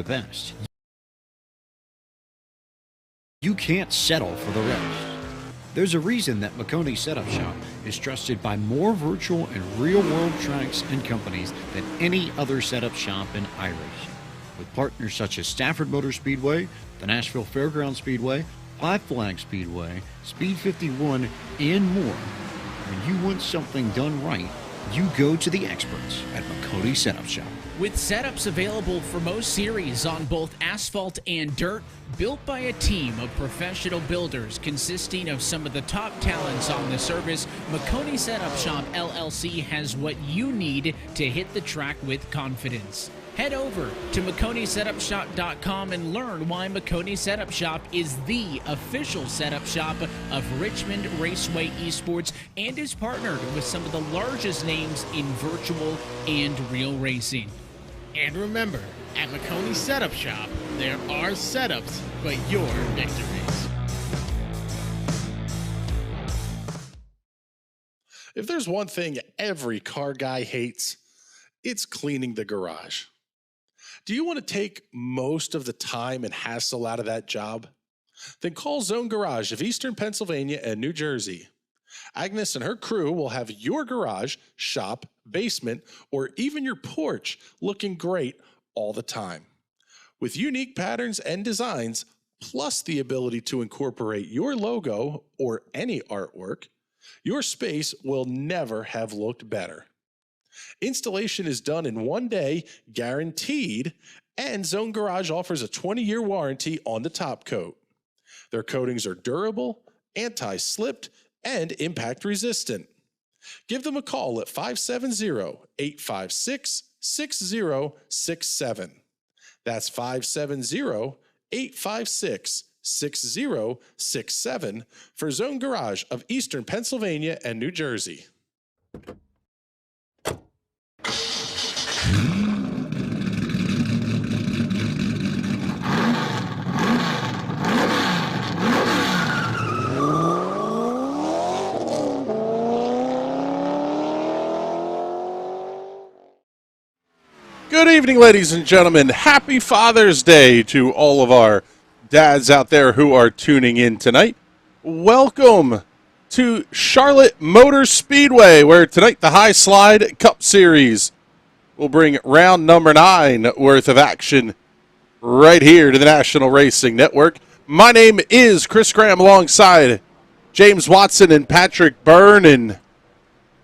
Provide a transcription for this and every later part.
best. You can't settle for the rest. There's a reason that McConey Setup Shop is trusted by more virtual and real-world tracks and companies than any other setup shop in iRacing. With partners such as Charlotte Motor Speedway, the Nashville Fairgrounds Speedway, Five Flag Speedway, Speed 51, and more. When you want something done right, you go to the experts at McConey Setup Shop. With setups available for most series on both asphalt and dirt, built by a team of professional builders consisting of some of the top talents on the service, McConey Setup Shop LLC has what you need to hit the track with confidence. Head over to McConeySetupShop.com and learn why McConey Setup Shop is the official setup shop of Richmond Raceway Esports and is partnered with some of the largest names in virtual and real racing. And remember, at McConey Setup Shop, there are setups, but your victories. If there's one thing every car guy hates, it's cleaning the garage. Do you want to take most of the time and hassle out of that job? Then call Zone Garage of Eastern Pennsylvania and New Jersey. Agnes and her crew will have your garage, shop, basement, or even your porch looking great all the time. With unique patterns and designs, plus the ability to incorporate your logo or any artwork, your space will never have looked better. Installation is done in 1 day, guaranteed, and Zone Garage offers a 20-year warranty on the top coat. Their coatings are durable, anti-slipped, and impact resistant. Give them a call at 570-856-6067. That's 570-856-6067 for Zone Garage of Eastern Pennsylvania and New Jersey. Good evening, ladies and gentlemen. Happy Father's Day to all of our dads out there who are tuning in tonight. Welcome to Charlotte Motor Speedway, where tonight the High Slide Cup Series will bring round number 9 worth of action right here to the National Racing Network. My name is Chris Graham alongside James Watson and Patrick Byrne, and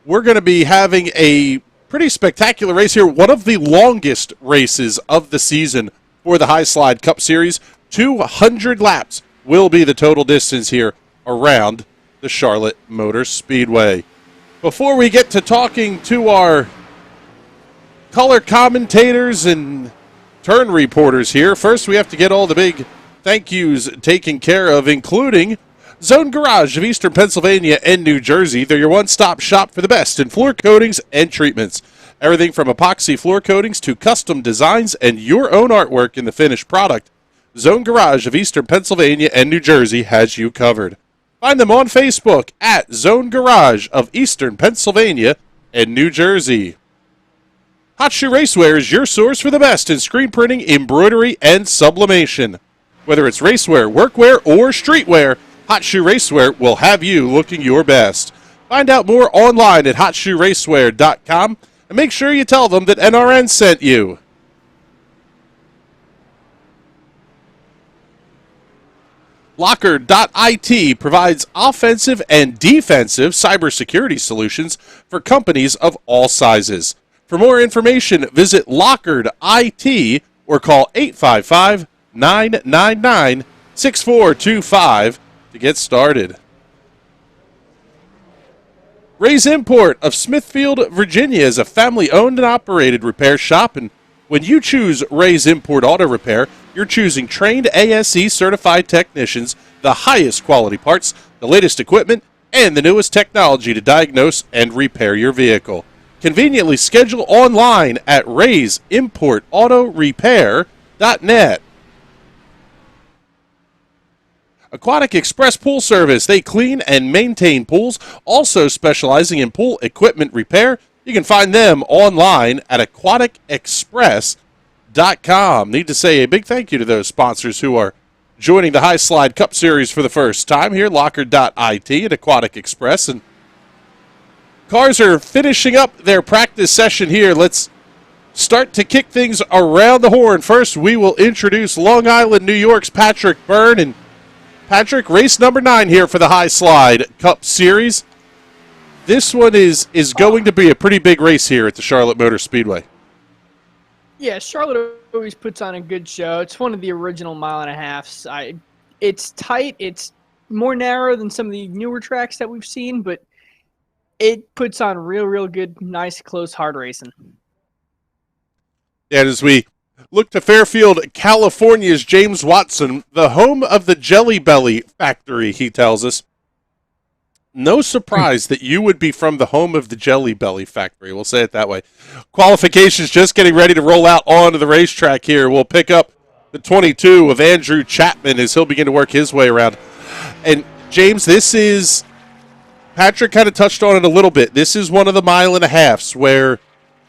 we're going to be having a pretty spectacular race here. One of the longest races of the season for the High Slide Cup Series. 200 laps will be the total distance here around the Charlotte Motor Speedway. Before we get to talking to our color commentators and turn reporters here, first we have to get all the big thank yous taken care of, including Zone Garage of Eastern Pennsylvania and New Jersey. They're your one-stop shop for the best in floor coatings and treatments. Everything from epoxy floor coatings to custom designs and your own artwork in the finished product. Zone Garage of Eastern Pennsylvania and New Jersey has you covered. Find them on Facebook at Zone Garage of Eastern Pennsylvania and New Jersey. Hot Shoe Racewear is your source for the best in screen printing, embroidery, and sublimation. Whether it's racewear, workwear, or streetwear, Hot Shoe Racewear will have you looking your best. Find out more online at hotshoeracewear.com and make sure you tell them that NRN sent you. Locker.it provides offensive and defensive cybersecurity solutions for companies of all sizes. For more information, visit Locker.it or call 855-999-6425 to get started. Ray's Import of Smithfield, Virginia is a family-owned and operated repair shop, and when you choose Ray's Import Auto Repair, you're choosing trained ASE certified technicians, the highest quality parts, the latest equipment, and the newest technology to diagnose and repair your vehicle. Conveniently schedule online at raysimportautorepair.net. Aquatic Express Pool Service. They clean and maintain pools, also specializing in pool equipment repair. You can find them online at aquaticexpress.com. Charlotte.com. Need to say a big thank you to those sponsors who are joining the High Slide Cup Series for the first time here, Locker.it and Aquatic Express. And cars are finishing up their practice session here. Let's start to kick things around the horn. First, we will introduce Long Island, New York's Patrick Byrne. And Patrick, race number 9 here for the High Slide Cup Series. This one is going to be a pretty big race here at the Charlotte Motor Speedway. Yeah, Charlotte always puts on a good show. It's one of the original mile and a halves. It's tight. It's more narrow than some of the newer tracks that we've seen, but it puts on real good, nice, close, hard racing. And as we look to Fairfield, California's James Watson, the home of the Jelly Belly factory, he tells us. No surprise that you would be from the home of the Jelly Belly factory. We'll say it that way. Qualifications just getting ready to roll out onto the racetrack here. We'll pick up the 22 of Andrew Chapman as he'll begin to work his way around. And, James, this is... Patrick kind of touched on it a little bit. This is one of the mile and a halves where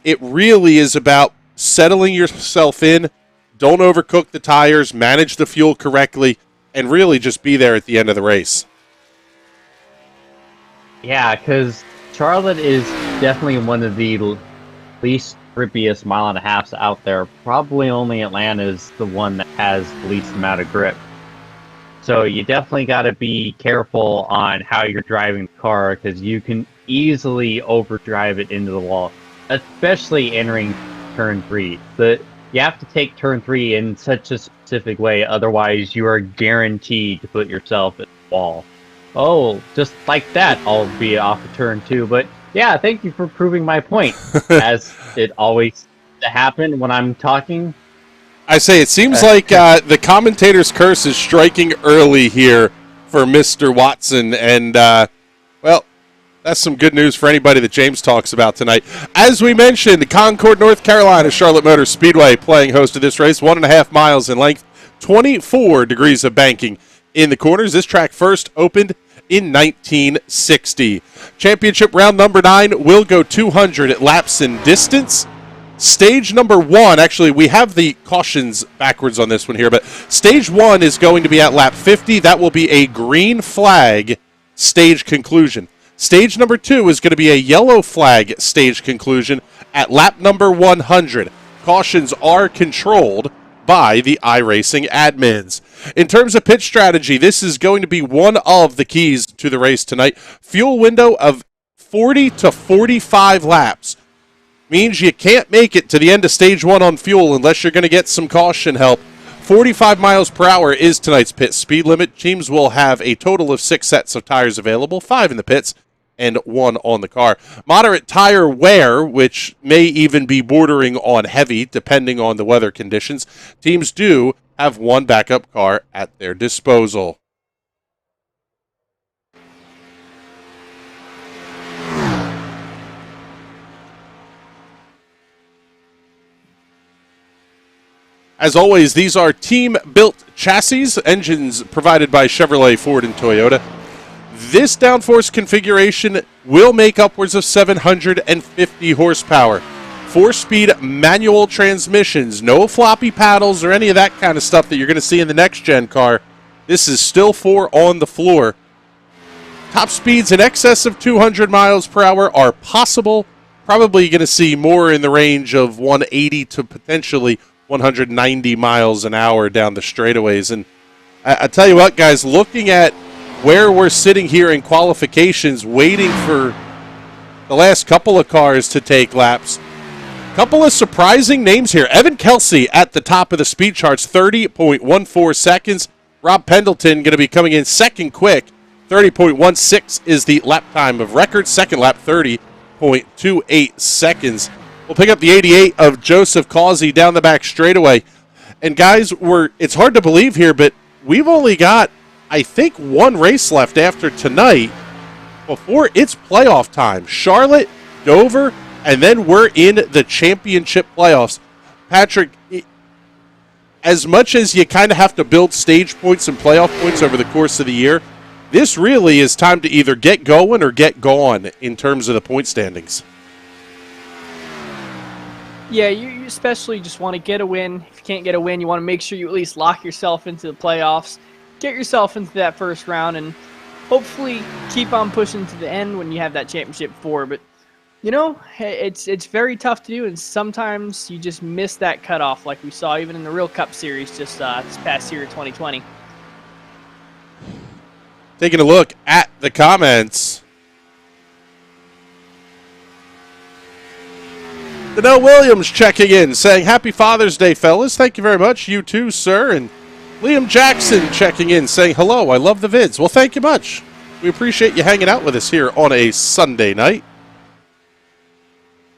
it really is about settling yourself in, don't overcook the tires, manage the fuel correctly, and really just be there at the end of the race. Yeah, because Charlotte is definitely one of the least grippiest mile and a halves out there. Probably only Atlanta is the one that has the least amount of grip. So you definitely got to be careful on how you're driving the car because you can easily overdrive it into the wall, especially entering turn 3. But you have to take turn 3 in such a specific way, otherwise you are guaranteed to put yourself at the wall. Oh, just like that, I'll be off of turn 2. But yeah, thank you for proving my point, as it always happens when I'm talking. I say it seems like the commentator's curse is striking early here for Mr. Watson, and well, that's some good news for anybody that James talks about tonight. As we mentioned, Concord, North Carolina, Charlotte Motor Speedway playing host to this race, 1.5 miles in length, 24 degrees of banking in the corners. This track first opened in 1960. Championship round number 9 will go 200 laps in distance. Stage number 1, actually, we have the cautions backwards on this one here, but stage 1 is going to be at lap 50. That will be a green flag stage conclusion. Stage number 2 is going to be a yellow flag stage conclusion at lap number 100. Cautions are controlled by the iRacing admins. In terms of pit strategy, this is going to be one of the keys to the race tonight. Fuel window of 40 to 45 laps. Means you can't make it to the end of stage 1 on fuel unless you're going to get some caution help. 45 miles per hour is tonight's pit speed limit. Teams will have a total of 6 sets of tires available, 5 in the pits and 1 on the car. Moderate tire wear, which may even be bordering on heavy depending on the weather conditions. Teams do have 1 backup car at their disposal. As always, these are team-built chassis, engines provided by Chevrolet, Ford, and Toyota. This downforce configuration will make upwards of 750 horsepower. 4-speed manual transmissions, no floppy paddles or any of that kind of stuff that you're going to see in the next-gen car. This is still 4 on the floor. Top speeds in excess of 200 miles per hour are possible. Probably going to see more in the range of 180 to potentially 190 miles an hour down the straightaways. And I tell you what, guys, looking at where we're sitting here in qualifications, waiting for the last couple of cars to take laps, couple of surprising names here. Evan Kelsey at the top of the speed charts, 30.14 seconds. Rob Pendleton going to be coming in second quick. 30.16 is the lap time of record. Second lap, 30.28 seconds. We'll pick up the 88 of Joseph Causey down the back straightaway. And guys, it's hard to believe here, but we've only got, I think, 1 race left after tonight before it's playoff time. Charlotte, Dover, and then we're in the championship playoffs. Patrick, as much as you kind of have to build stage points and playoff points over the course of the year, this really is time to either get going or get gone in terms of the point standings. Yeah, you especially just want to get a win. If you can't get a win, you want to make sure you at least lock yourself into the playoffs, get yourself into that first round, and hopefully keep on pushing to the end when you have that championship 4. But it's very tough to do, and sometimes you just miss that cutoff, like we saw even in the Real Cup Series just this past year, 2020. Taking a look at the comments. Danelle Williams checking in, saying, Happy Father's Day, fellas. Thank you very much. You too, sir. And Liam Jackson checking in, saying, hello, I love the vids. Well, thank you much. We appreciate you hanging out with us here on a Sunday night.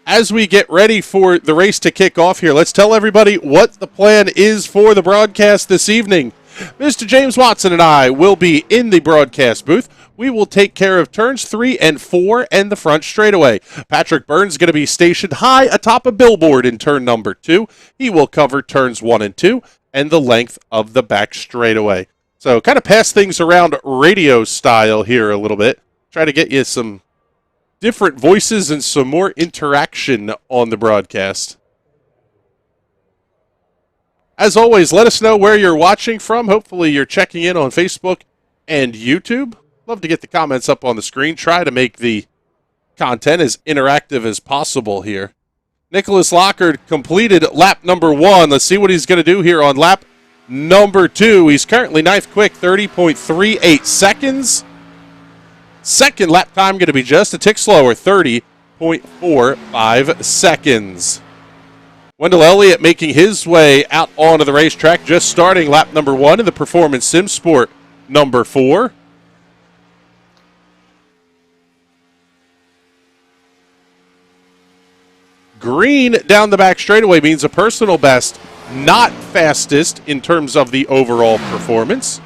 As we get ready for the race to kick off here, let's tell everybody what the plan is for the broadcast this evening. Mr. James Watson and I will be in the broadcast booth. We will take care of turns 3 and 4 and the front straightaway. Patrick Burns is going to be stationed high atop a billboard in turn number 2. He will cover turns 1 and 2 and the length of the back straightaway. So kind of pass things around radio style here a little bit. Try to get you some different voices and some more interaction on the broadcast. As always, let us know where you're watching from. Hopefully you're checking in on Facebook and YouTube. Love to get the comments up on the screen. Try to make the content as interactive as possible here. Nicholas Lockard completed lap number 1. Let's see what he's going to do here on lap number 2. He's currently 9th quick, 30.38 seconds. Second lap time going to be just a tick slower, 30.45 seconds. Wendell Elliott making his way out onto the racetrack, just starting lap number 1 in the Performance Sim Sport number 4. Green down the back straightaway means a personal best, not fastest in terms of the overall performance.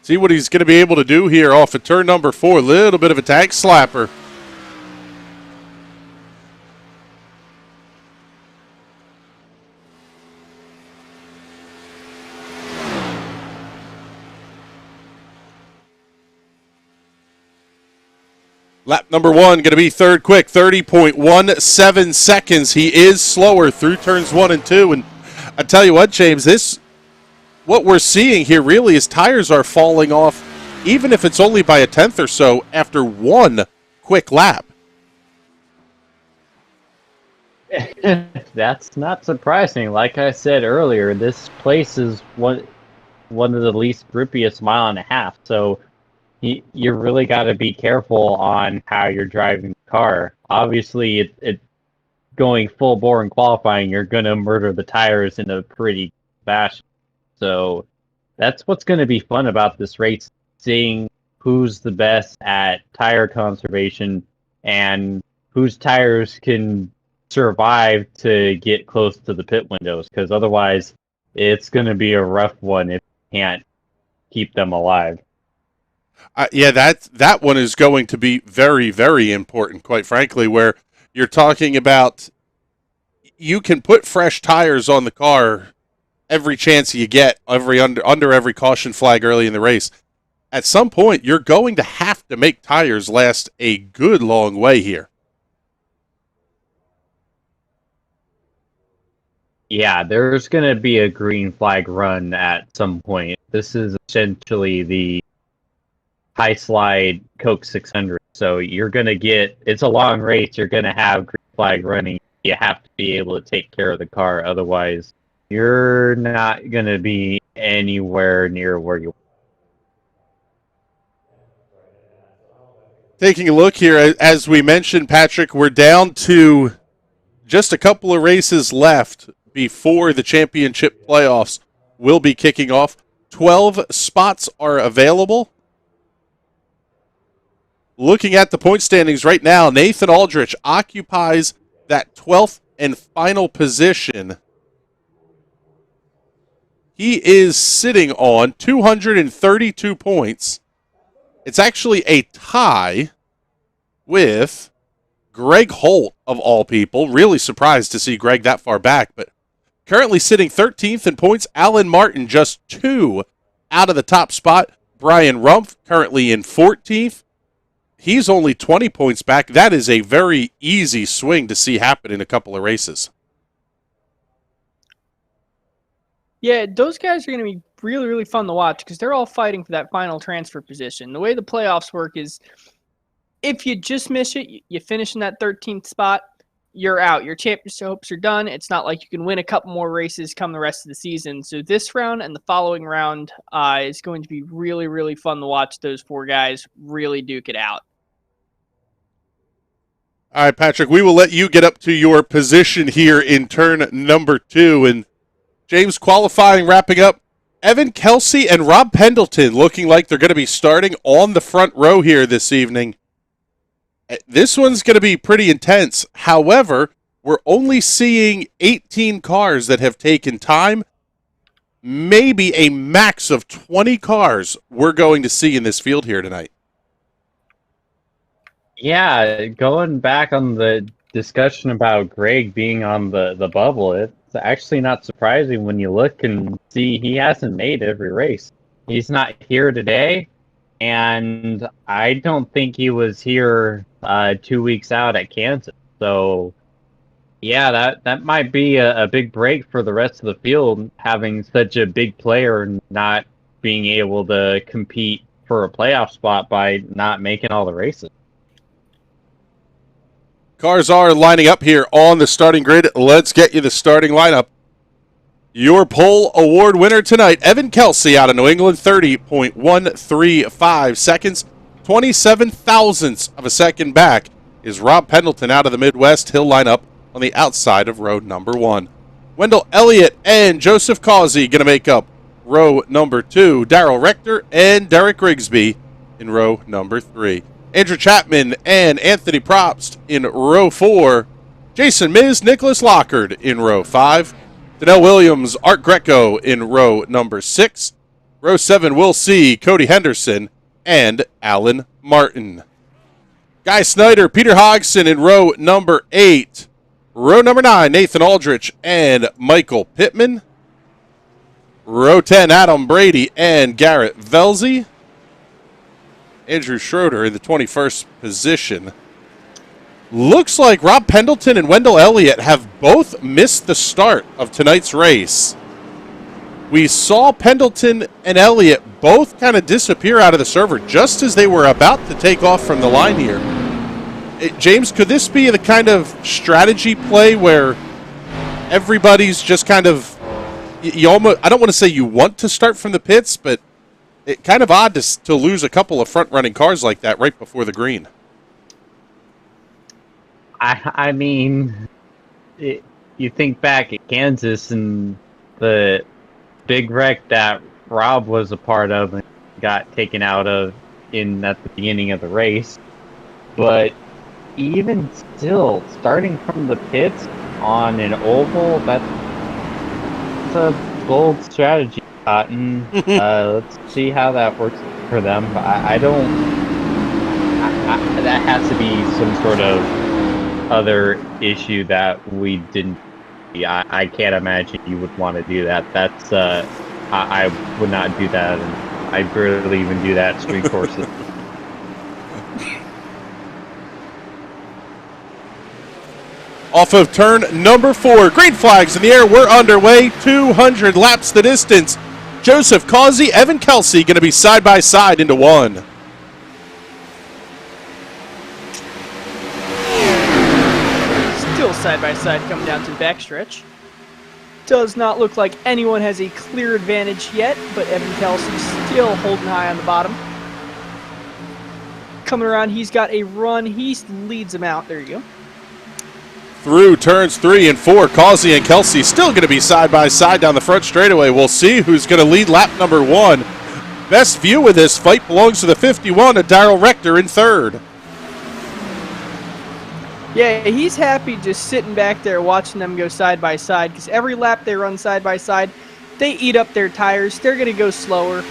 See what he's going to be able to do here off of turn number 4. A little bit of a tag slapper. Lap number 1 going to be third quick, 30.17 seconds. He is slower through turns 1 and 2. And I tell you what, James, what we're seeing here really is tires are falling off, even if it's only by a tenth or so after one quick lap. That's not surprising. Like I said earlier, this place is one of the least grippiest mile and a half. So you really got to be careful on how you're driving the car. Obviously, it going full bore in qualifying, you're going to murder the tires in a pretty fashion. So that's what's going to be fun about this race, seeing who's the best at tire conservation and whose tires can survive to get close to the pit windows, because otherwise it's going to be a rough one if you can't keep them alive. Yeah, that one is going to be very, very important, quite frankly, where you're talking about you can put fresh tires on the car every chance you get, under every caution flag early in the race. At some point, you're going to have to make tires last a good long way here. Yeah, there's going to be a green flag run at some point. This is essentially the high slide Coke 600. So you're going to it's a long race. You're going to have green flag running. You have to be able to take care of the car. Otherwise, you're not going to be anywhere near where you want. Taking a look here, as we mentioned, Patrick, we're down to just a couple of races left before the championship playoffs will be kicking off. 12 spots are available. Looking at the point standings right now, Nathan Aldrich occupies that 12th and final position. He is sitting on 232 points. It's actually a tie with Greg Holt, of all people. Really surprised to see Greg that far back, but currently sitting 13th in points. Alan Martin just 2 out of the top spot. Brian Rumpf currently in 14th. he's only 20 points back. That is a very easy swing to see happen in a couple of races. Yeah, those guys are going to be really, really fun to watch because they're all fighting for that final transfer position. The way the playoffs work is if you just miss it, you finish in that 13th spot, you're out. Your championship hopes are done. It's not like you can win a couple more races come the rest of the season. So this round and the following round is going to be really, really fun to watch those four guys really duke it out. All right, Patrick, we will let you get up to your position here in turn number 2. And James, qualifying wrapping up. Evan Kelsey and Rob Pendleton looking like they're going to be starting on the front row here this evening. This one's going to be pretty intense. However, we're only seeing 18 cars that have taken time. Maybe a max of 20 cars we're going to see in this field here tonight. Yeah, going back on the discussion about Greg being on the bubble, it's actually not surprising when you look and see he hasn't made every race. He's not here today, and I don't think he was here 2 weeks out at Kansas. So, yeah, that might be a big break for the rest of the field, having such a big player and not being able to compete for a playoff spot by not making all the races. Cars are lining up here on the starting grid. Let's get you the starting lineup. Your pole award winner tonight, Evan Kelsey out of New England, 30.135 seconds. 27 thousandths of a second back is Rob Pendleton out of the Midwest. He'll line up on the outside of row number 1. Wendell Elliott and Joseph Causey going to make up row number 2. Darrell Rector and Derek Grigsby in row number 3. Andrew Chapman and Anthony Probst in row 4. Jason Miz, Nicholas Lockard in row 5. Danelle Williams, Art Greco in row number 6. Row 7, we'll see Cody Henderson and Alan Martin. Guy Snyder, Peter Hodgson in row number 8. Row number 9, Nathan Aldrich and Michael Pittman. Row 10, Adam Brady and Garrett Velzy. Andrew Schroeder in the 21st position. Looks like Rob Pendleton and Wendell Elliott have both missed the start of tonight's race. We saw Pendleton and Elliott both kind of disappear out of the server just as they were about to take off from the line here. James, could this be the kind of strategy play where everybody's just kind of, you almost, I don't want to say you want to start from the pits, but it's kind of odd to lose a couple of front-running cars like that right before the green. I mean, you think back at Kansas and the big wreck that Rob was a part of and got taken out of at the beginning of the race. But even still, starting from the pits on an oval, that's a bold strategy, Cotton. Let's see how that works for them. I don't... that has to be some sort of other issue that we didn't see. I can't imagine you would want to do that. That's I would not do that, and I barely even do that at street courses. Off of turn number 4, green flags in the air. We're underway. 200 laps the distance. Joseph Causey, Evan Kelsey going to be side by side into 1. Still side by side coming down to the backstretch. Does not look like anyone has a clear advantage yet, but Evan Kelsey still holding high on the bottom. Coming around, he's got a run. He leads them out. There you go. Through turns 3 and 4, Causey and Kelsey still going to be side by side down the front straightaway. We'll see who's going to lead lap number 1. Best view of this fight belongs to the 51 of Darrell Rector in 3rd. Yeah, he's happy just sitting back there watching them go side by side because every lap they run side by side, they eat up their tires. They're going to go slower.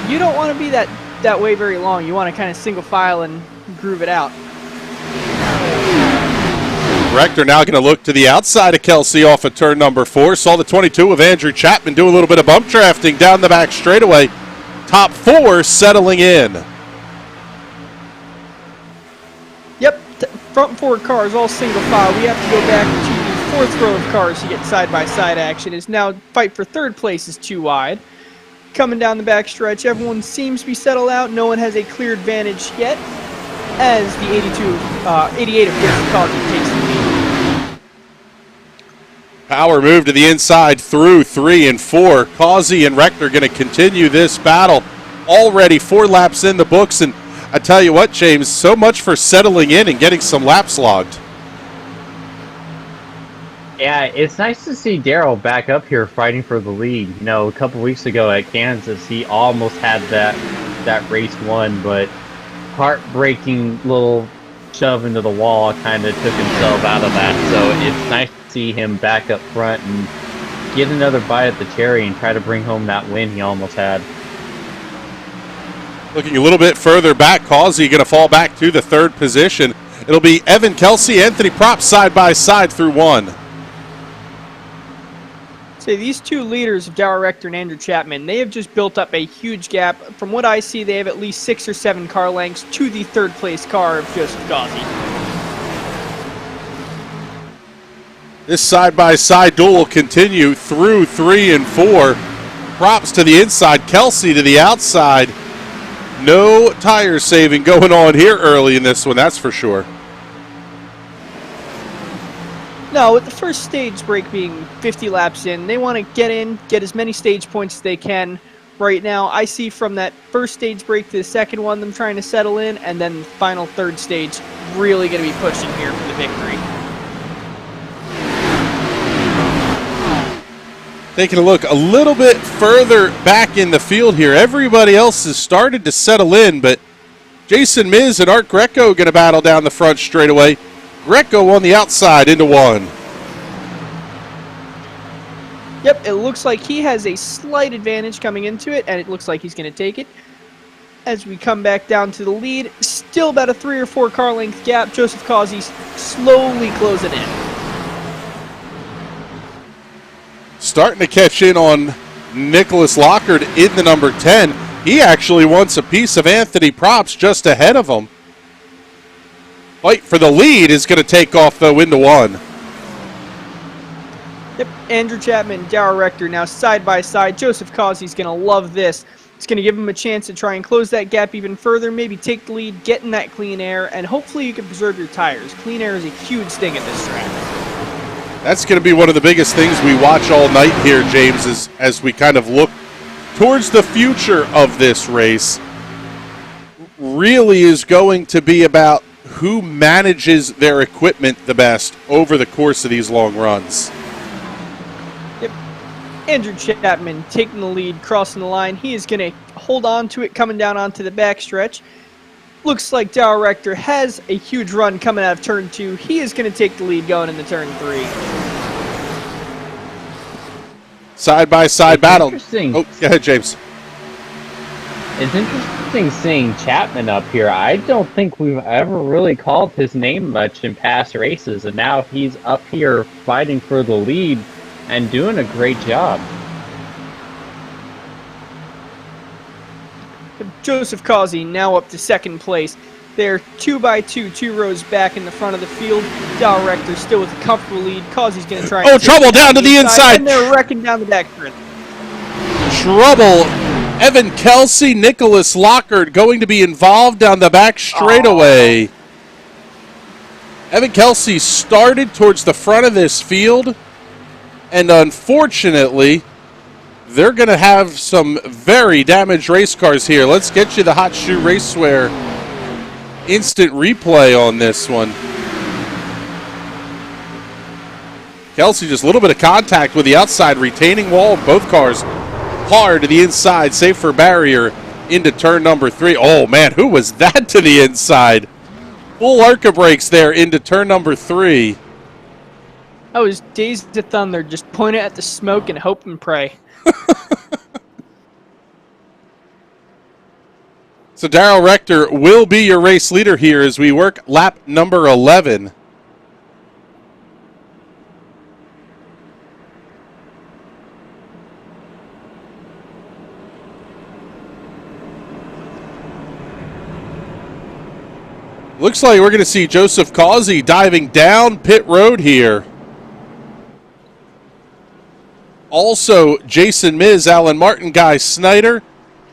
You don't want to be that way very long. You want to kind of single file and groove it out. Rector now going to look to the outside of Kelsey off of turn number 4. Saw the 22 of Andrew Chapman do a little bit of bump drafting down the back straightaway. Top 4 settling in. front four cars, all single file. We have to go back to the fourth row of cars to get side-by-side action. Is now fight for third place is too wide. Coming down the back stretch, everyone seems to be settled out. No one has a clear advantage yet, as the 88 of Joseph Causey takes the lead. Power move to the inside through 3 and 4. Causey and Rector going to continue this battle. Already 4 laps in the books, and I tell you what, James, so much for settling in and getting some laps logged. Yeah, it's nice to see Darrell back up here fighting for the lead. You know, a couple weeks ago at Kansas, he almost had that race won, but heartbreaking little shove into the wall kind of took himself out of that. So it's nice to see him back up front and get another bite at the cherry and try to bring home that win he almost had. Looking a little bit further back, Causey going to fall back to the 3rd position. It'll be Evan Kelsey, Anthony Propp side by side through 1. So these two leaders of Darrell Rector and Andrew Chapman, they have just built up a huge gap. From what I see, they have at least 6 or 7 car lengths to the third place car of Joseph Causey. This side-by-side duel will continue through 3 and 4. Props to the inside, Kelsey to the outside. No tire saving going on here early in this one, that's for sure. No, with the first stage break being 50 laps in, they want to get in, get as many stage points as they can. Right now, I see from that first stage break to the second one, them trying to settle in, and then the final third stage really going to be pushing here for the victory. Taking a look a little bit further back in the field here. Everybody else has started to settle in, but Jason Miz and Art Greco going to battle down the front straightaway. Greco on the outside into 1. Yep, it looks like he has a slight advantage coming into it, and it looks like he's going to take it. As we come back down to the lead, still about a 3 or 4 car length gap. Joseph Causey slowly closing in. Starting to catch in on Nicholas Lockard in the number 10. He actually wants a piece of Anthony Props just ahead of him. Fight for the lead is going to take off, though, into 1. Yep, Andrew Chapman, Darrell Rector now side by side. Joseph Causey's going to love this. It's going to give him a chance to try and close that gap even further, maybe take the lead, get in that clean air, and hopefully you can preserve your tires. Clean air is a huge thing at this track. That's going to be one of the biggest things we watch all night here, James, as we kind of look towards the future of this race. Really is going to be about who manages their equipment the best over the course of these long runs. Yep. Andrew Chapman taking the lead, crossing the line. He is going to hold on to it coming down onto the backstretch. Looks like Darrell Rector has a huge run coming out of turn 2. He is going to take the lead going into turn 3. Side-by-side battle. Interesting. Oh, go ahead, James. It's interesting seeing Chapman up here. I don't think we've ever really called his name much in past races, and now he's up here fighting for the lead and doing a great job. Joseph Causey now up to second place. They're 2 by 2, 2 rows back in the front of the field. Darrell Rector still with a comfortable lead. Causey's going to try. Oh, trouble down to the inside. And they're wrecking down the back stretch. Trouble. Evan Kelsey, Nicholas Lockard going to be involved down the back straightaway. Evan Kelsey started towards the front of this field, and unfortunately, they're going to have some very damaged race cars here. Let's get you the Hot Shoe Racewear instant replay on this one. Kelsey just a little bit of contact with the outside retaining wall of both cars. Hard to the inside, safe for barrier into turn number 3. Oh man, who was that to the inside? Full ARCA brakes there into turn number 3. I was dazed to thunder, just point it at the smoke and hope and pray. So Darrell Rector will be your race leader here as we work lap number 11. Looks like we're going to see Joseph Causey diving down pit road here. Also, Jason Miz, Alan Martin, Guy Snyder,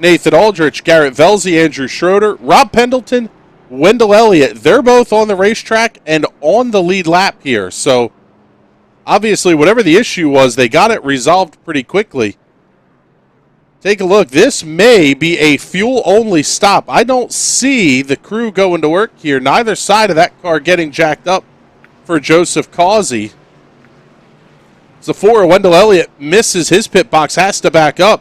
Nathan Aldrich, Garrett Velzy, Andrew Schroeder, Rob Pendleton, Wendell Elliott. They're both on the racetrack and on the lead lap here. So, obviously, whatever the issue was, they got it resolved pretty quickly. Take a look. This may be a fuel-only stop. I don't see the crew going to work here. Neither side of that car getting jacked up for Joseph Causey. Zafora, Wendell Elliott misses his pit box, has to back up.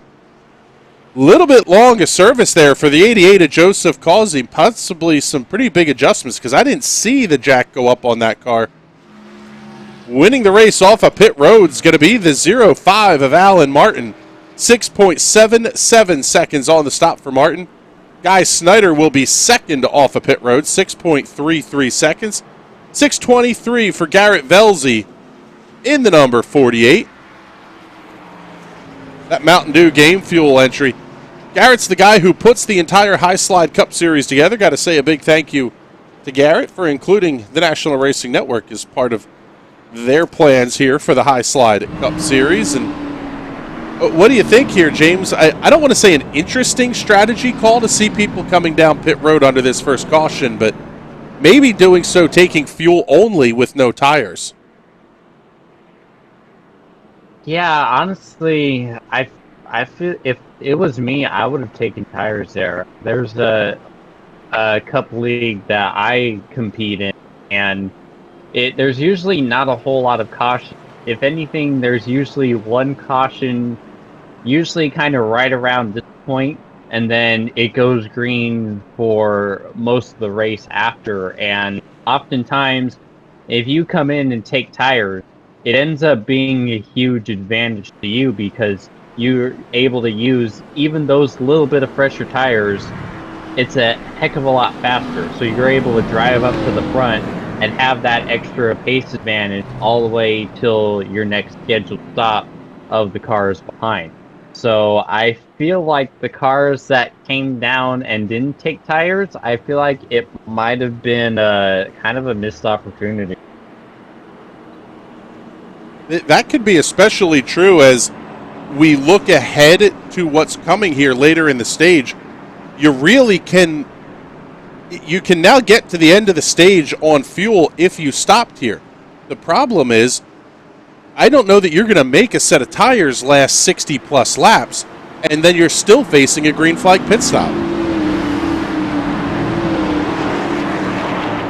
Little bit long a service there for the 88 of Joseph Causey. Possibly some pretty big adjustments because I didn't see the jack go up on that car. Winning the race off of pit road is going to be the 05 of Alan Martin. 6.77 seconds on the stop for Martin. Guy Snyder will be second off of pit road, 6.33 seconds. 6.23 for Garrett Velzy in the number 48. That Mountain Dew game fuel entry. Garrett's the guy who puts the entire High Slide Cup Series together. Got to say a big thank you to Garrett for including the National Racing Network as part of their plans here for the High Slide Cup Series. And what do you think here, James? I don't want to say an interesting strategy call to see people coming down pit road under this first caution, but maybe doing so taking fuel only with no tires. Yeah, honestly, I feel if it was me, I would have taken tires there. There's a cup league that I compete in, and there's usually not a whole lot of caution. If anything, there's usually one caution, usually kind of right around this point, and then it goes green for most of the race after. And oftentimes, if you come in and take tires, it ends up being a huge advantage to you because you're able to use even those little bit of fresher tires. It's a heck of a lot faster, so you're able to drive up to the front and have that extra pace advantage all the way till your next scheduled stop of the cars behind. So I feel like the cars that came down and didn't take tires, I feel like it might have been kind of a missed opportunity. That could be especially true as we look ahead to what's coming here later in the stage. You can now get to the end of the stage on fuel if you stopped here. The problem is, I don't know that you're going to make a set of tires last 60 plus laps, and then you're still facing a green flag pit stop.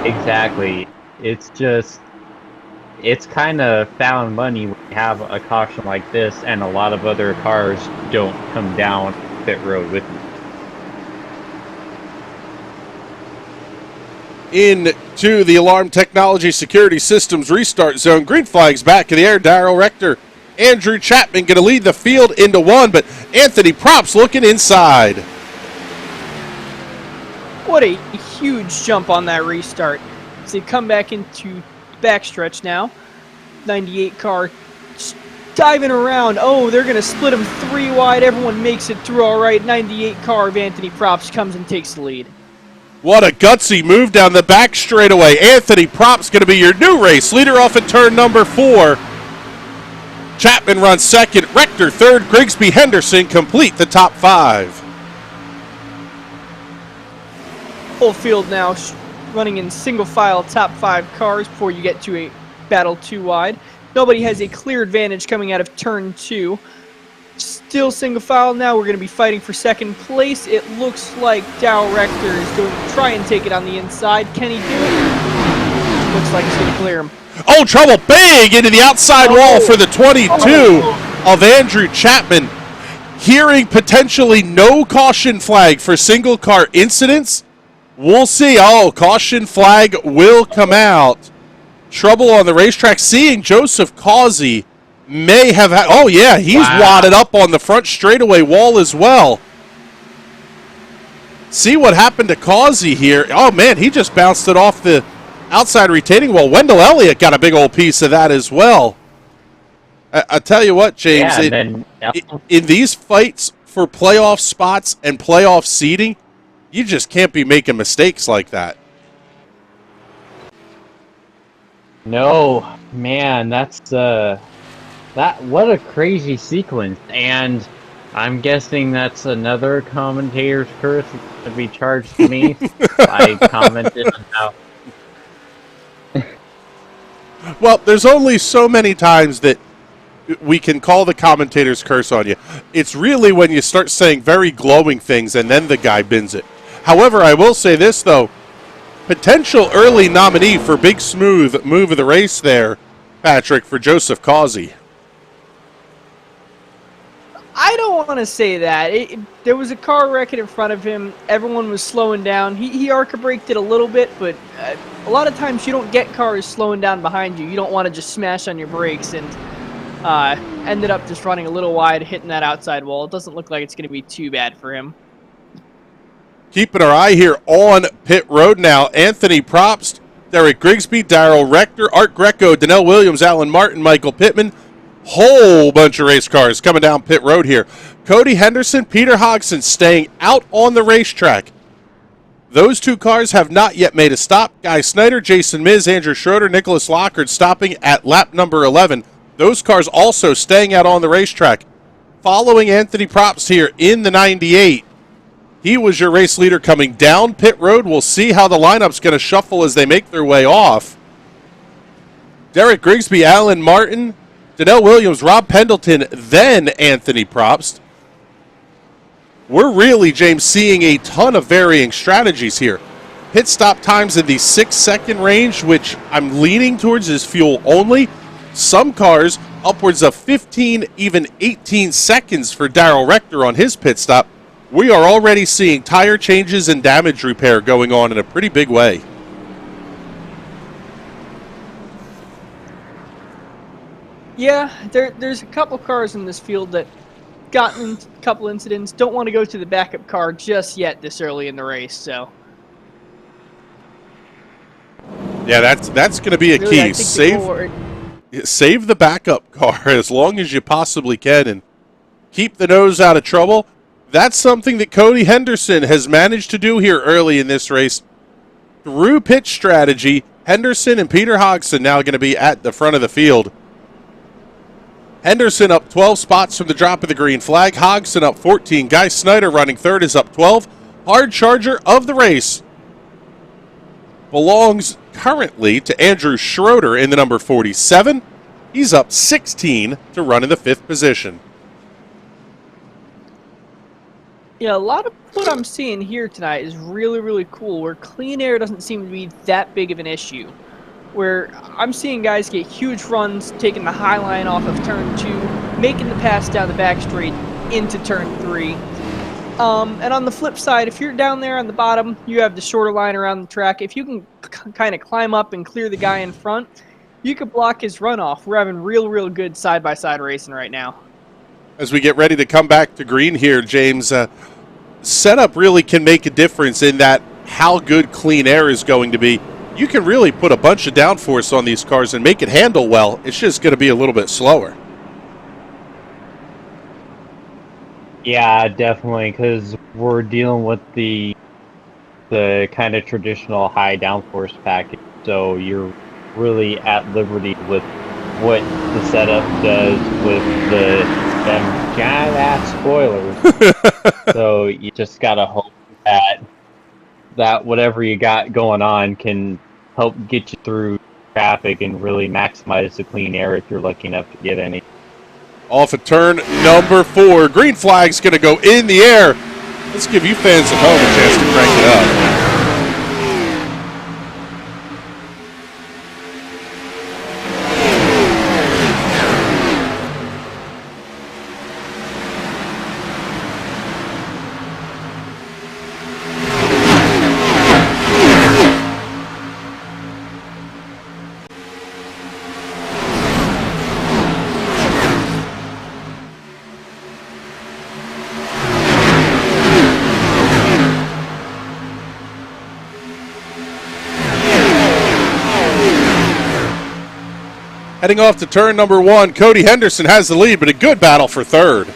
Exactly. It's kind of found money when you have a caution like this and a lot of other cars don't come down pit road with you. Into the Alarm Technology Security Systems restart zone. Green flags back in the air. Darrell Rector, Andrew Chapman going to lead the field into one, but Anthony Props looking inside. What a huge jump on that restart. So they come back into backstretch now. 98 car diving around. Oh, they're going to split them 3 wide. Everyone makes it through all right. 98 car of Anthony Props comes and takes the lead. What a gutsy move down the back straightaway. Anthony Props going to be your new race leader off at turn number 4. Chapman runs second, Rector third, Grigsby Henderson complete the top 5. Full field now running in single file top 5 cars before you get to a battle 2 wide. Nobody has a clear advantage coming out of turn 2. Still single file now. We're going to be fighting for second place. It looks like Darrell Rector is going to try and take it on the inside. Can he do it? Looks like he's going to clear him. Oh, trouble big into the outside wall for the 22 of Andrew Chapman. Hearing potentially no caution flag for single car incidents. We'll see. Oh, caution flag will come out. Trouble on the racetrack. Seeing Joseph Causey may have had, oh yeah, he's wadded up on the front straightaway wall as well. See what happened to Causey here. Oh man, he just bounced it off the outside retaining wall. Wendell Elliott got a big old piece of that as well. I tell you what, James, in these fights for playoff spots and playoff seeding, you just can't be making mistakes like that. No, man, that's what a crazy sequence. And I'm guessing that's another commentator's curse that's going to be charged to me. I commented on how. Well, there's only so many times that we can call the commentator's curse on you. It's really when you start saying very glowing things and then the guy bins it. However, I will say this, though. Potential early nominee for Big Smooth move of the race there, Patrick, for Joseph Causey. I don't want to say that. There was a car wrecking in front of him. Everyone was slowing down. He arc braked it a little bit, but a lot of times you don't get cars slowing down behind you. You don't want to just smash on your brakes, and ended up just running a little wide, hitting that outside wall. It doesn't look like it's going to be too bad for him. Keeping our eye here on pit road now. Anthony Probst, Derek Grigsby, Darrell Rector, Art Greco, Donnell Williams, Alan Martin, Michael Pittman. Whole bunch of race cars coming down pit road here. Cody Henderson, Peter Hodgson staying out on the racetrack. Those two cars have not yet made a stop. Guy Snyder, Jason Miz, Andrew Schroeder, Nicholas Lockard stopping at lap number 11. Those cars also staying out on the racetrack. Following Anthony Probst here in the 98. He was your race leader coming down pit road. We'll see how the lineup's going to shuffle as they make their way off. Derek Grigsby, Alan Martin, Donnell Williams, Rob Pendleton, then Anthony Probst. We're really, James, seeing a ton of varying strategies here. Pit stop times in the 6-second range, which I'm leaning towards is fuel only. Some cars upwards of 15, even 18 seconds for Darrell Rector on his pit stop. We are already seeing tire changes and damage repair going on in a pretty big way. Yeah, there's a couple cars in this field that gotten a couple incidents. Don't want to go to the backup car just yet this early in the race, so. Yeah, that's going to be a Really, key. Save the backup car as long as you possibly can and keep the nose out of trouble. That's something that Cody Henderson has managed to do here early in this race. Through pit strategy, Henderson and Peter Hodgson now going to be at the front of the field. Henderson up 12 spots from the drop of the green flag. Hodgson up 14. Guy Snyder running third is up 12. Hard charger of the race belongs currently to Andrew Schroeder in the number 47. He's up 16 to run in the 5th position. Yeah, a lot of what I'm seeing here tonight is really, really cool, where clean air doesn't seem to be that big of an issue. Where I'm seeing guys get huge runs, taking the high line off of turn 2, making the pass down the back straight into turn 3. And on the flip side, if you're down there on the bottom, you have the shorter line around the track. If you can kind of climb up and clear the guy in front, you could block his runoff. We're having real good side-by-side racing right now. As we get ready to come back to green here, James, setup really can make a difference in that how good clean air is going to be. You can really put a bunch of downforce on these cars and make it handle well. It's just going to be a little bit slower. Yeah, definitely, because we're dealing with the kind of traditional high downforce package, so you're really at liberty with what the setup does with them giant ass spoilers. So you just gotta hope that whatever you got going on can help get you through traffic and really maximize the clean air if you're lucky enough to get any. Off of turn number 4. Green flag's going to go in the air. Let's give you fans at home a chance to crank it up. Heading off to turn number 1, Cody Henderson has the lead, but a good battle for third.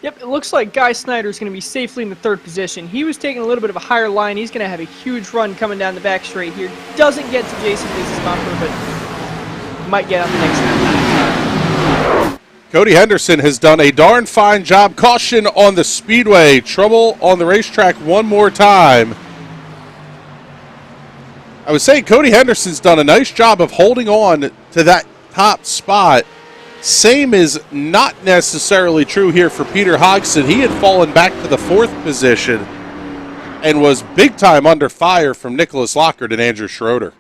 Yep, it looks looks like Guy Snyder's going to be safely in the third position. He was taking a little bit of a higher line. He's going to have a huge run coming down the back straight here. Doesn't get to Jason Diz's bumper, but might get on the next lap. Cody Henderson has done a darn fine job. Caution on the speedway. Trouble on the racetrack one more time. I would say Cody Henderson's done a nice job of holding on to that top spot. Same is not necessarily true here for Peter Hodgson. He had fallen back to the fourth position and was big time under fire from Nicholas Lockard and Andrew Schroeder.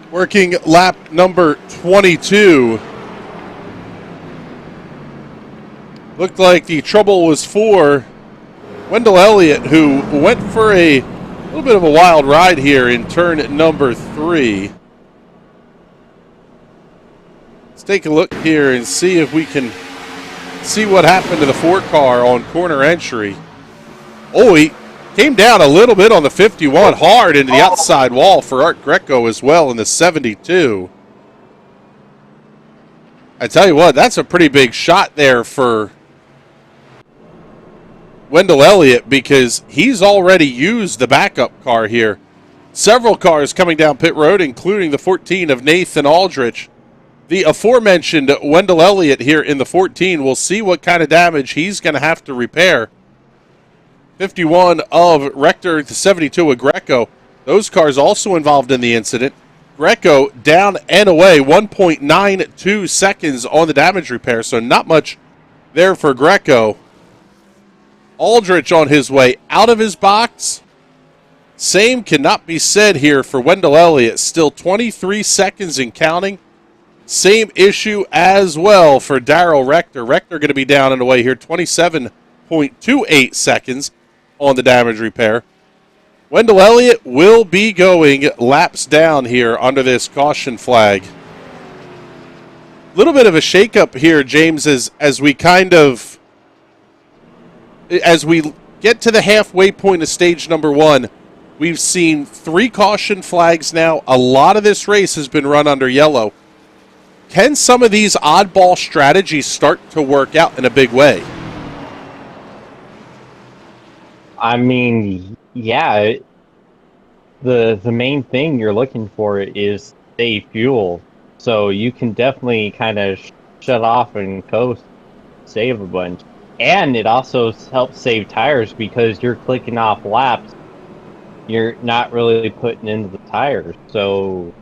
Working lap number 22. Looked like the trouble was for Wendell Elliott, who went for a little bit of a wild ride here in turn number 3. Let's take a look here and see if we can see what happened to the Ford car on corner entry. Oh, he came down a little bit on the 51, hard into the outside wall for Art Greco as well in the 72. I tell you what, that's a pretty big shot there for Wendell Elliott, because he's already used the backup car here. Several cars coming down pit road, including the 14 of Nathan Aldrich. The aforementioned Wendell Elliott here in the 14. We'll see what kind of damage he's going to have to repair. 51 of Rector, the 72 of Greco. Those cars also involved in the incident. Greco down and away, 1.92 seconds on the damage repair, so not much there for Greco. Aldrich on his way out of his box. Same cannot be said here for Wendell Elliott. Still 23 seconds and counting. Same issue as well for Darrell Rector. Rector going to be down and away here. 27.28 seconds on the damage repair. Wendell Elliott will be going laps down here under this caution flag. A little bit of a shakeup here, James, as we get to the halfway point of stage number 1, we've seen 3 caution flags now. A lot of this race has been run under yellow. Can some of these oddball strategies start to work out in a big way? I mean, yeah. The main thing you're looking for is save fuel. So you can definitely kind of shut off and coast, save a bunch. And it also helps save tires because you're clicking off laps. You're not really putting into the tires. So,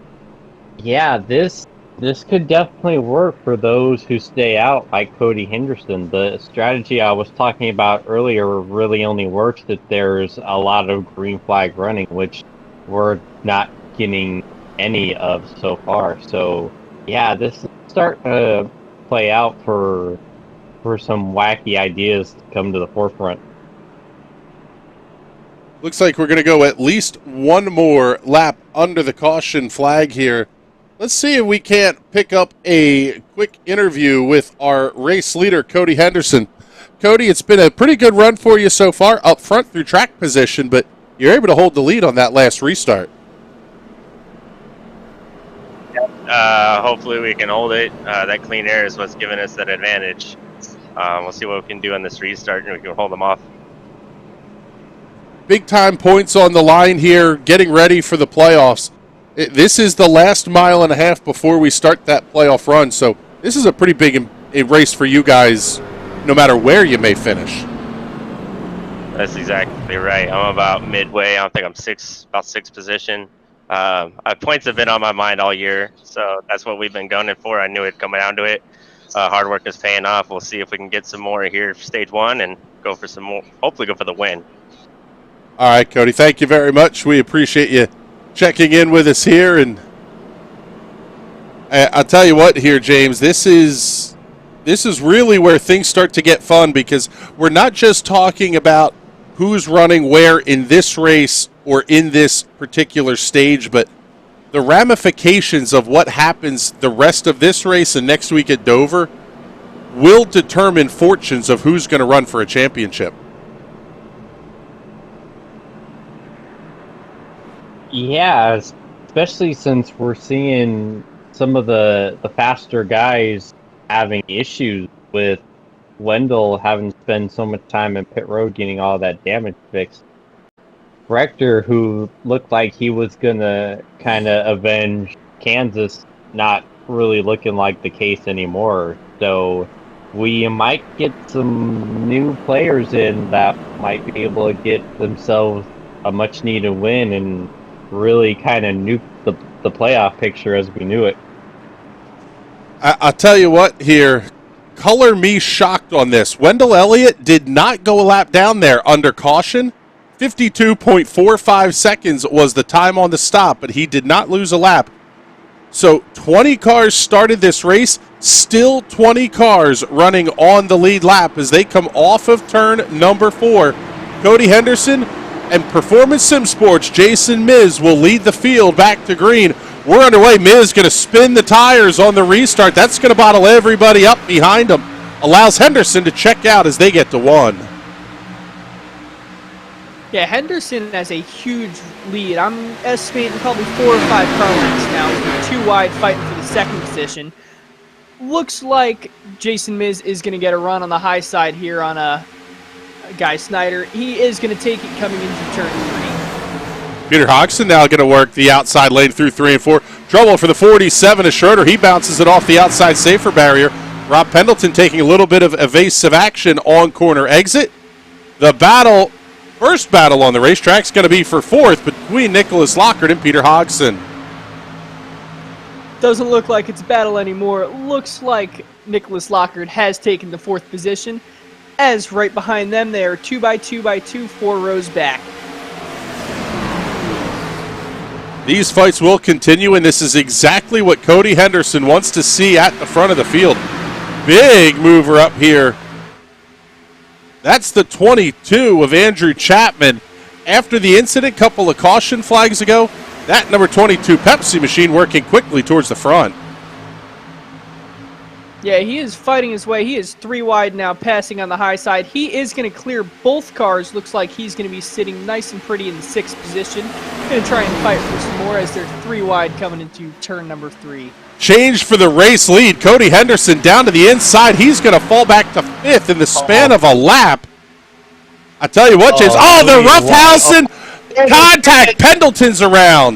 yeah, this could definitely work for those who stay out, like Cody Henderson. The strategy I was talking about earlier really only works if there's a lot of green flag running, which we're not getting any of so far. So, yeah, this is starting to play out for some wacky ideas to come to the forefront. Looks like we're going to go at least one more lap under the caution flag here. Let's see if we can't pick up a quick interview with our race leader, Cody Henderson. Cody, it's been a pretty good run for you so far, up front through track position, but you're able to hold the lead on that last restart. Hopefully we can hold it. That clean air is what's giving us that advantage. We'll see what we can do on this restart, and we can hold them off. Big time points on the line here, getting ready for the playoffs. This is the last mile and a half before we start that playoff run, so this is a pretty big race for you guys, no matter where you may finish. That's exactly right. I'm about midway. I don't think I'm about sixth position. Points have been on my mind all year, so that's what we've been gunning for. I knew it'd come down to it. Hard work is paying off. We'll see if we can get some more here for stage 1 and go for some more. Hopefully, go for the win. All right, Cody. Thank you very much. We appreciate you checking in with us here, and I'll tell you what here, James. This is really where things start to get fun, because we're not just talking about who's running where in this race or in this particular stage, but the ramifications of what happens the rest of this race and next week at Dover will determine fortunes of who's going to run for a championship. Yeah, especially since we're seeing some of the faster guys having issues with Wendell having to spend so much time in pit road getting all that damage fixed. Rector, who looked like he was gonna kind of avenge Kansas, not really looking like the case anymore. So we might get some new players in that might be able to get themselves a much needed win and really kind of nuke the playoff picture as we knew it. I'll tell you what here. Color me shocked on this. Wendell Elliott did not go a lap down there under caution. 52.45 seconds was the time on the stop, but he did not lose a lap. So 20 cars started this race, still 20 cars running on the lead lap as they come off of turn number 4. Cody Henderson and Performance Sim Sports' Jason Miz will lead the field back to green. We're underway. Miz going to spin the tires on the restart. That's going to bottle everybody up behind him. Allows Henderson to check out as they get to 1. Yeah, Henderson has a huge lead. I'm estimating probably 4 or 5 car lengths now. With 2 wide fighting for the second position. Looks like Jason Miz is going to get a run on the high side here on Guy Snyder. He is going to take it coming into turn 3. Peter Hodgson now going to work the outside lane through 3 and 4. Trouble for the 47 is Schroeder. He bounces it off the outside safer barrier. Rob Pendleton taking a little bit of evasive action on corner exit. The first battle on the racetrack is going to be for 4th between Nicholas Lockard and Peter Hodgson. Doesn't look like it's a battle anymore. It looks like Nicholas Lockard has taken the 4th position, as right behind them they are 2x2x2, 4 rows back. These fights will continue, and this is exactly what Cody Henderson wants to see at the front of the field. Big mover up here. That's the 22 of Andrew Chapman. After the incident, couple of caution flags ago, that number 22 Pepsi machine working quickly towards the front. Yeah, he is fighting his way. He is 3 wide now, passing on the high side. He is going to clear both cars. Looks like he's going to be sitting nice and pretty in the 6th position. Going to try and fight for some more as they're 3 wide coming into turn number 3. Change for the race lead. Cody Henderson down to the inside. He's going to fall back to 5th in the span of a lap. I tell you what, James. The roughhousing contact. Pendleton's around.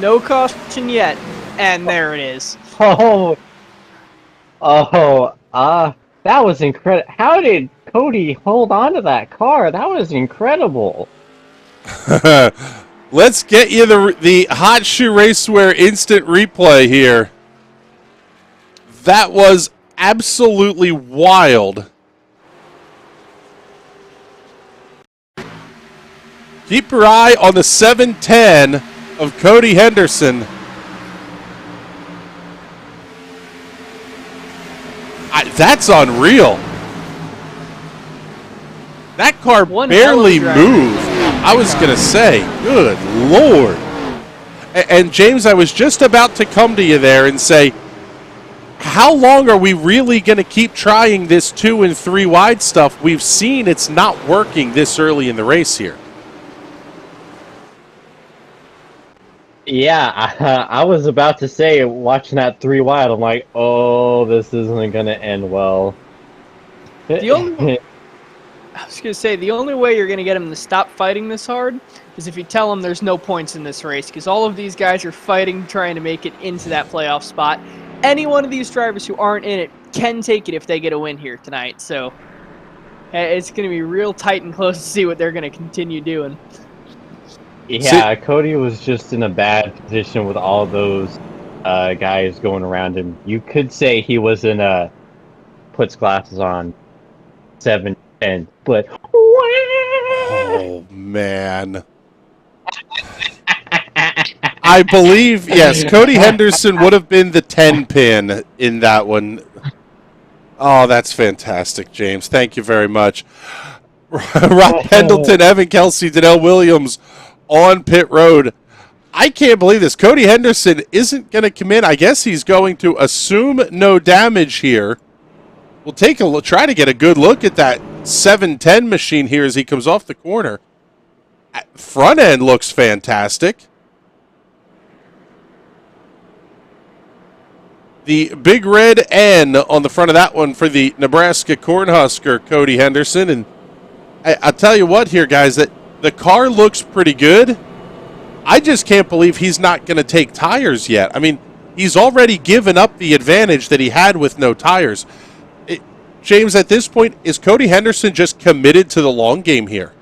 No caution yet. And there it is. That was incredible. How did Cody hold on to that car? That was incredible. Let's get you the Hot Shoe Racewear instant replay here. That was absolutely wild. Keep your eye on the 710 of Cody Henderson. That's unreal. That car barely moved. I was going to say, good Lord. And James, I was just about to come to you there and say, how long are we really going to keep trying this 2 and 3 wide stuff? We've seen it's not working this early in the race here. Yeah, I was about to say, watching that 3 wide, I'm like, oh, this isn't going to end well. I was going to say, the only way you're going to get him to stop fighting this hard is if you tell him there's no points in this race, because all of these guys are fighting, trying to make it into that playoff spot. Any one of these drivers who aren't in it can take it if they get a win here tonight. So it's going to be real tight and close to see what they're going to continue doing. Yeah, Cody was just in a bad position with all those guys going around him. You could say he was in puts glasses on 7-10, but oh man. I believe, yes, Cody Henderson would have been the 10 pin in that one. Oh, that's fantastic, James. Thank you very much. Rob Pendleton, Evan Kelsey, Danelle Williams on pit road. I can't believe this. Cody Henderson isn't going to come in. I guess he's going to assume no damage here. We'll take a look, try to get a good look at that 710 machine here as he comes off the corner. Front end looks fantastic. The big red N on the front of that one for the Nebraska Cornhusker, Cody Henderson. And I'll tell you what here, guys, that the car looks pretty good. I just can't believe he's not going to take tires yet. I mean, he's already given up the advantage that he had with no tires. James, at this point, is Cody Henderson just committed to the long game here?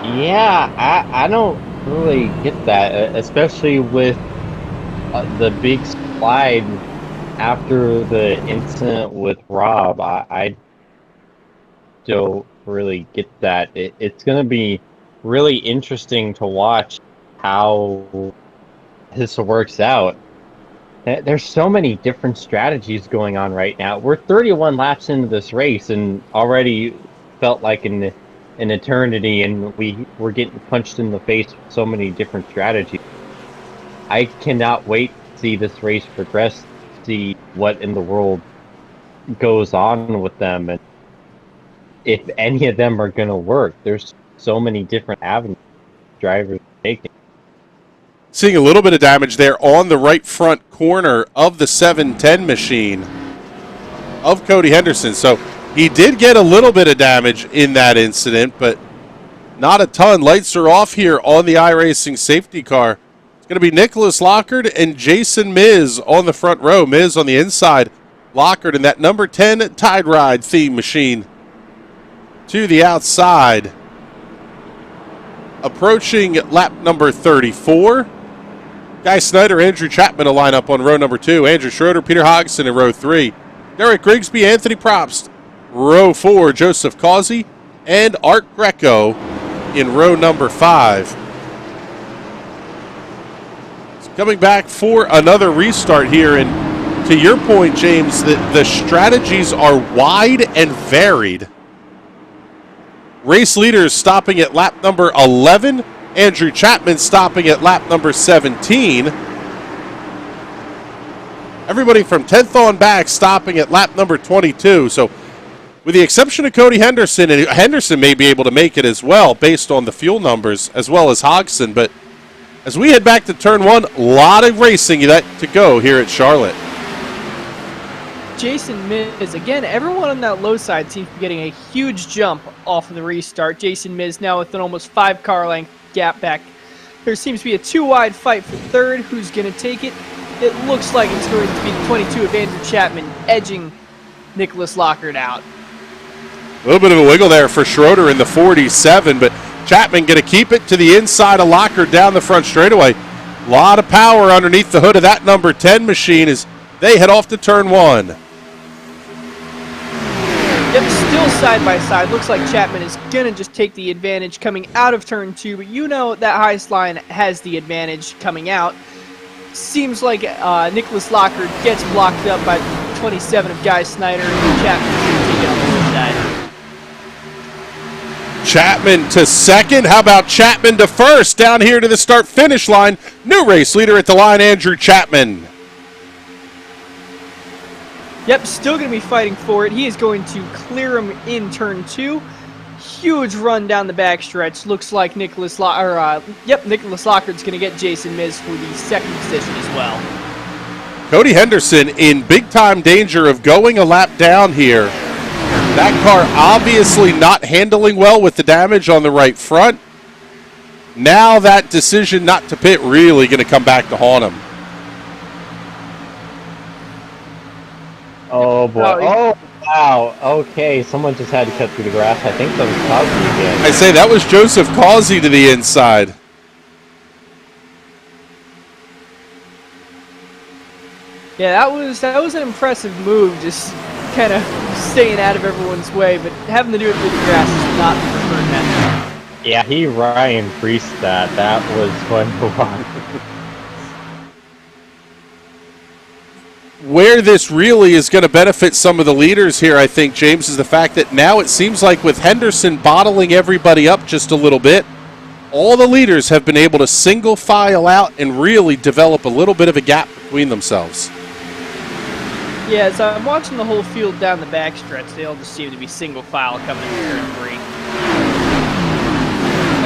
Yeah, I don't really get that, especially with the big slide after the incident with Rob. I don't really get that. It's going to be really interesting to watch how this works out. There's so many different strategies going on right now. We're 31 laps into this race and already felt like an eternity, and we're getting punched in the face with so many different strategies. I cannot wait to see this race progress, see what in the world goes on with them, and if any of them are going to work. There's so many different avenues drivers are taking. Seeing a little bit of damage there on the right front corner of the 710 machine of Cody Henderson. So he did get a little bit of damage in that incident, but not a ton. Lights are off here on the iRacing safety car. It's going to be Nicholas Lockard and Jason Miz on the front row. Miz on the inside, Lockard in that number 10 Tide Ride theme machine to the outside. Approaching lap number 34. Guy Snyder, Andrew Chapman will line up on row number 2. Andrew Schroeder, Peter Hodgson in row 3. Derek Grigsby, Anthony Probst, row 4. Joseph Causey and Art Greco in row number 5. Coming back for another restart here, and to your point, James, the strategies are wide and varied. Race leaders stopping at lap number 11. Andrew Chapman stopping at lap number 17. Everybody from 10th on back stopping at lap number 22. So with the exception of Cody Henderson, and Henderson may be able to make it as well based on the fuel numbers, as well as Hodgson, but as we head back to turn 1, a lot of racing to go here at Charlotte. Jason Miz, again, everyone on that low side seems to be getting a huge jump off of the restart. Jason Miz now with an almost 5 car length gap back. There seems to be a 2-wide fight for third. Who's going to take it? It looks like it's going to be the 22 of Andrew Chapman edging Nicholas Lockard out. A little bit of a wiggle there for Schroeder in the 47, but Chapman going to keep it to the inside of Lockard down the front straightaway. A lot of power underneath the hood of that number 10 machine as they head off to turn 1. Yep, still side by side. Looks like Chapman is going to just take the advantage coming out of turn 2, but you know that highest line has the advantage coming out. Seems like Nicholas Lockard gets blocked up by 27 of Guy Snyder, and Chapman should take it on the side. Chapman to second. How about Chapman to first? Down here to the start-finish line. New race leader at the line, Andrew Chapman. Yep, still going to be fighting for it. He is going to clear him in turn 2. Huge run down the backstretch. Looks like Nicholas Lockard's going to get Jason Miz for the second position as well. Cody Henderson in big-time danger of going a lap down here. That car obviously not handling well with the damage on the right front. Now that decision not to pit really going to come back to haunt him. Oh, boy. Oh, wow. Okay, someone just had to cut through the grass. I think that was Causey again. I say that was Joseph Causey to the inside. Yeah, that was an impressive move, just kind of staying out of everyone's way, but having to do it through the grass is not the preferred method. Yeah, he Ryan Priest that. That was fun to watch. Where this really is going to benefit some of the leaders here, I think, James, is the fact that now it seems like with Henderson bottling everybody up just a little bit, all the leaders have been able to single file out and really develop a little bit of a gap between themselves. Yeah, as I'm watching the whole field down the backstretch, they all just seem to be single file coming into turn 3.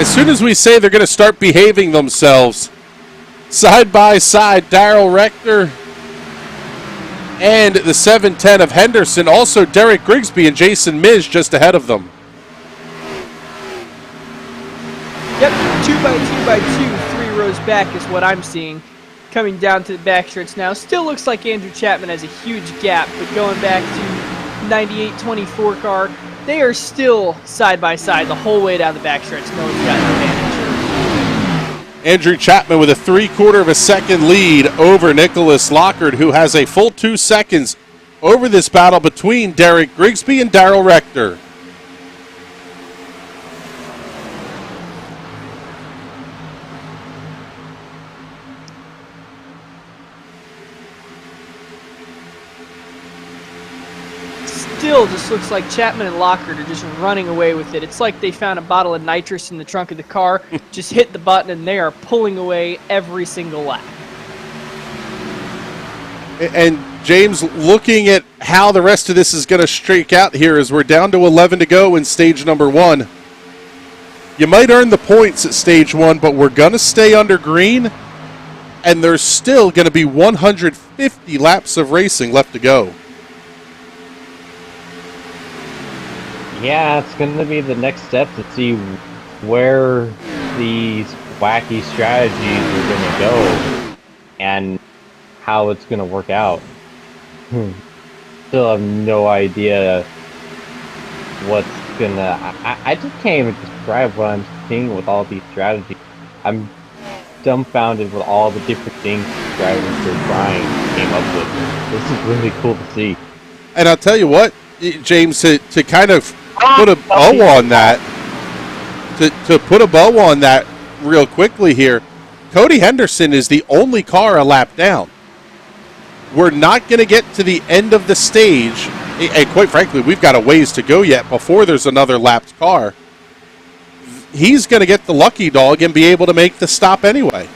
As soon as we say they're going to start behaving themselves, side by side, Daryl Rector and the 710 of Henderson, also Derek Grigsby and Jason Miz just ahead of them. Yep, 2 by 2, 3 rows back is what I'm seeing. Coming down to the backstretch now. Still looks like Andrew Chapman has a huge gap, but going back to 98-24 car, they are still side by side the whole way down the backstretch. No one's got an advantage. Andrew Chapman with a 3/4 of a second lead over Nicholas Lockhart, who has a full 2 seconds over this battle between Derek Grigsby and Daryl Rector. Still just looks like Chapman and Lockhart are just running away with it. It's like they found a bottle of nitrous in the trunk of the car, just hit the button, and they are pulling away every single lap. And James, looking at how the rest of this is going to streak out here as we're down to 11 to go in stage number 1. You might earn the points at stage 1, but we're going to stay under green, and there's still going to be 150 laps of racing left to go. Yeah, it's going to be the next step to see where these wacky strategies are going to go and how it's going to work out. Still have no idea what's going to... I just can't even describe what I'm seeing with all these strategies. I'm dumbfounded with all the different things the drivers are trying came up with. This is really cool to see. And I'll tell you what, James, to kind of put a bow on that, to put a bow on that real quickly here, Cody Henderson is the only car a lap down. We're not going to get to the end of the stage, and quite frankly, we've got a ways to go yet before there's another lapped car. He's going to get the lucky dog and be able to make the stop anyway.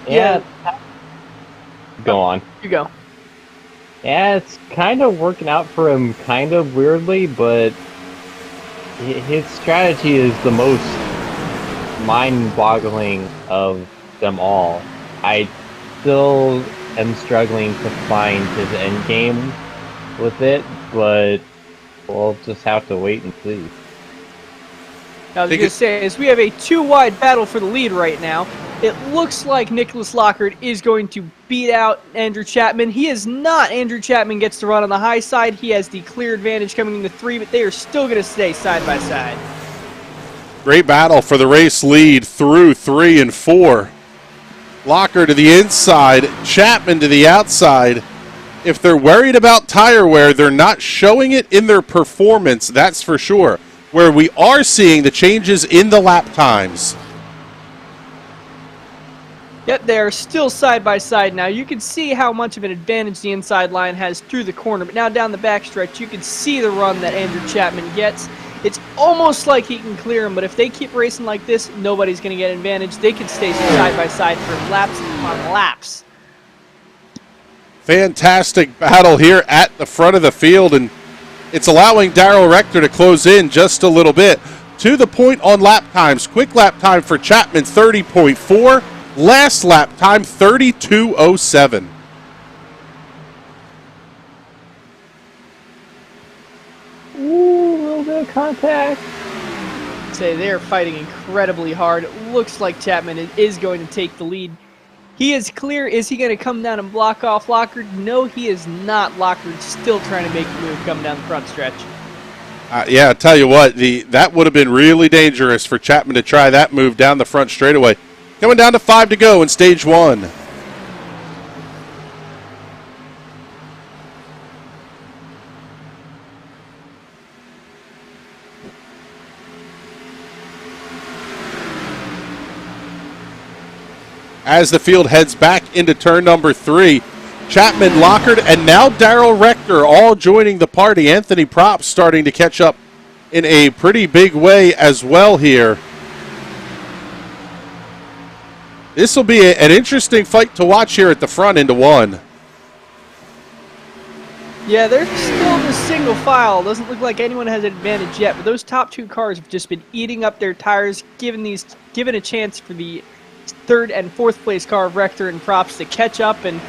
Yeah. Go on. You go. Yeah, it's kind of working out for him kind of weirdly, but his strategy is the most mind-boggling of them all. I still am struggling to find his end game with it, but we'll just have to wait and see. Now, I was going to say, as we have a 2-wide battle for the lead right now, it looks like Nicholas Lockhart is going to beat out Andrew Chapman. He is not. Andrew Chapman gets to run on the high side. He has the clear advantage coming into 3, but they are still going to stay side by side. Great battle for the race lead through 3 and 4. Lockhart to the inside, Chapman to the outside. If they're worried about tire wear, they're not showing it in their performance, that's for sure. Where we are seeing the changes in the lap times. Yet they're still side by side now. You can see how much of an advantage the inside line has through the corner, but now down the backstretch, you can see the run that Andrew Chapman gets. It's almost like he can clear him, but if they keep racing like this, nobody's going to get an advantage. They can stay side by side for laps on laps. Fantastic battle here at the front of the field, and it's allowing Daryl Rector to close in just a little bit. To the point on lap times. Quick lap time for Chapman, 30.4. Last lap time, 32.07. Ooh, a little bit of contact. Say they're fighting incredibly hard. It looks like Chapman is going to take the lead. He is clear. Is he going to come down and block off Lockhart? No, he is not. Lockhart still trying to make a move coming down the front stretch. Yeah, I'll tell you what, that would have been really dangerous for Chapman to try that move down the front straightaway. Coming down to 5 to go in stage 1. As the field heads back into turn number 3, Chapman, Lockhart, and now Daryl Rector all joining the party. Anthony Propp starting to catch up in a pretty big way as well here. This will be an interesting fight to watch here at the front into one. Yeah, they're still in the single file. Doesn't look like anyone has an advantage yet, but those top two cars have just been eating up their tires, given a chance for the third and fourth place car of Rector and Props to catch up and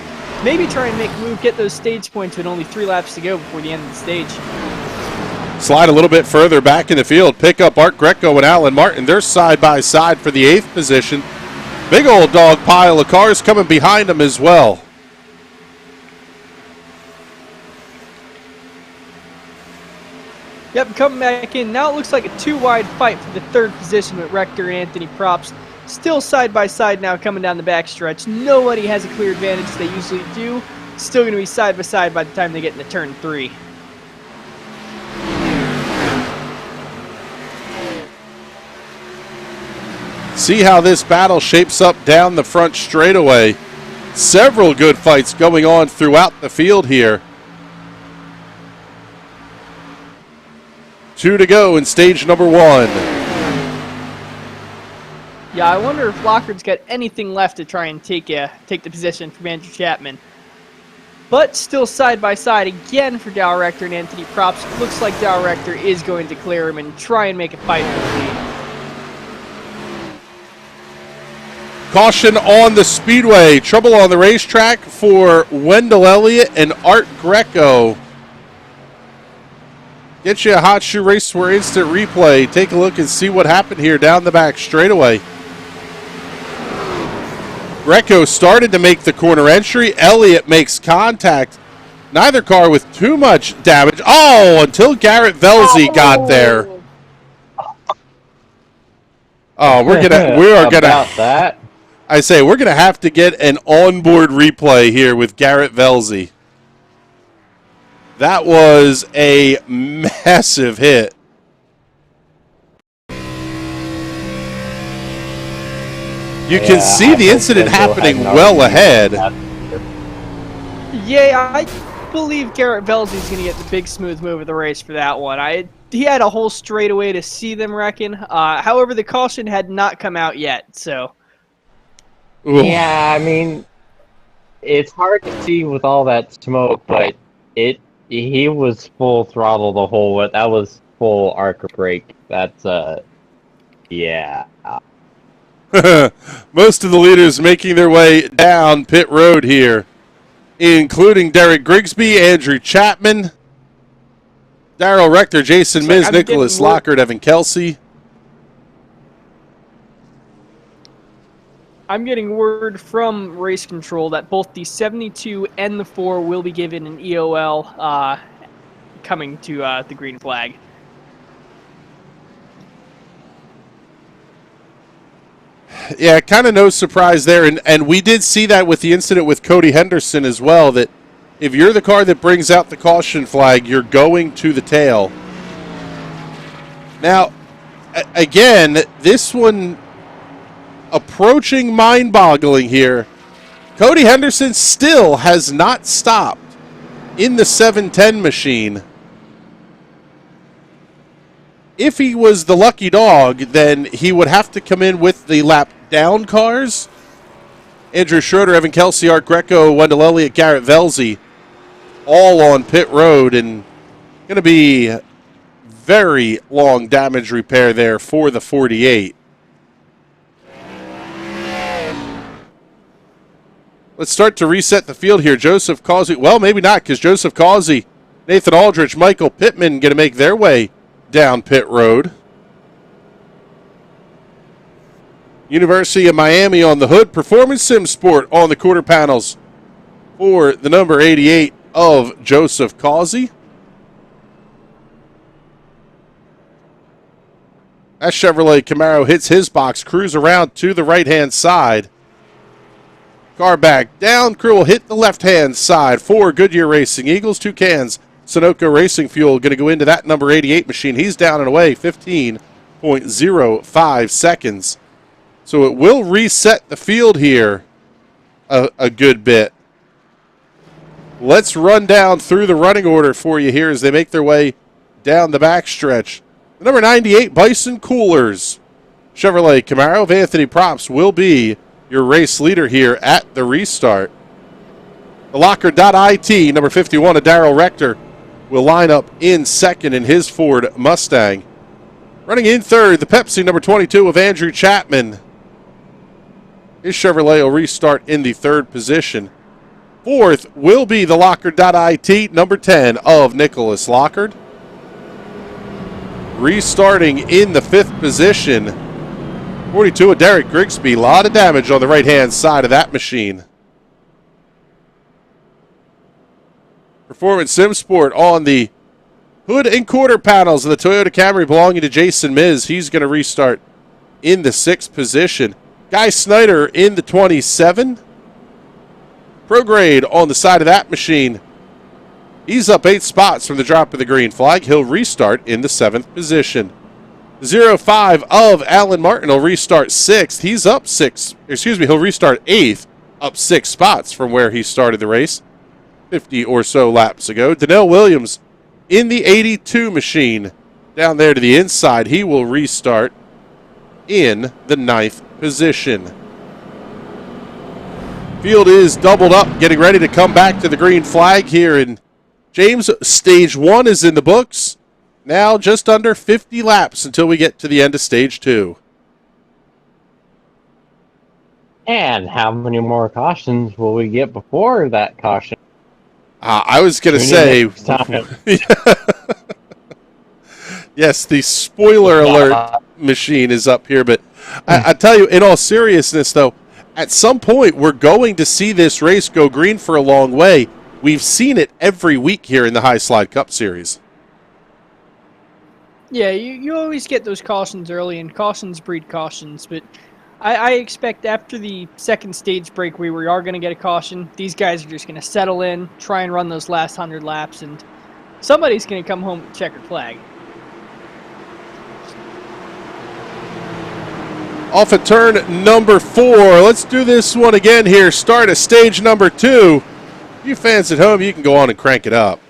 maybe try and make a move, get those stage points with only 3 laps to go before the end of the stage. Slide a little bit further back in the field. Pick up Art Greco and Alan Martin. They're side by side for the 8th position. Big old dog pile of cars coming behind them as well. Yep, coming back in. Now it looks like a 2-wide fight for the 3rd position with Rector and Anthony Props. Still side by side now coming down the backstretch. Nobody has a clear advantage. They usually do. Still going to be side by side by the time they get into turn 3. See how this battle shapes up down the front straightaway. Several good fights going on throughout the field here. 2 to go in stage number 1. Yeah, I wonder if Lockard's got anything left to try and take the position from Andrew Chapman. But still side by side again for Dow Rector and Anthony Props. Looks like Dow Rector is going to clear him and try and make a fight for the lead. Caution on the speedway. Trouble on the racetrack for Wendell Elliott and Art Greco. Get you a hot shoe race for instant replay. Take a look and see what happened here down the back straightaway. Greco started to make the corner entry. Elliott makes contact. Neither car with too much damage. Oh, until Garrett Velzy got there. Oh, we are gonna about that. I say we're gonna have to get an onboard replay here with Garrett Velzy. That was a massive hit. You can see the incident happening well ahead. Yeah, I believe Garrett Velzy's going to get the big smooth move of the race for that one. He had a whole straightaway to see them wrecking. However, the caution had not come out yet, so. Ooh. Yeah, I mean, it's hard to see with all that smoke, but he was full throttle the whole way. That was full arc brake. That's yeah. Most of the leaders making their way down pit road here, including Derek Grigsby, Andrew Chapman, Daryl Rector, Jason Miz, Nicholas Lockard, Evan Kelsey. I'm getting word from race control that both the 72 and the 4 will be given an EOL coming to the green flag. Yeah, kind of no surprise there. And we did see that with the incident with Cody Henderson as well, that if you're the car that brings out the caution flag, you're going to the tail. Now, again, this one approaching mind-boggling here. Cody Henderson still has not stopped in the 710 machine. If he was the lucky dog, then he would have to come in with the lap down cars. Andrew Schroeder, Evan Kelsey, Art Greco, Wendell Elliott, Garrett Velzy, all on pit road, and going to be very long damage repair there for the 48. Let's start to reset the field here. Joseph Causey, well, maybe not, because Joseph Causey, Nathan Aldrich, Michael Pittman going to make their way down pit road. University of Miami on the hood. Performance Sim Sport on the quarter panels for the number 88 of Joseph Causey. As Chevrolet Camaro hits his box, cruise around to the right-hand side. Car back down, crew will hit the left-hand side for Goodyear Racing. Eagles, 2 cans. Sunoco Racing Fuel going to go into that number 88 machine. He's down and away, 15.05 seconds. So it will reset the field here a good bit. Let's run down through the running order for you here as they make their way down the backstretch. The number 98 Bison Coolers Chevrolet Camaro of Anthony Props will be your race leader here at the restart. The Locker.IT, number 51 of Darrell Rector, will line up in second in his Ford Mustang. Running in third, the Pepsi, number 22 of Andrew Chapman. His Chevrolet will restart in the third position. Fourth will be the Locker.IT, number 10 of Nicholas Lockard. Restarting in the fifth position, 42 of Derek Grigsby. A lot of damage on the right-hand side of that machine. Performance Sim Sport on the hood and quarter panels of the Toyota Camry belonging to Jason Miz. He's going to restart in the sixth position. Guy Snyder in the 27. Prograde on the side of that machine. He's up 8 spots from the drop of the green flag. He'll restart in the 7th position. 05 of Alan Martin will restart 6th. He's up 6. He'll restart 8th, up 6 spots from where he started the race 50 or so laps ago. Donnell Williams in the 82 machine down there to the inside. He will restart in the 9th position. Field is doubled up, getting ready to come back to the green flag here. And James, stage 1 is in the books. Now just under 50 laps until we get to the end of stage 2. And how many more cautions will we get before that caution? I was going to say, yes, the spoiler alert machine is up here. But I tell you, in all seriousness, though, at some point we're going to see this race go green for a long way. We've seen it every week here in the High Slide Cup Series. Yeah, you always get those cautions early, and cautions breed cautions, but I expect after the second stage break we are going to get a caution. These guys are just going to settle in, try and run those last 100 laps, and somebody's going to come home with a checkered flag. Off at turn number 4. Let's do this one again here. Start at stage number 2. You fans at home, you can go on and crank it up.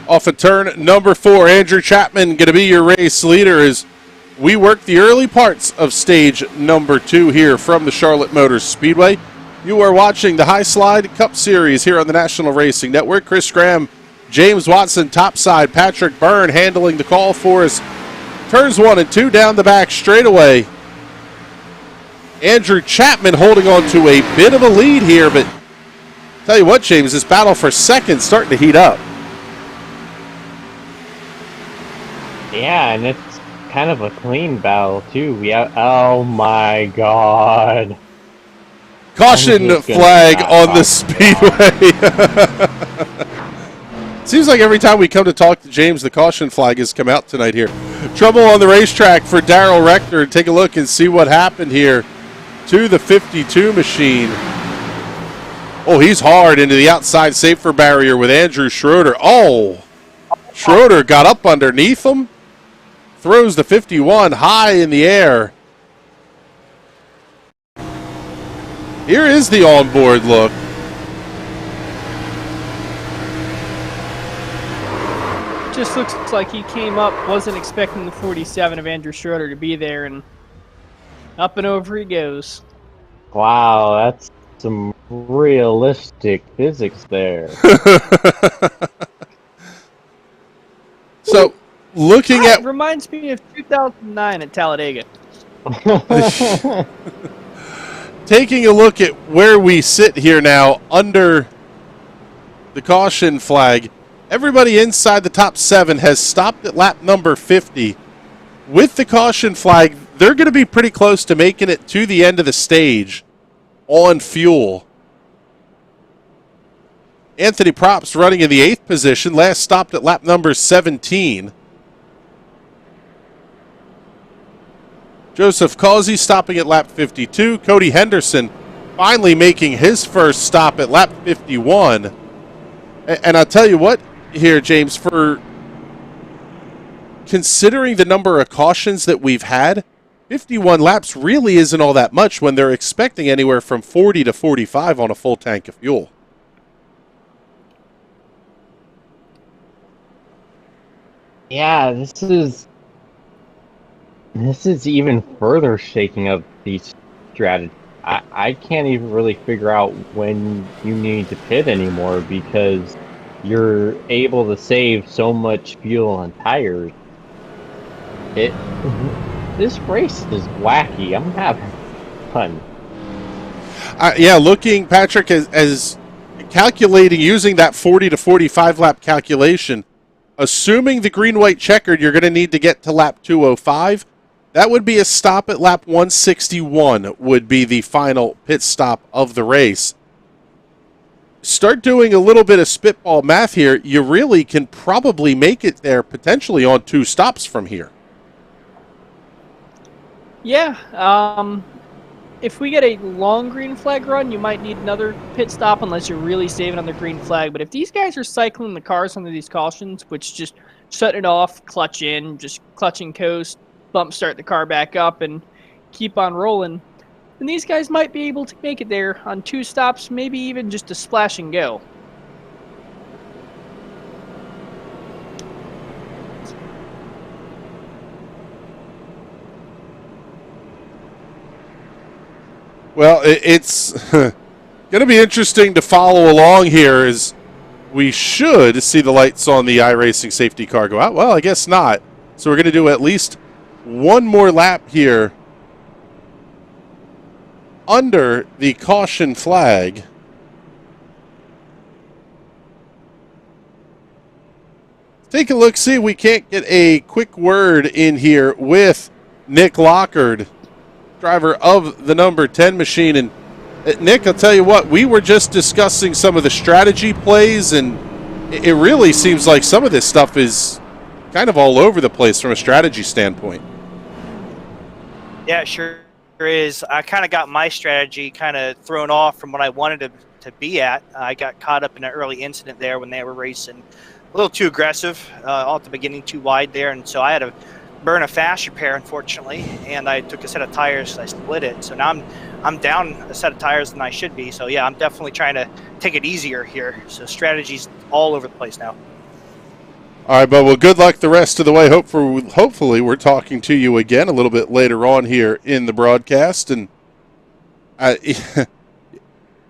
Off of turn number 4, Andrew Chapman going to be your race leader as we work the early parts of stage number 2 here from the Charlotte Motor Speedway. You are watching the High Slide Cup Series here on the National Racing Network. Chris Graham, James Watson topside, Patrick Byrne handling the call for us. Turns 1 and 2 down the back straightaway. Andrew Chapman holding on to a bit of a lead here, but tell you what, James, this battle for second starting to heat up. Yeah, and it's kind of a clean battle, too. We have, oh my god. Caution flag on the speedway. Seems like every time we come to talk to James, the caution flag has come out tonight here. Trouble on the racetrack for Darrell Rector. Take a look and see what happened here to the 52 machine. Oh, he's hard into the outside safer barrier with Andrew Schroeder. Oh, Schroeder got up underneath him. Throws the 51 high in the air. Here is the onboard look. Just looks like he came up, wasn't expecting the 47 of Andrew Schroeder to be there, and up and over he goes. Wow, that's some realistic physics there. So, looking at... Reminds me of 2009 at Talladega. Taking a look at where we sit here now under the caution flag, everybody inside the top 7 has stopped at lap number 50. With the caution flag, they're going to be pretty close to making it to the end of the stage on fuel. Anthony Props running in the 8th position, last stopped at lap number 17. Joseph Causey stopping at lap 52. Cody Henderson finally making his first stop at lap 51. And I'll tell you what here, James, for considering the number of cautions that we've had, 51 laps really isn't all that much when they're expecting anywhere from 40 to 45 on a full tank of fuel. Yeah, this is even further shaking up these strategies. I can't even really figure out when you need to pit anymore because you're able to save so much fuel and tires. This race is wacky. I'm having fun. Yeah, looking, Patrick, as calculating using that 40 to 45 lap calculation, assuming the green-white checkered, you're going to need to get to lap 205. That would be a stop at lap 161 would be the final pit stop of the race. Start doing a little bit of spitball math here. You really can probably make it there potentially on 2 stops from here. Yeah, if we get a long green flag run, you might need another pit stop unless you're really saving on the green flag. But if these guys are cycling the cars under these cautions, which just shut it off, clutch in, just clutch and coast, bump start the car back up, and keep on rolling, then these guys might be able to make it there on 2 stops, maybe even just a splash and go. Well, it's going to be interesting to follow along here as we should see the lights on the iRacing safety car go out. Well, I guess not. So we're going to do at least one more lap here under the caution flag. Take a look, see if we can't get a quick word in here with Nick Lockard, driver of the number 10 machine. And Nick, I'll tell you what, we were just discussing some of the strategy plays, and it really seems like some of this stuff is kind of all over the place from a strategy standpoint. Yeah, it sure is. I kind of got my strategy kind of thrown off from what I wanted to be at. I got caught up in an early incident there when they were racing a little too aggressive, all at the beginning, too wide there, and so I had to burn a fast repair, unfortunately, and I took a set of tires, I split it. So now I'm down a set of tires than I should be. So yeah, I'm definitely trying to take it easier here. So strategies all over the place now. All right, but well, good luck the rest of the way. Hopefully we're talking to you again a little bit later on here in the broadcast. And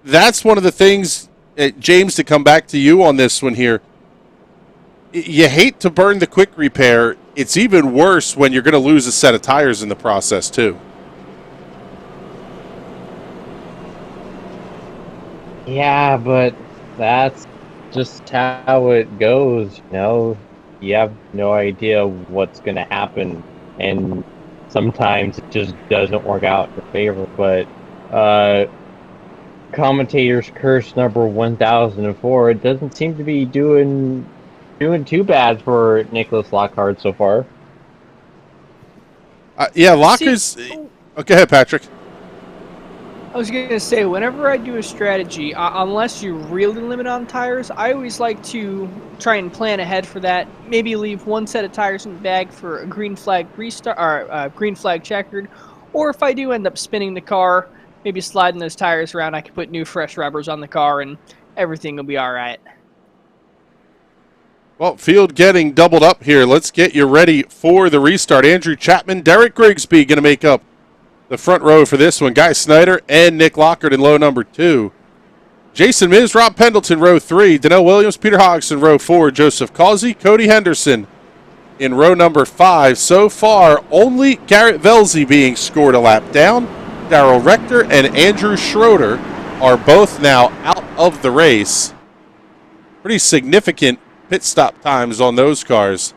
that's one of the things, James, to come back to you on this one here. You hate to burn the quick repair. It's even worse when you're going to lose a set of tires in the process, too. Yeah, but that's just how it goes, you know? You have no idea what's going to happen, and sometimes it just doesn't work out in your favor. But commentator's curse number 1004, it doesn't seem to be doing too bad for Nicholas Lockhart so far. Yeah, Locker's... Oh, go ahead, Patrick. I was going to say, whenever I do a strategy, unless you really limit on tires, I always like to try and plan ahead for that. Maybe leave one set of tires in the bag for a green flag restart, or green flag checkered. Or if I do end up spinning the car, maybe sliding those tires around, I can put new fresh rubbers on the car and everything will be all right. Well, field getting doubled up here. Let's get you ready for the restart. Andrew Chapman, Derek Grigsby going to make up the front row for this one. Guy Snyder and Nick Lockard in low number 2. Jason Miz, Rob Pendleton, row 3. Donnell Williams, Peter Hodgson, row 4. Joseph Causey, Cody Henderson in row number 5. So far, only Garrett Velzy being scored a lap down. Darrell Rector and Andrew Schroeder are both now out of the race. Pretty significant pit stop times on those cars.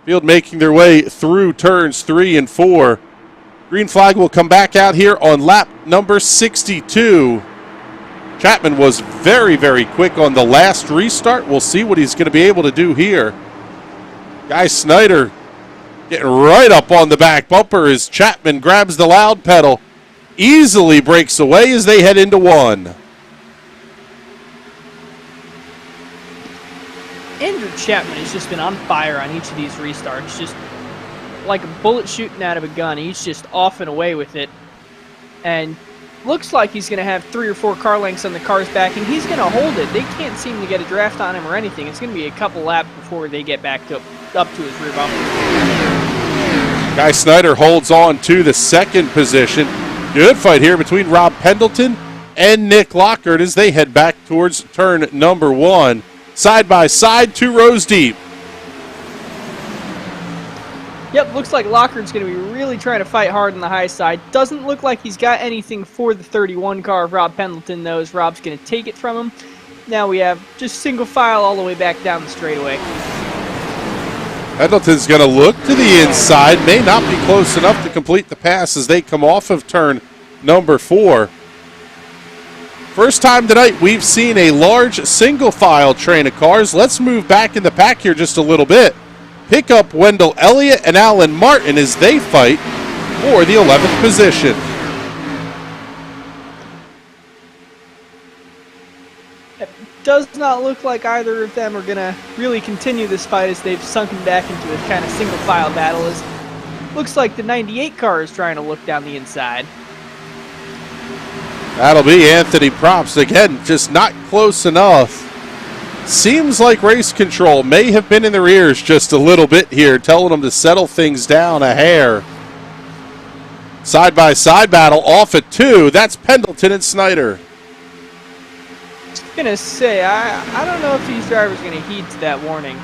Field making their way through turns 3 and 4. Green flag will come back out here on lap number 62. Chapman was very, very quick on the last restart. We'll see what he's going to be able to do here. Guy Snyder getting right up on the back bumper as Chapman grabs the loud pedal. Easily breaks away as they head into 1. Andrew Chapman has just been on fire on each of these restarts. Just like a bullet shooting out of a gun. He's just off and away with it. And looks like he's going to have 3 or 4 car lengths on the car's back, and he's going to hold it. They can't seem to get a draft on him or anything. It's going to be a couple laps before they get back up to his rear bumper. Guy Snyder holds on to the 2nd position. Good fight here between Rob Pendleton and Nick Lockhart as they head back towards turn number 1. Side by side, 2 rows deep. Yep, looks like Lockhart's going to be really trying to fight hard on the high side. Doesn't look like he's got anything for the 31 car of Rob Pendleton, though, as Rob's going to take it from him. Now we have just single file all the way back down the straightaway. Pendleton's going to look to the inside. May not be close enough to complete the pass as they come off of turn number 4. First time tonight we've seen a large single file train of cars. Let's move back in the pack here just a little bit. Pick up Wendell Elliott and Alan Martin as they fight for the 11th position. It does not look like either of them are going to really continue this fight as they've sunken back into a kind of single file battle. Looks like the 98 car is trying to look down the inside. That'll be Anthony Props. Again, just not close enough. Seems like race control may have been in their ears just a little bit here, telling them to settle things down a hair. Side-by-side battle off at 2. That's Pendleton and Snyder. I was going to say, I don't know if these drivers are going to heed to that warning.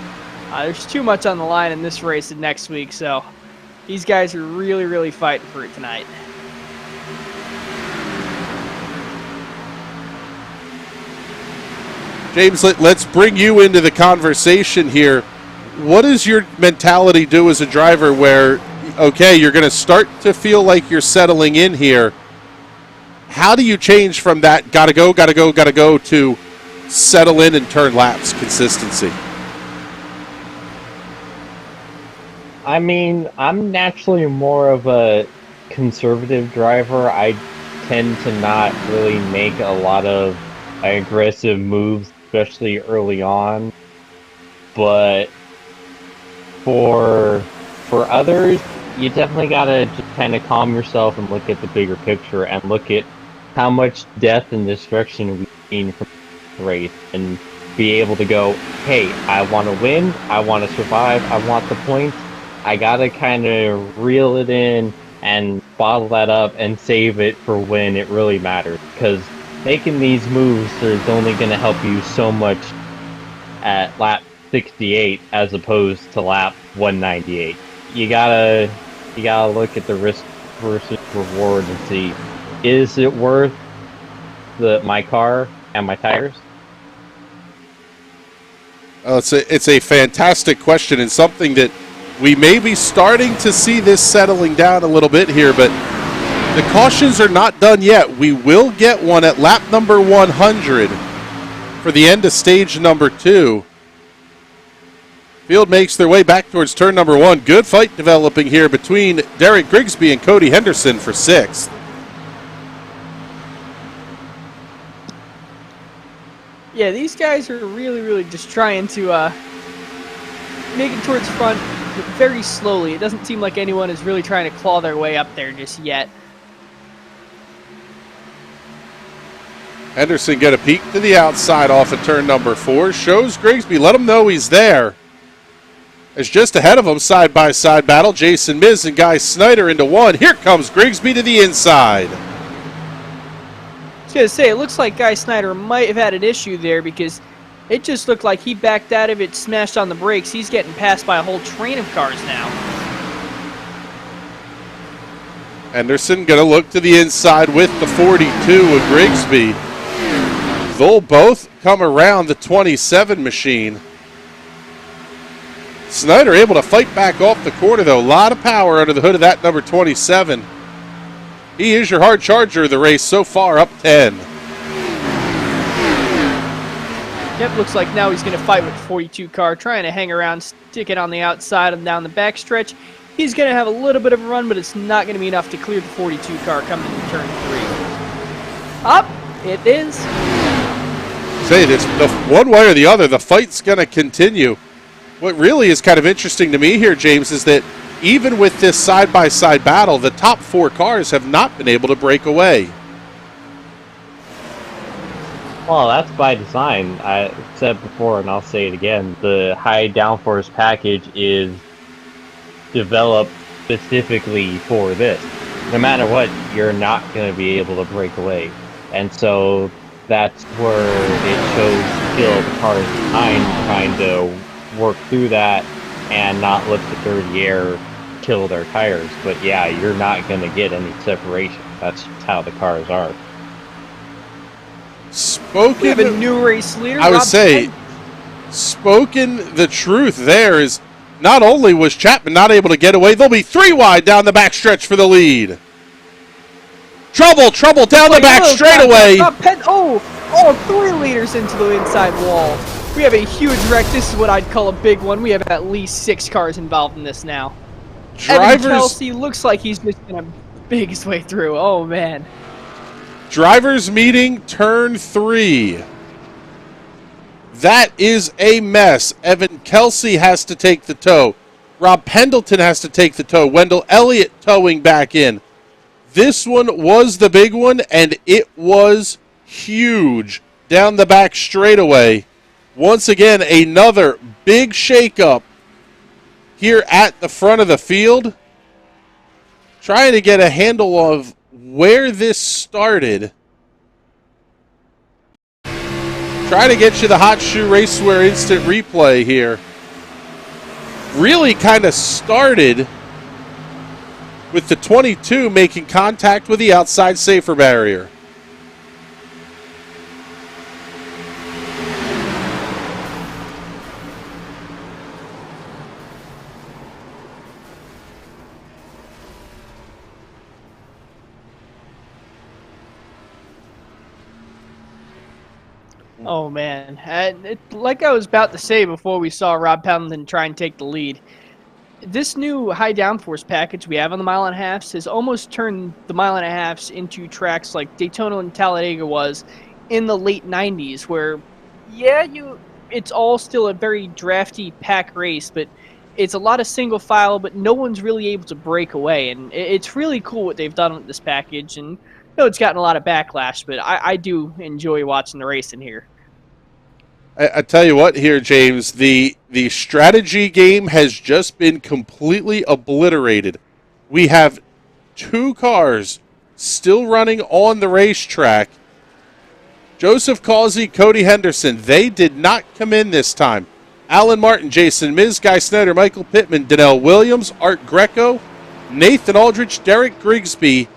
There's too much on the line in this race and next week, so these guys are really, really fighting for it tonight. James, let's bring you into the conversation here. What does your mentality do as a driver where, okay, you're going to start to feel like you're settling in here? How do you change from that gotta go, to settle in and turn laps consistency? I mean, I'm naturally more of a conservative driver. I tend to not really make a lot of aggressive moves, especially early on. But for others, you definitely gotta just kind of calm yourself and look at the bigger picture and look at how much death and destruction we've seen from the race and be able to go, hey, I want to win, I want to survive, I want the points. I gotta kind of reel it in and bottle that up and save it for when it really matters, because making these moves is only going to help you so much at lap 68 as opposed to lap 198. You gotta look at the risk versus reward and see, is it worth my car and my tires? It's a fantastic question and something that we may be starting to see this settling down a little bit here, but the cautions are not done yet. We will get one at lap number 100 for the end of stage number 2. Field makes their way back towards turn number 1. Good fight developing here between Derek Grigsby and Cody Henderson for 6th. Yeah, these guys are really, really just trying to make it towards front, but very slowly. It doesn't seem like anyone is really trying to claw their way up there just yet. Henderson get a peek to the outside off of turn number 4. Shows Grigsby, let him know he's there. As just ahead of him, side-by-side battle, Jason Miz and Guy Snyder into 1. Here comes Grigsby to the inside. I was going to say, it looks like Guy Snyder might have had an issue there because It just looked like he backed out of it, smashed on the brakes. He's getting passed by a whole train of cars now. Anderson going to look to the inside with the 42 with Grigsby. They'll both come around the 27 machine. Snyder able to fight back off the corner, though. A lot of power under the hood of that number 27. He is your hard charger of the race so far, up 10. Yep, looks like now he's going to fight with the 42 car, trying to hang around, stick it on the outside and down the backstretch. He's going to have a little bit of a run, but it's not going to be enough to clear the 42 car coming into turn 3. Up, it is. Say this, one way or the other, the fight's going to continue. What really is kind of interesting to me here, James, is that even with this side-by-side battle, the top 4 cars have not been able to break away. Well, that's by design. I said before, and I'll say it again, the high downforce package is developed specifically for this. No matter what, you're not going to be able to break away. And so that's where it shows skill of the cars behind trying to work through that and not let the dirty air kill their tires. But yeah, you're not going to get any separation. That's how the cars are. We have a new race leader. I would say, spoken the truth there is not only was Chapman not able to get away, they'll be 3 wide down the backstretch for the lead. Trouble down the back straightaway. Oh, 3 leaders into the inside wall. We have a huge wreck. This is what I'd call a big one. We have at least 6 cars involved in this now. Evan Kelsey looks like he's just going to big his way through. Oh, man. Drivers meeting turn 3. That is a mess. Evan Kelsey has to take the tow. Rob Pendleton has to take the tow. Wendell Elliott towing back in. This one was the big one, and it was huge down the back straightaway. Once again, another big shakeup here at the front of the field. Trying to get a handle of where this started. Try to get you the Hot Shoe Racewear instant replay here. Really kind of started with the 22 making contact with the outside safer barrier. Oh, man. Like I was about to say before we saw Rob Pendleton try and take the lead, this new high downforce package we have on the mile and a half has almost turned the mile and a half into tracks like Daytona and Talladega was in the late 90s, where, yeah, it's all still a very drafty pack race, but it's a lot of single file, but no one's really able to break away. And it's really cool what they've done with this package. And I know it's gotten a lot of backlash, but I do enjoy watching the race in here. I tell you what here, James, the strategy game has just been completely obliterated. We have 2 cars still running on the racetrack. Joseph Causey, Cody Henderson, they did not come in this time. Alan Martin, Jason Miz, Guy Snyder, Michael Pittman, Donnell Williams, Art Greco, Nathan Aldrich, Derek Grigsby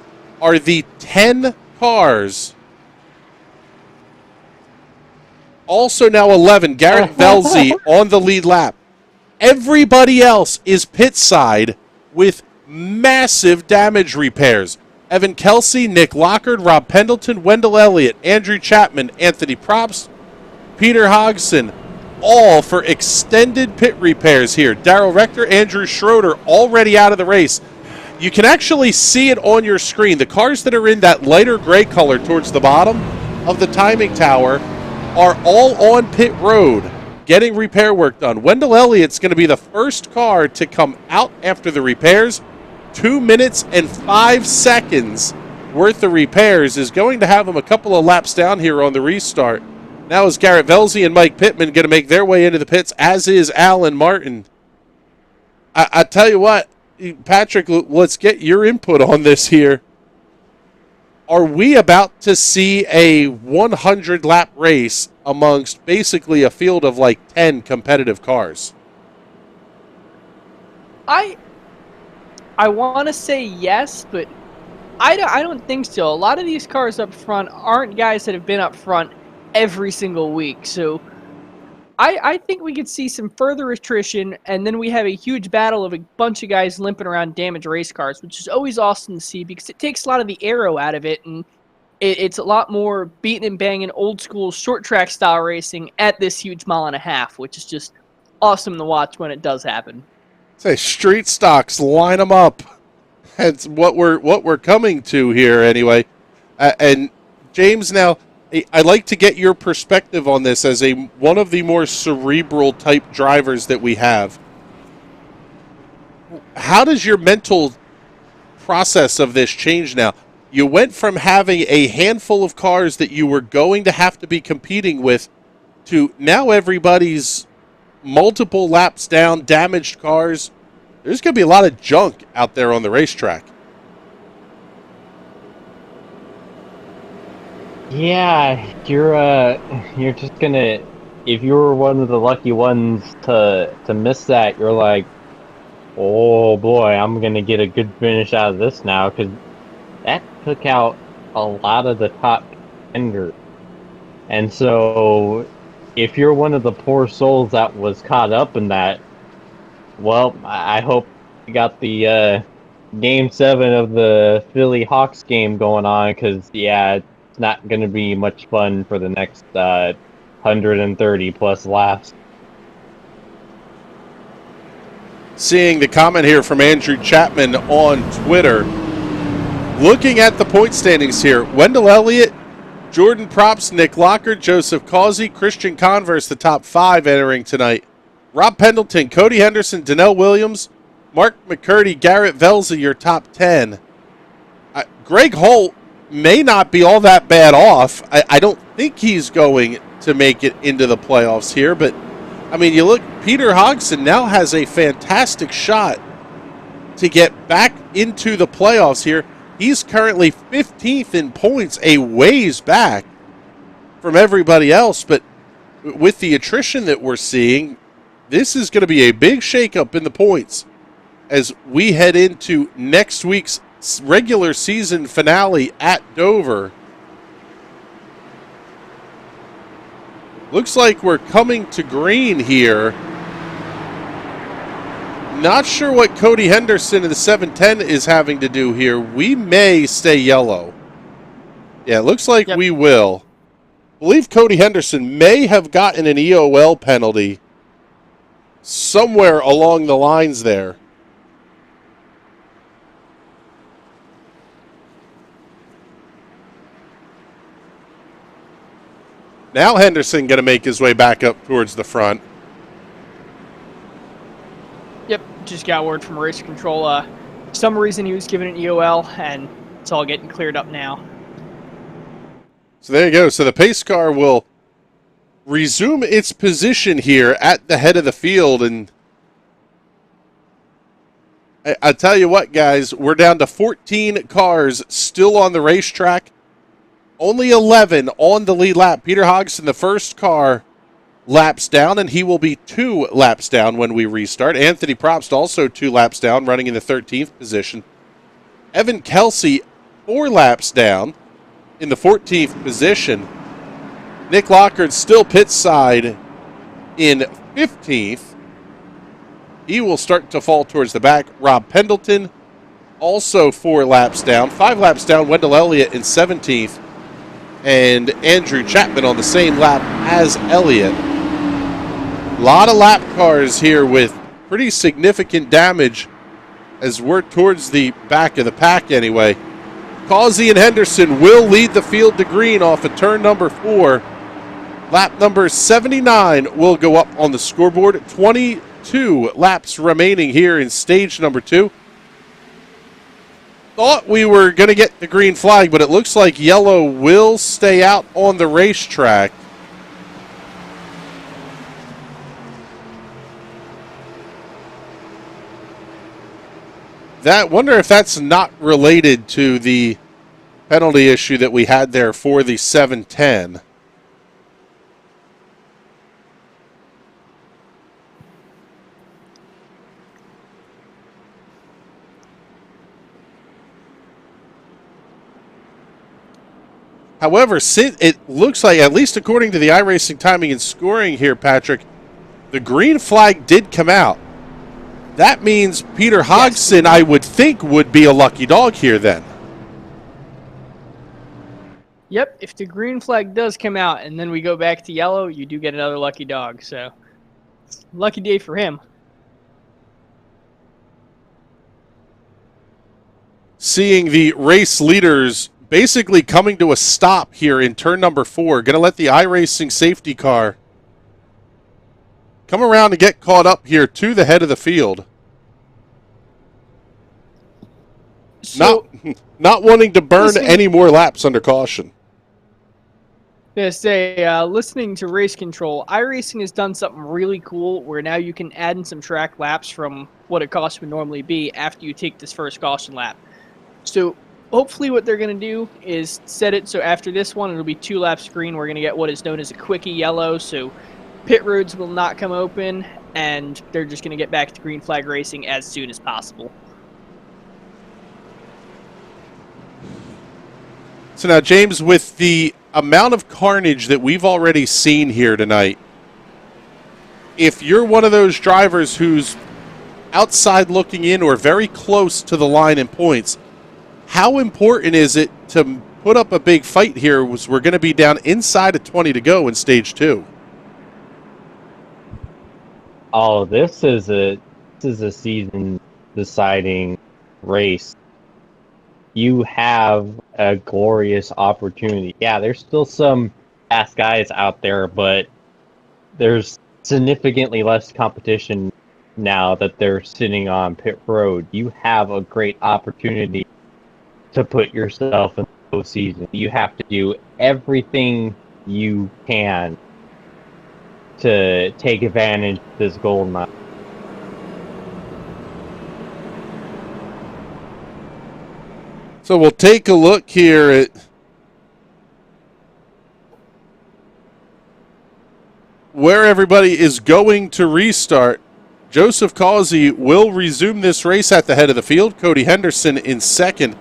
are the 10 cars. Also now 11, Garrett Velzy on the lead lap. Everybody else is pit side with massive damage repairs. Evan Kelsey, Nick Lockard, Rob Pendleton, Wendell Elliott, Andrew Chapman, Anthony Probst, Peter Hodgson, all for extended pit repairs here. Darrell Rector, Andrew Schroeder already out of the race. You can actually see it on your screen. The cars that are in that lighter gray color towards the bottom of the timing tower are all on pit road getting repair work done. Wendell Elliott's going to be the first car to come out after the repairs. 2 minutes and 5 seconds worth of repairs is going to have him a couple of laps down here on the restart. Now is Garrett Velzy and Mike Pittman going to make their way into the pits, as is Alan Martin. I tell you what, Patrick, let's get your input on this here. are we about to see a 100-lap race amongst basically a field of like 10 competitive cars? I want to say yes, but I don't think so. A lot of these cars up front aren't guys that have been up front every single week. So I think we could see some further attrition, and then we have a huge battle of a bunch of guys limping around damaged race cars, which is always awesome to see because it takes a lot of the aero out of it, and it's a lot more beating and banging old school short track style racing at this huge mile and a half, which is just awesome to watch when it does happen. Say street stocks, line them up. That's what we're coming to here anyway. And James, now I'd like to get your perspective on this as one of the more cerebral type drivers that we have. How does your mental process of this change now? You went from having a handful of cars that you were going to have to be competing with to now everybody's multiple laps down, damaged cars. There's going to be a lot of junk out there on the racetrack. Yeah, you're just gonna, if you were one of the lucky ones to miss that, you're like, oh boy, I'm gonna get a good finish out of this now, because that took out a lot of the top contenders. And so, if you're one of the poor souls that was caught up in that, well, I hope you got the Game 7 of the Philly-Hawks game going on, because, yeah, it's not going to be much fun for the next 130-plus laps. Seeing the comment here from Andrew Chapman on Twitter. Looking at the point standings here, Wendell Elliott, Jordan Props, Nick Lockard, Joseph Causey, Christian Converse, the top 5 entering tonight. Rob Pendleton, Cody Henderson, Donnell Williams, Mark McCurdy, Garrett Velza, your top 10. Greg Holt may not be all that bad off. I don't think he's going to make it into the playoffs here, but, I mean, you look, Peter Hodgson now has a fantastic shot to get back into the playoffs here. He's currently 15th in points, a ways back from everybody else, but with the attrition that we're seeing, this is going to be a big shakeup in the points as we head into next week's regular season finale at Dover. Looks like we're coming to green here. Not sure what Cody Henderson in the 710 is having to do here. We may stay yellow. Yeah, it looks like we will. I believe Cody Henderson may have gotten an EOL penalty somewhere along the lines there. Now Henderson going to make his way back up towards the front. Yep, just got word from race control. Some reason he was given an EOL, and it's all getting cleared up now. So there you go. So the pace car will resume its position here at the head of the field. And I tell you what, guys, we're down to 14 cars still on the racetrack. Only 11 on the lead lap. Peter Hodgson, the first car, laps down, and he will be 2 laps down when we restart. Anthony Probst also 2 laps down, running in the 13th position. Evan Kelsey 4 laps down in the 14th position. Nick Lockard still pit side in 15th. He will start to fall towards the back. Rob Pendleton also 4 laps down. 5 laps down, Wendell Elliott in 17th. And Andrew Chapman on the same lap as Elliott. A lot of lap cars here with pretty significant damage as we're towards the back of the pack anyway. Causey and Henderson will lead the field to green off of turn number 4. Lap number 79 will go up on the scoreboard. 22 laps remaining here in stage number 2. Thought we were going to get the green flag, but it looks like yellow will stay out on the racetrack. Wonder if that's not related to the penalty issue that we had there for the 710. However, it looks like, at least according to the iRacing timing and scoring here, Patrick, the green flag did come out. That means Peter Hodgson, I would think, would be a lucky dog here then. Yep, if the green flag does come out and then we go back to yellow, you do get another lucky dog. So, lucky day for him. Seeing the race leaders basically coming to a stop here in turn number 4. Going to let the iRacing safety car come around and get caught up here to the head of the field. So, not wanting to burn any more laps under caution. Yeah, listening to Race Control, iRacing has done something really cool where now you can add in some track laps from what a caution would normally be after you take this first caution lap. So hopefully what they're going to do is set it so after this one, it'll be 2 laps green. We're going to get what is known as a quickie yellow, so pit roads will not come open, and they're just going to get back to green flag racing as soon as possible. So now, James, with the amount of carnage that we've already seen here tonight, if you're one of those drivers who's outside looking in or very close to the line in points, how important is it to put up a big fight here? We're going to be down inside of 20 to go in stage 2. Oh, this is a season deciding race. You have a glorious opportunity. Yeah, there's still some fast guys out there, but there's significantly less competition now that they're sitting on pit road. You have a great opportunity to put yourself in the postseason. You have to do everything you can to take advantage of this gold mine. So we'll take a look here at where everybody is going to restart. Joseph Causey will resume this race at the head of the field. Cody Henderson in second.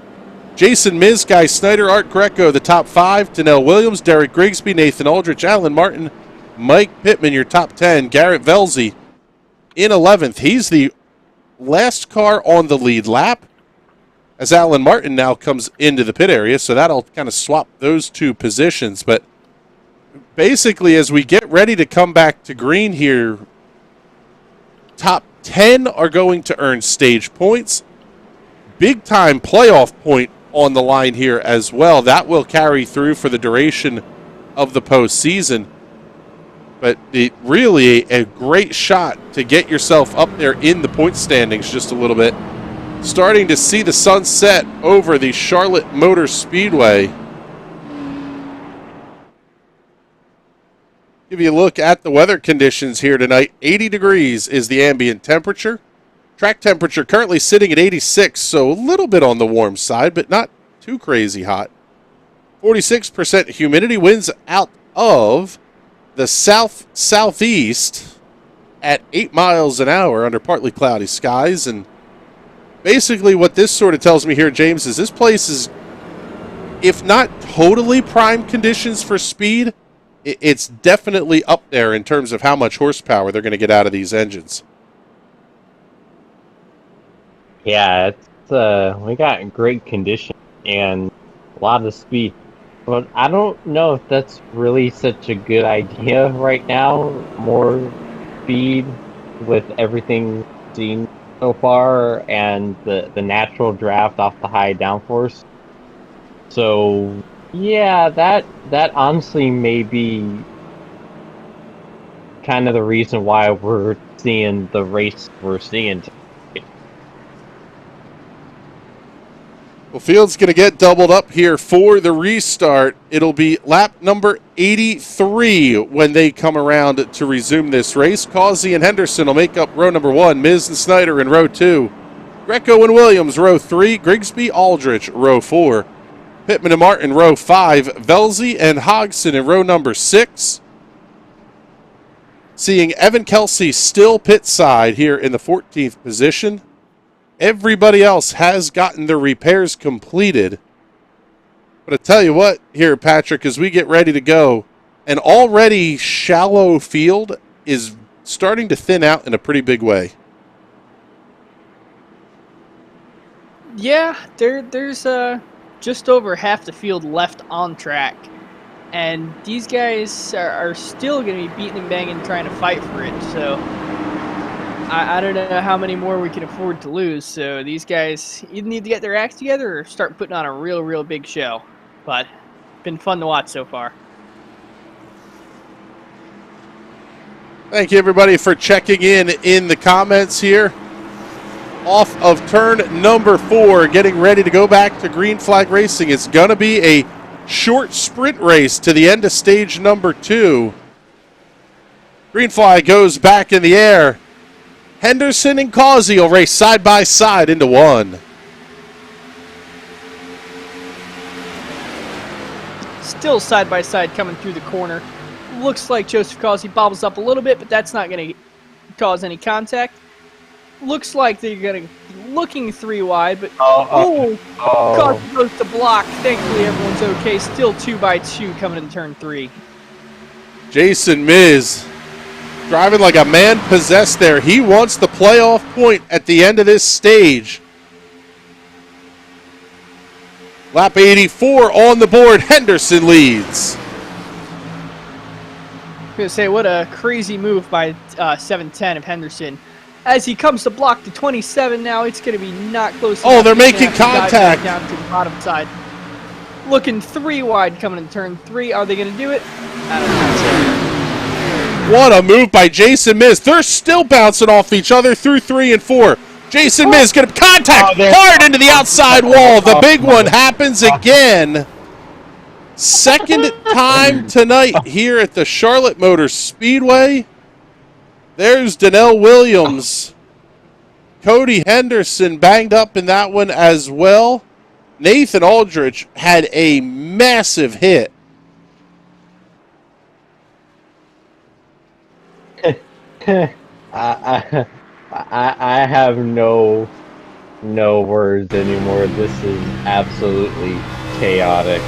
Jason Miz, Guy Snyder, Art Greco, the top 5. Danelle Williams, Derek Grigsby, Nathan Aldrich, Alan Martin, Mike Pittman, your top 10. Garrett Velzy in 11th. He's the last car on the lead lap, as Alan Martin now comes into the pit area, so that'll kind of swap those 2 positions. But basically, as we get ready to come back to green here, top 10 are going to earn stage points. Big-time playoff point on the line here as well. That will carry through for the duration of the postseason. But really a great shot to get yourself up there in the point standings just a little bit. Starting to see the sun set over the Charlotte Motor Speedway. Give you a look at the weather conditions here tonight. 80 degrees is the ambient temperature. Track temperature currently sitting at 86, so a little bit on the warm side, but not too crazy hot. 46% humidity, winds out of the south-southeast at 8 miles an hour under partly cloudy skies. And basically what this sort of tells me here, James, is this place is, if not totally prime conditions for speed, it's definitely up there in terms of how much horsepower they're going to get out of these engines. Yeah, we got great condition and a lot of speed. But I don't know if that's really such a good idea right now. More speed with everything seen so far and the natural draft off the high downforce. So yeah, that honestly may be kind of the reason why we're seeing the race we're seeing today. Well, field's going to get doubled up here for the restart. It'll be lap number 83 when they come around to resume this race. Causey and Henderson will make up row number 1. Miz and Snyder in row 2. Greco and Williams, row 3. Grigsby, Aldrich, row 4. Pittman and Martin, row 5. Velzy and Hodgson in row number 6. Seeing Evan Kelsey still pit side here in the 14th position. Everybody else has gotten their repairs completed. But I tell you what here, Patrick, as we get ready to go, an already shallow field is starting to thin out in a pretty big way. Yeah, there's just over half the field left on track. And these guys are still going to be beating and banging trying to fight for it. So I don't know how many more we can afford to lose. So these guys either need to get their acts together or start putting on a real big show. But been fun to watch so far. Thank you, everybody, for checking in the comments here. Off of turn number 4, getting ready to go back to green flag racing. It's going to be a short sprint race to the end of stage number 2. Green flag goes back in the air. Henderson and Causey will race side by side into 1. Still side by side coming through the corner. Looks like Joseph Causey bobbles up a little bit, but that's not going to cause any contact. Looks like they're going to looking 3 wide, but Causey goes to block. Thankfully, everyone's okay. Still 2 by 2 coming into turn 3. Jason Miz driving like a man possessed there. He wants the playoff point at the end of this stage. Lap 84 on the board. Henderson leads. I'm going to say, what a crazy move by 710 of Henderson. As he comes to block the 27 now, it's going to be not close. Oh, they're making contact. Down to the bottom side. Looking 3 wide coming in turn 3. Are they going to do it? I don't know. What a move by Jason Miz. They're still bouncing off each other through 3 and 4. Jason Miz going to contact hard into the outside wall. The big one happens again. Second time tonight here at the Charlotte Motor Speedway. There's Donnell Williams. Cody Henderson banged up in that one as well. Nathan Aldrich had a massive hit. I have no words anymore. This is absolutely chaotic.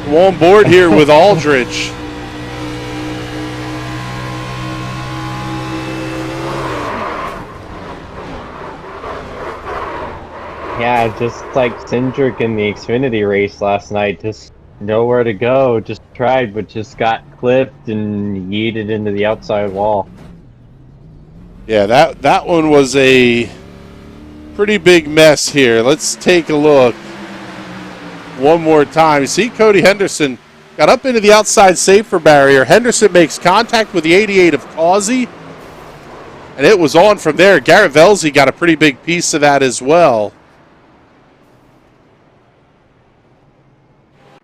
I'm on board here with Aldrich. Yeah, just like Cindric in the Xfinity race last night, just nowhere to go. Just tried, but just got clipped and yeeted into the outside wall. Yeah, that one was a pretty big mess here. Let's take a look one more time. You see Cody Henderson got up into the outside safer barrier. Henderson makes contact with the 88 of Causey, and it was on from there. Garrett Velzy got a pretty big piece of that as well.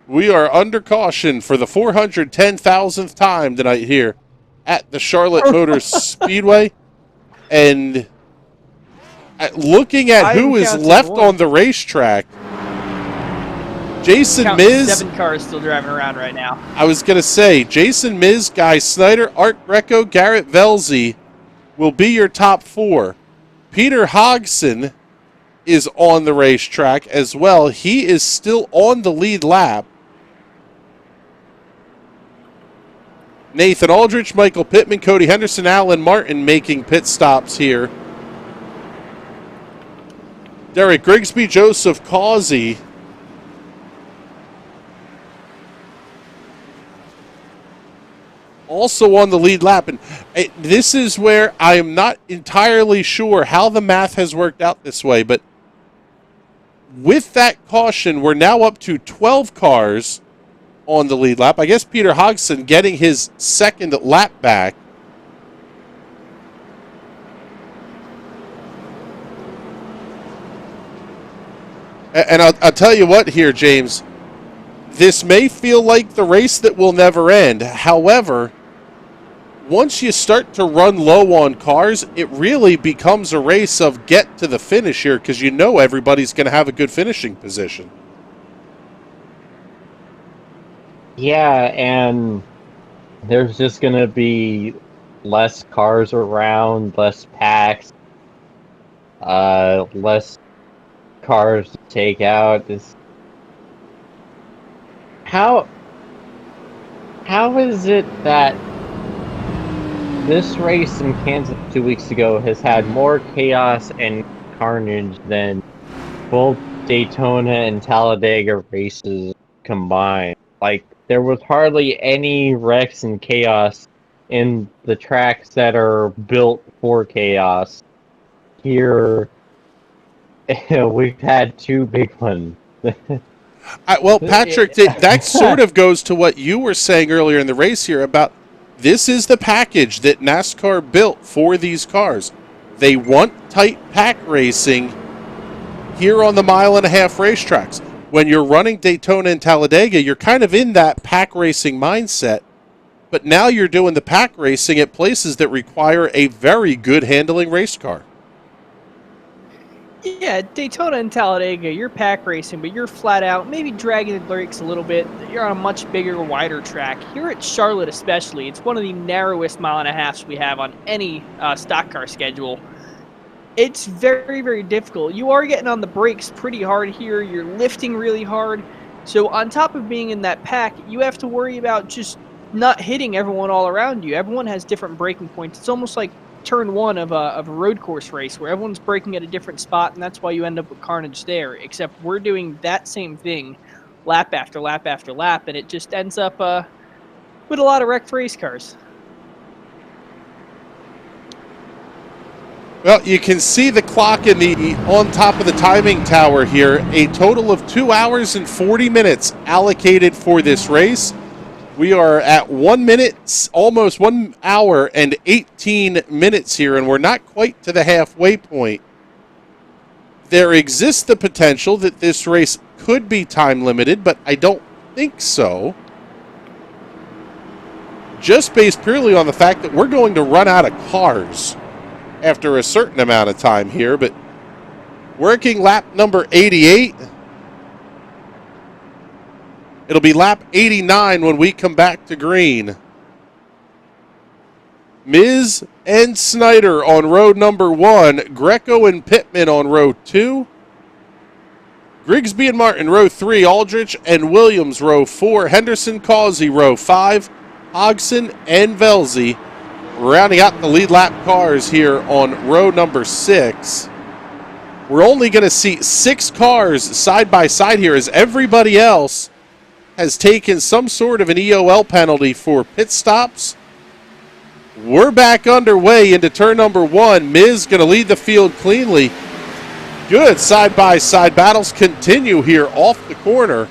We are under caution for the 410,000th time tonight here at the Charlotte Motor Speedway. And looking at who is left on the racetrack, Jason Miz. 7 cars still driving around right now. I was going to say, Jason Miz, Guy Snyder, Art Greco, Garrett Velzy will be your top 4. Peter Hodgson is on the racetrack as well. He is still on the lead lap. Nathan Aldrich, Michael Pittman, Cody Henderson, Alan Martin making pit stops here. Derek Grigsby, Joseph Causey. Also on the lead lap. And this is where I am not entirely sure how the math has worked out this way, but with that caution, we're now up to 12 cars on the lead lap. I guess Peter Hodgson getting his second lap back. And I'll tell you what here, James. This may feel like the race that will never end. However, once you start to run low on cars, it really becomes a race of get to the finish here because you know everybody's going to have a good finishing position. Yeah, and there's just gonna be less cars around, less packs, less cars to take out. How how is it that this race in Kansas 2 weeks ago has had more chaos and carnage than both Daytona and Talladega races combined? Like, there was hardly any wrecks and chaos in the tracks that are built for chaos. Here, we've had two big ones. Well, Patrick, that sort of goes to what you were saying earlier in the race here about this is the package that NASCAR built for these cars. They want tight pack racing here on the 1.5-mile racetracks. When you're running Daytona and Talladega, you're kind of in that pack racing mindset, but now you're doing the pack racing at places that require a very good handling race car. Yeah, Daytona and Talladega, you're pack racing, but you're flat out, maybe dragging the brakes a little bit. You're on a much bigger, wider track. Here at Charlotte especially, it's one of the narrowest 1.5 miles we have on any stock car schedule. It's very, very difficult. You are getting on the brakes pretty hard here. You're lifting really hard. So on top of being in that pack, you have to worry about just not hitting everyone all around you. Everyone has different braking points. It's almost like turn one of a road course race where everyone's braking at a different spot, and that's why you end up with carnage there. Except we're doing that same thing lap after lap after lap, and it just ends up with a lot of wrecked race cars. Well, you can see the clock on top of the timing tower here. A total of 2 hours and 40 minutes allocated for this race. We are at 1 minute, almost 1 hour and 18 minutes here, and we're not quite to the halfway point. There exists the potential that this race could be time limited, but I don't think so. Just based purely on the fact that we're going to run out of cars after a certain amount of time here, but working lap number 88. It'll be lap 89 when we come back to green. Miz and Snyder on road number 1. Greco and Pittman on row 2. Grigsby and Martin, row 3. Aldrich and Williams, row 4. Henderson, Causey, row 5. Hodgson and Velzy rounding out the lead lap cars here on row number 6. We're only going to see 6 cars side by side here as everybody else has taken some sort of an EOL penalty for pit stops. We're back underway into turn number 1. Miz going to lead the field cleanly. Good side-by-side battles continue here off the corner.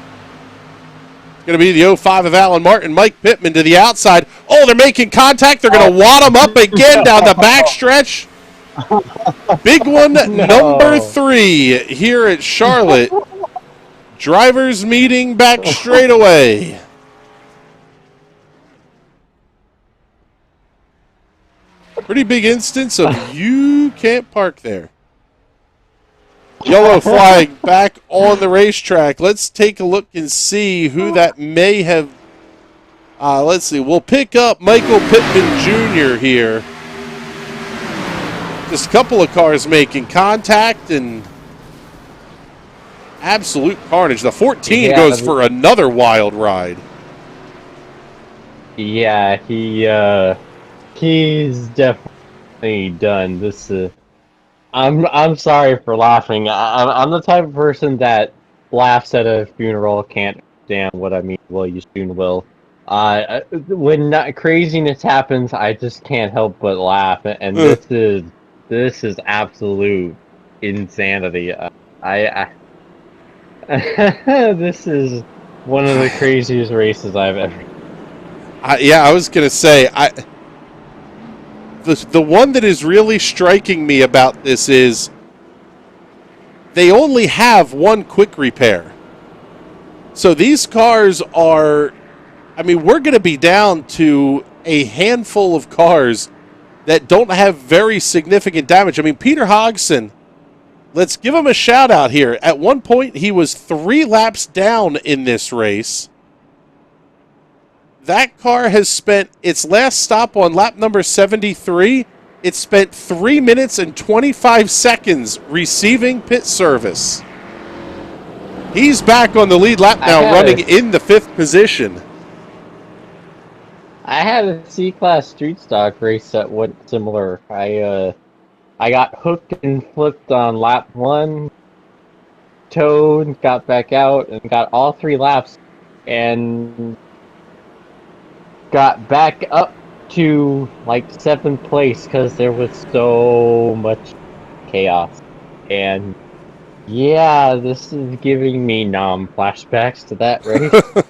It's going to be the 05 of Alan Martin. Mike Pittman to the outside. Oh, they're making contact. They're going to wad him up again down the backstretch. Big one, number 3 here at Charlotte. Drivers meeting back straightaway. Pretty big instance of you can't park there. Yellow flag back on the racetrack. Let's take a look and see who that may have. Let's see. We'll pick up Michael Pittman Jr. here. Just a couple of cars making contact and absolute carnage. The 14 goes for another wild ride. Yeah, he's definitely done. This I'm sorry for laughing. I'm the type of person that laughs at a funeral, can't understand what I mean. Well, you soon will. When craziness happens, I just can't help but laugh, and this is absolute insanity. This is one of the craziest races I've ever. Yeah, I was gonna say the one that is really striking me about this is they only have one quick repair. So these cars are, I mean, we're going to be down to a handful of cars that don't have very significant damage. I mean, Peter Hodgson, let's give him a shout out here. At one point, he was 3 laps down in this race. that car has spent its last stop on lap number 73. It spent 3 minutes and 25 seconds receiving pit service. He's back on the lead lap now, running in the 5th position. I had a C-Class street stock race that went similar. I got hooked and flipped on lap 1, towed, got back out, and got all 3 laps, and got back up to like 7th place because there was so much chaos. And yeah, this is giving me flashbacks to that race.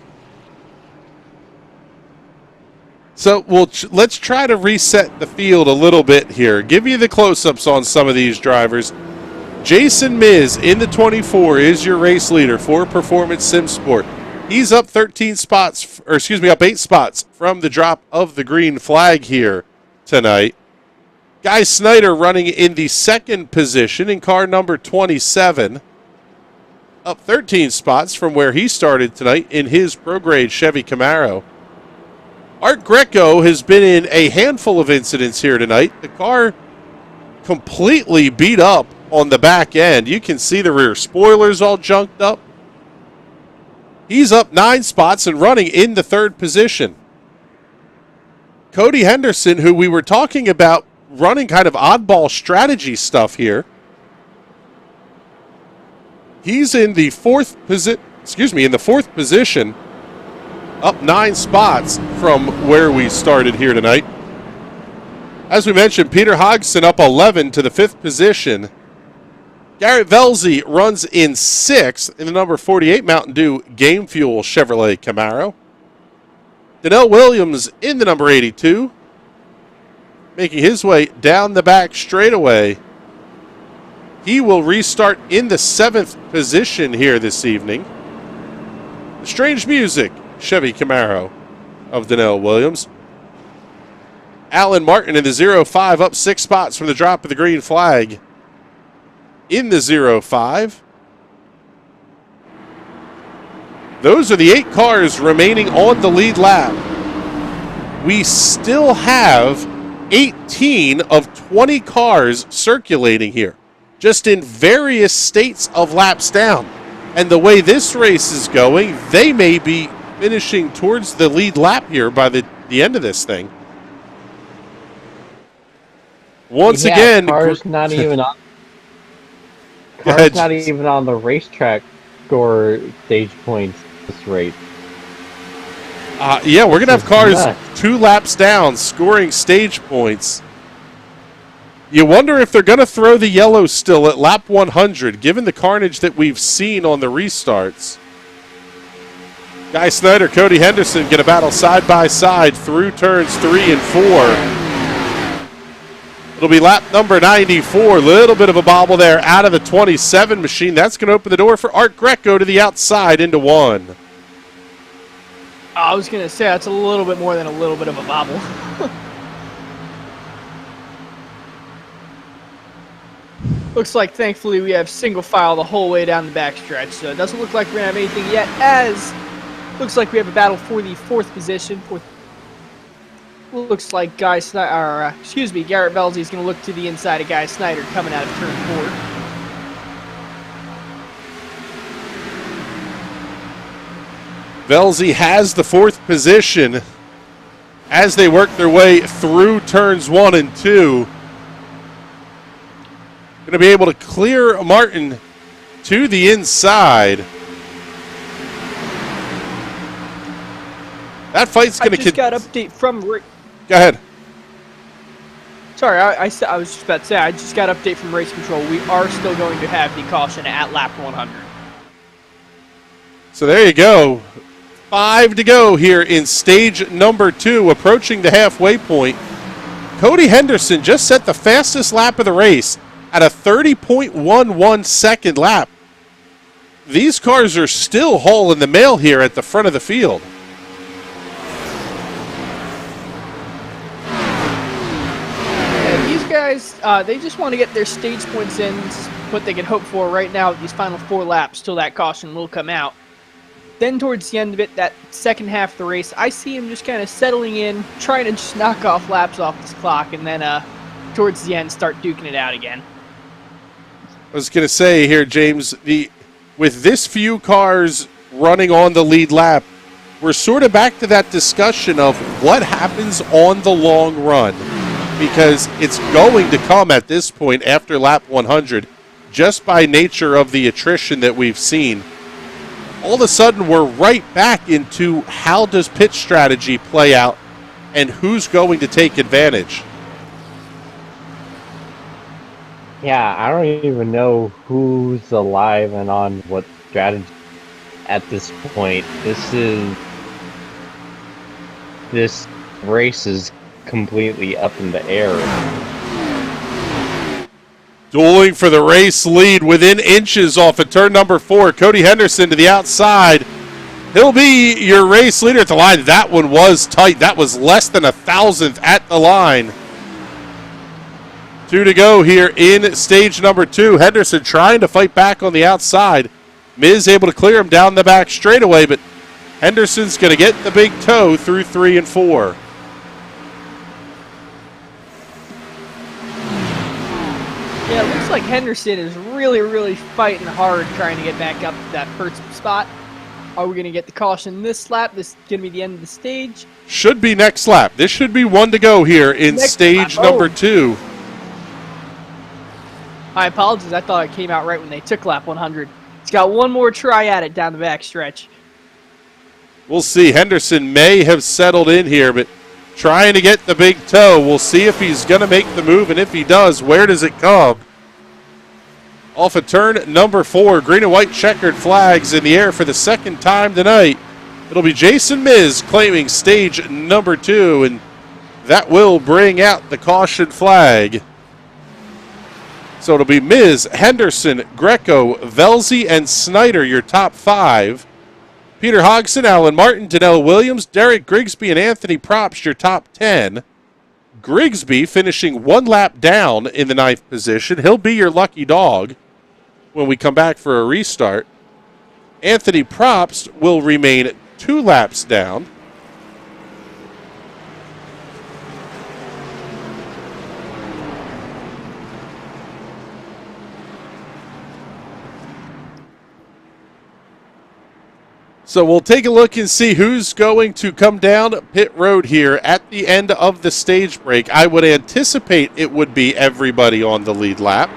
So let's try to reset the field a little bit here. Give you the close-ups on some of these drivers. Jason Miz in the 24 is your race leader for Performance Sim Sport. He's up 13 spots, or excuse me, up 8 spots from the drop of the green flag here tonight. Guy Snyder running in the 2nd position in car number 27. Up 13 spots from where he started tonight in his pro-grade Chevy Camaro. Art Greco has been in a handful of incidents here tonight. The car completely beat up on the back end. You can see the rear spoilers all junked up. He's up 9 spots and running in the 3rd position. Cody Henderson, who we were talking about running kind of oddball strategy stuff here. He's in the 4th position. Up 9 spots from where we started here tonight. As we mentioned, Peter Hodgson up 11 to the 5th position. Garrett Velzy runs in 6th in the number 48 Mountain Dew Game Fuel Chevrolet Camaro. Donnell Williams in the number 82, making his way down the back straightaway. He will restart in the 7th position here this evening. Strange Music Chevy Camaro of Donnell Williams. Alan Martin in the 05, up 6 spots from the drop of the green flag in the 05. Those are the 8 cars remaining on the lead lap. We still have 18 of 20 cars circulating here, just in various states of laps down. And the way this race is going, they may be finishing towards the lead lap here by the end of this thing. Once again, cars not even on. Cars not even on the racetrack score stage points this race. Yeah, we're gonna have cars 2 laps down scoring stage points. You wonder if they're gonna throw the yellow still at lap 100, given the carnage that we've seen on the restarts. Guy Snyder, Cody Henderson get a battle side by side through turns 3 and 4. It'll be lap number 94. Little bit of a bobble there out of the 27 machine. That's going to open the door for Art Greco to the outside into 1. I was going to say, that's a little bit more than a little bit of a bobble. Looks like, thankfully, we have single file the whole way down the backstretch, so it doesn't look like we're going to have anything yet, as looks like we have a battle for the 4th position. Looks like Garrett Velzy is going to look to the inside of Guy Snyder coming out of turn 4. Velzy has the 4th position as they work their way through turns 1 and 2. Going to be able to clear Martin to the inside. That fight's going to... I just got update from... Go ahead. Sorry, I was just about to say, I just got update from Race Control. We are still going to have the caution at lap 100. So there you go. 5 to go here in stage number 2, approaching the halfway point. Cody Henderson just set the fastest lap of the race at a 30.11 second lap. These cars are still hauling the mail here at the front of the field. Guys, they just want to get their stage points in, what they can hope for right now with these final 4 laps till that caution will come out. then towards the end of it, that second half of the race, I see him just kind of settling in, trying to just knock off laps off this clock, and then towards the end start duking it out again. I was going to say here, James, with this few cars running on the lead lap, we're sort of back to that discussion of what happens on the long run, because it's going to come at this point after lap 100, just by nature of the attrition that we've seen. All of a sudden, we're right back into how does pit strategy play out and who's going to take advantage. Yeah, I don't even know who's alive and on what strategy at this point. This race is completely up in the air. Dueling for the race lead within inches off of turn number 4. Cody Henderson to the outside. He'll be your race leader at the line. That one was tight. That was less than a thousandth at the line. 2 to go here in stage number 2. Henderson trying to fight back on the outside. Miz able to clear him down the back straightaway, but Henderson's going to get the big toe through 3 and 4. Yeah, it looks like Henderson is really, really fighting hard trying to get back up to that first spot. Are we going to get the caution this lap? This is going to be the end of the stage. Should be next lap. This should be 1 to go here in stage number 2. I apologize. I thought it came out right when they took lap 100. He's got one more try at it down the back stretch. We'll see. Henderson may have settled in here, but trying to get the big toe. We'll see if he's going to make the move, and if he does, where does it come? Off of turn number 4, green and white checkered flags in the air for the second time tonight. It'll be Jason Miz claiming stage number 2, and that will bring out the caution flag. So it'll be Miz, Henderson, Greco, Velzy, and Snyder, your top 5. Peter Hodgson, Alan Martin, Danella Williams, Derek Grigsby, and Anthony Propst, your top 10. Grigsby finishing 1 lap down in the 9th position. He'll be your lucky dog when we come back for a restart. Anthony Propst will remain 2 laps down. So we'll take a look and see who's going to come down pit road here at the end of the stage break. I would anticipate it would be everybody on the lead lap.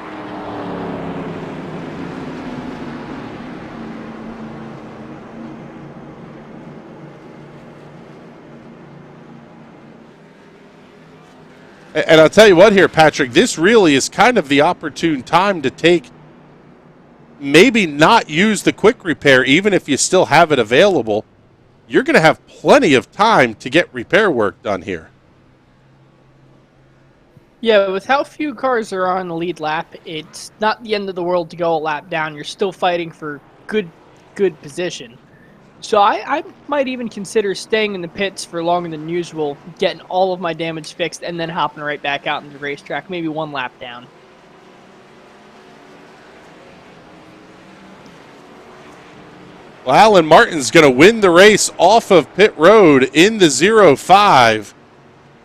And I'll tell you what here, Patrick, this really is kind of the opportune time to take, maybe not use the quick repair, even if you still have it available. You're going to have plenty of time to get repair work done here. Yeah, with how few cars are on the lead lap, it's not the end of the world to go a lap down. You're still fighting for good position. So I might even consider staying in the pits for longer than usual, getting all of my damage fixed, and then hopping right back out into the racetrack, maybe 1 lap down. Well, Alan Martin's going to win the race off of pit road in the 0-5.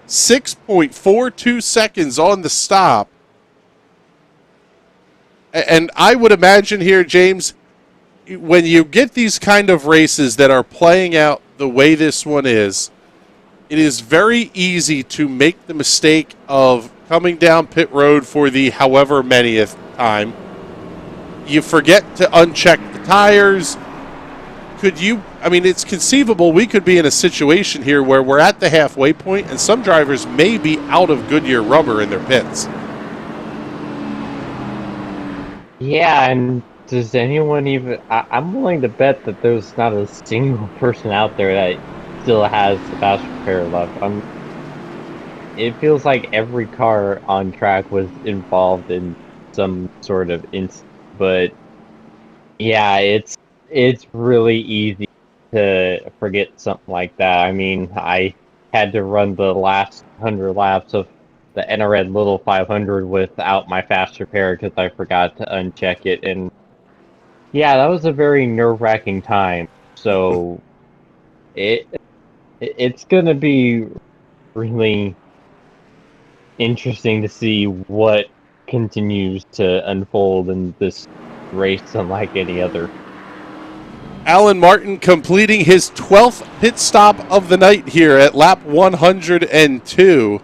6.42 seconds on the stop. And I would imagine here, James, when you get these kind of races that are playing out the way this one is, it is very easy to make the mistake of coming down pit road for the however manyth time. You forget to uncheck the tires. It's conceivable we could be in a situation here where we're at the halfway point and some drivers may be out of Goodyear rubber in their pits. Yeah, and does anyone even... I'm willing to bet that there's not a single person out there that still has the fast repair left. It feels like every car on track was involved in some sort of incident, but yeah, it's really easy to forget something like that. I mean, I had to run the last 100 laps of the NRED Little 500 without my fast repair because I forgot to uncheck it. And yeah, that was a very nerve-wracking time. So it's going to be really interesting to see what continues to unfold in this race unlike any other. Alan Martin completing his 12th pit stop of the night here at lap 102.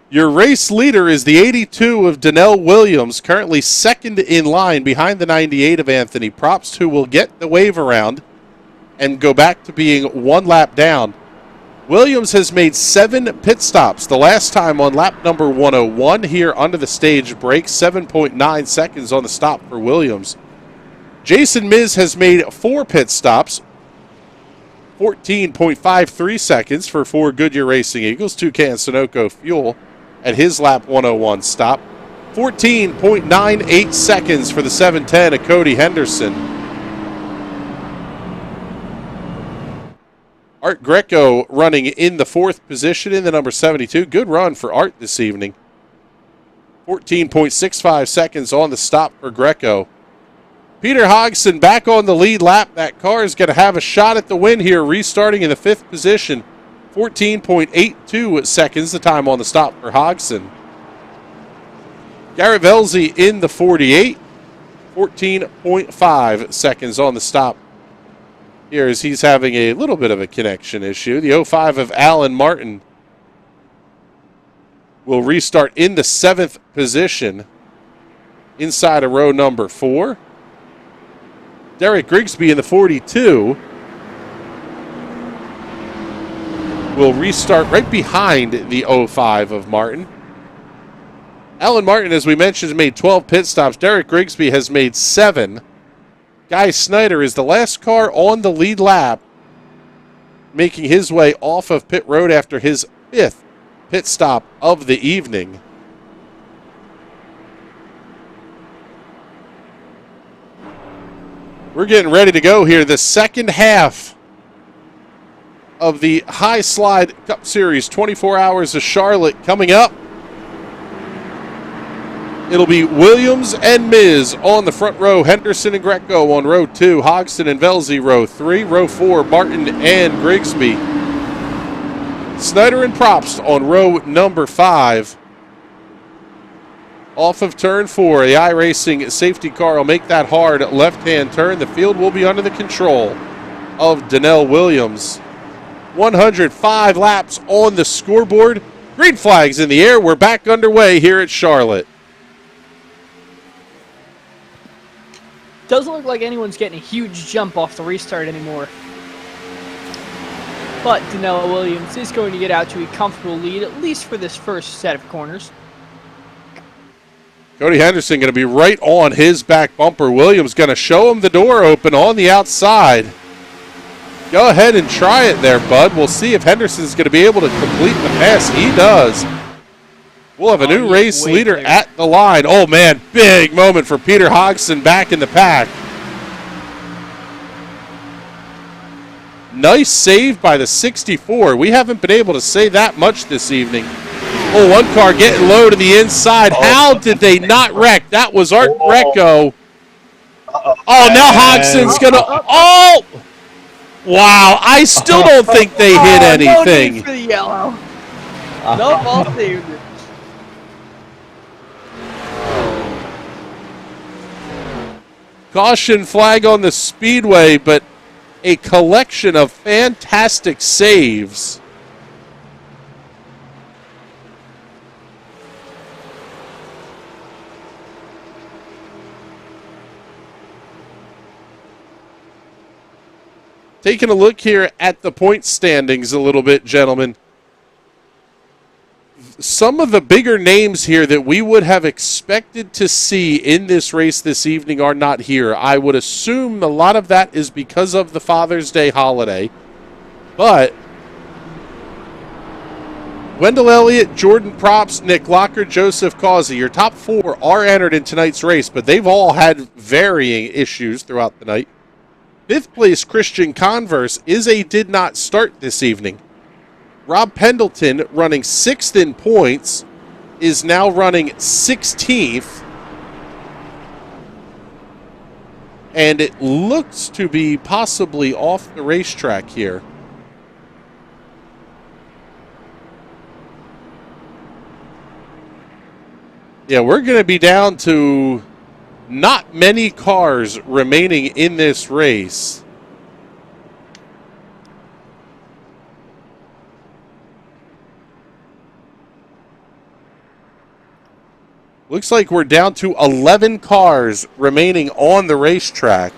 Your race leader is the 82 of Donnell Williams, currently second in line behind the 98 of Anthony Probst, who will get the wave around and go back to being one lap down. Williams has made 7 pit stops, the last time on lap number 101 here under the stage break, 7.9 seconds on the stop for Williams. Jason Miz has made 4 pit stops, 14.53 seconds for 4 Goodyear Racing Eagles, Toucan Sunoco Fuel at his lap 101 stop, 14.98 seconds for the 710 of Cody Henderson. Art Greco running in the 4th position in the number 72. Good run for Art this evening. 14.65 seconds on the stop for Greco. Peter Hodgson back on the lead lap. That car is going to have a shot at the win here, restarting in the 5th position. 14.82 seconds the time on the stop for Hodgson. Garrett Velzy in the 48. 14.5 seconds on the stop here as he's having a little bit of a connection issue. The 05 of Alan Martin will restart in the 7th position inside of row number 4. Derek Grigsby in the 42 will restart right behind the 05 of Martin. Alan Martin, as we mentioned, has made 12 pit stops. Derek Grigsby has made 7. Guy Snyder is the last car on the lead lap, making his way off of pit road after his 5th pit stop of the evening. We're getting ready to go here. The second half of the High Slide Cup Series, 24 Hours of Charlotte, coming up. It'll be Williams and Miz on the front row, Henderson and Greco on row 2, Hodgson and Velzy row 3, row 4, Martin and Grigsby. Snyder and Probst on row number 5. Off of turn 4, the iRacing safety car will make that hard left-hand turn. The field will be under the control of Donnell Williams. 105 laps on the scoreboard. Green flags in the air. We're back underway here at Charlotte. Doesn't look like anyone's getting a huge jump off the restart anymore. But Donnell Williams is going to get out to a comfortable lead, at least for this first set of corners. Cody Henderson going to be right on his back bumper. Williams going to show him the door open on the outside. Go ahead and try it there, bud. We'll see if Henderson's going to be able to complete the pass. He does. We'll have a new race leader at the line. Oh, man, big moment for Peter Hodgson back in the pack. Nice save by the 64. We haven't been able to say that much this evening. Oh, one car getting low to the inside. How did they not wreck? That was Art Greco. Oh, now Hodgson's going to... Oh! Wow, I still don't think they hit anything. No need for the yellow. No ball saved it. Caution flag on the speedway, but a collection of fantastic saves. Taking a look here at the point standings a little bit, gentlemen. Some of the bigger names here that we would have expected to see in this race this evening are not here. I would assume a lot of that is because of the Father's Day holiday. But Wendell Elliott, Jordan Probst, Nick Locker, Joseph Causey, your top 4 are entered in tonight's race, but they've all had varying issues throughout the night. 5th place Christian Converse did not start this evening. Rob Pendleton, running 6th in points, is now running 16th. and it looks to be possibly off the racetrack here. Yeah, we're going to be down to not many cars remaining in this race. Looks like we're down to 11 cars remaining on the racetrack.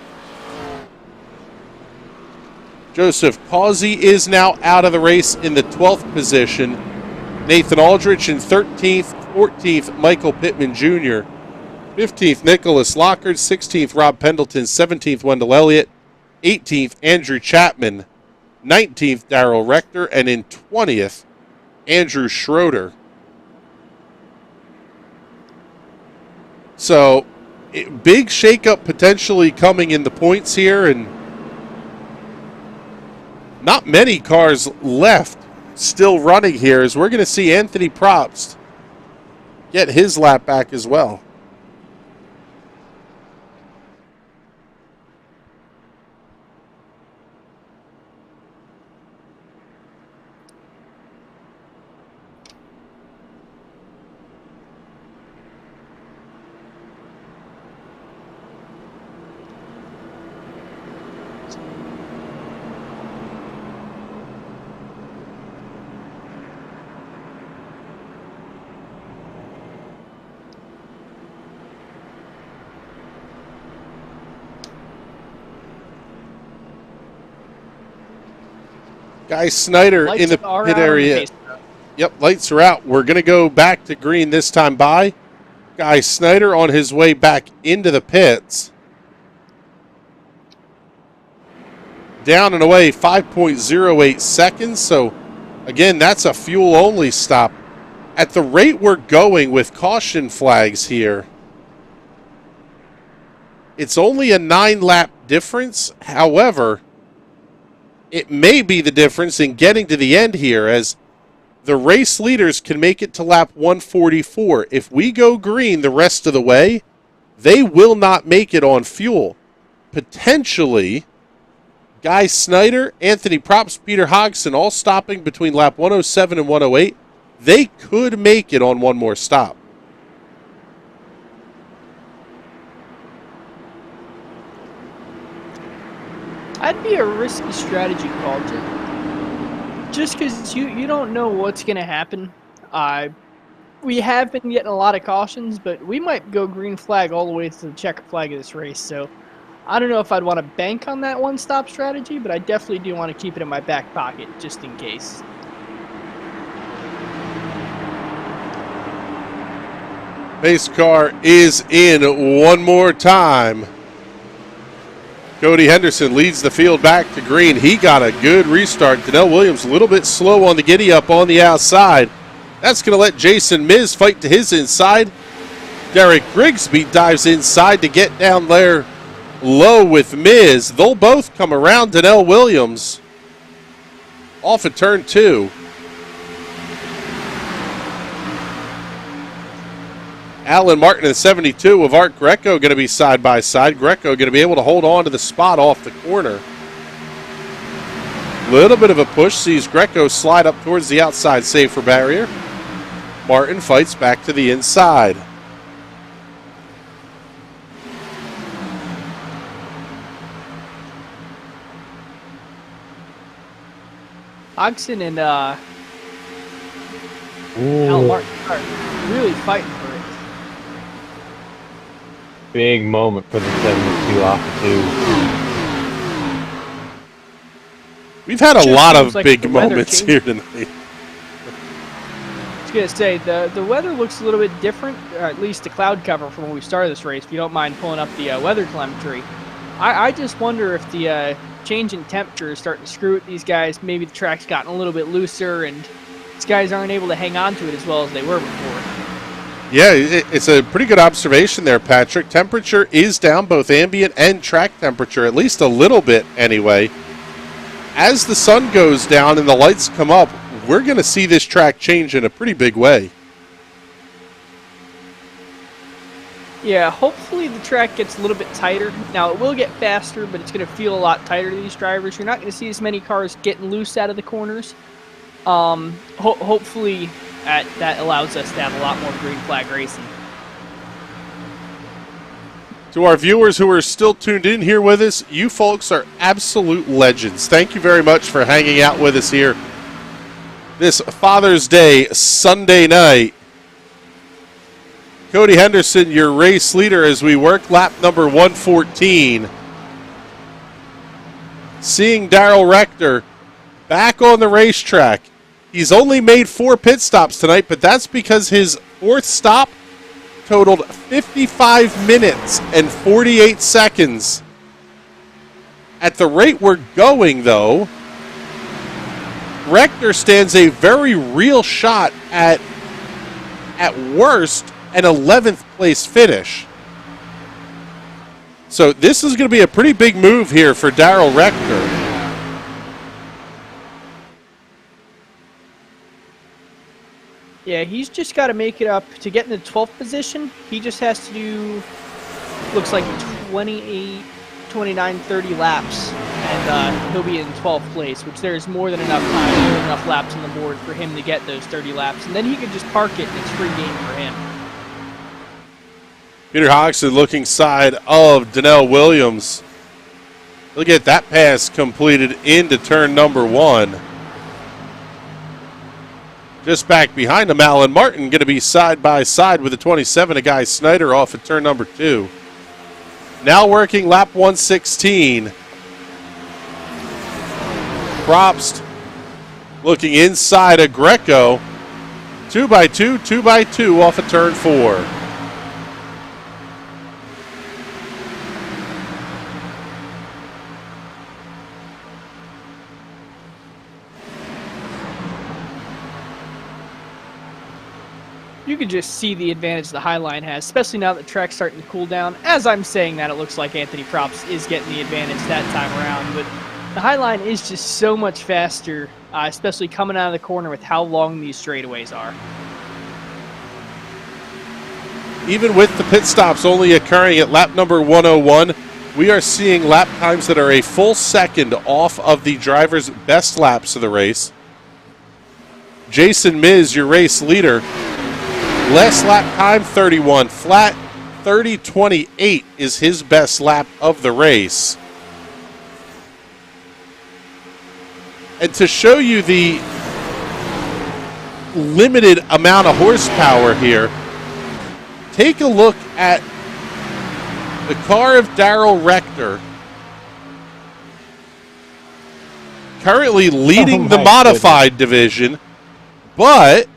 Joseph Causey is now out of the race in the 12th position. Nathan Aldrich in 13th. 14th, Michael Pittman Jr. 15th, Nicholas Lockhart. 16th, Rob Pendleton. 17th, Wendell Elliott. 18th, Andrew Chapman. 19th, Darrell Rector. And in 20th, Andrew Schroeder. So, big shakeup potentially coming in the points here, and not many cars left still running here, as we're going to see Anthony Probst get his lap back as well. Guy Snyder in the pit area. Yep, lights are out. We're going to go back to green this time by. Guy Snyder on his way back into the pits. Down and away 5.08 seconds. So, again, that's a fuel-only stop. At the rate we're going with caution flags here, it's only a 9-lap difference. However, it may be the difference in getting to the end here, as the race leaders can make it to lap 144. If we go green the rest of the way, they will not make it on fuel. Potentially, Guy Snyder, Anthony Probst, Peter Hodgson, all stopping between lap 107 and 108. They could make it on one more stop. That'd be a risky strategy call, Jim. Just because you don't know what's going to happen. We have been getting a lot of cautions, but we might go green flag all the way to the checker flag of this race. So I don't know if I'd want to bank on that one-stop strategy, but I definitely do want to keep it in my back pocket just in case. Pace car is in one more time. Cody Henderson leads the field back to green. He got a good restart. Donnell Williams a little bit slow on the giddy-up on the outside. That's going to let Jason Miz fight to his inside. Derek Grigsby dives inside to get down there low with Miz. They'll both come around Donnell Williams off of turn 2. Alan Martin and 72 of Art Greco going to be side by side. Greco going to be able to hold on to the spot off the corner. Little bit of a push sees Greco slide up towards the outside safer barrier. Martin fights back to the inside. Hodgson and Al Martin are really fighting for it. Big moment for the 72 off the 2. We've had a lot of like big moments here tonight. I was going to say, the weather looks a little bit different, or at least the cloud cover from when we started this race, if you don't mind pulling up the weather telemetry. I just wonder if the change in temperature is starting to screw with these guys. Maybe the track's gotten a little bit looser, and these guys aren't able to hang on to it as well as they were before. Yeah, it's a pretty good observation there, Patrick. Temperature is down, both ambient and track temperature, at least a little bit anyway. As the sun goes down and the lights come up, we're going to see this track change in a pretty big way. Yeah, hopefully the track gets a little bit tighter. Now, it will get faster, but it's going to feel a lot tighter to these drivers. You're not going to see as many cars getting loose out of the corners. Hopefully that allows us to have a lot more green flag racing. To our viewers who are still tuned in here with us, you folks are absolute legends. Thank you very much for hanging out with us here this Father's Day Sunday night. Cody Henderson, your race leader, as we work lap number 114. Seeing Darrell Rector back on the racetrack. He's only made 4 pit stops tonight, but that's because his 4th stop totaled 55 minutes and 48 seconds. At the rate we're going, though, Rector stands a very real shot at worst, an 11th place finish. So this is going to be a pretty big move here for Darrell Rector. Yeah, he's just got to make it up to get in the 12th position. He just has to do, looks like 28, 29, 30 laps, and he'll be in 12th place, which there's more than enough time, more than enough laps on the board for him to get those 30 laps, and then he can just park it and it's free game for him. Peter Hodgson looking side of Donnell Williams. Look at that pass completed into turn number 1. Just back behind him, Alan Martin going to be side by side with the 27 of Guy Snyder off at turn number 2. Now working lap 116. Probst looking inside of Greco. 2x2, 2x2 off of turn 4. You can just see the advantage the Highline has, especially now that the track's starting to cool down. As I'm saying that, it looks like Anthony Probst is getting the advantage that time around, but the Highline is just so much faster, especially coming out of the corner with how long these straightaways are. Even with the pit stops only occurring at lap number 101, we are seeing lap times that are a full second off of the driver's best laps of the race. Jason Miz, your race leader, last lap time 31, flat 30.28 is his best lap of the race. And to show you the limited amount of horsepower here, take a look at the car of Darrell Rector, currently leading the modified division, but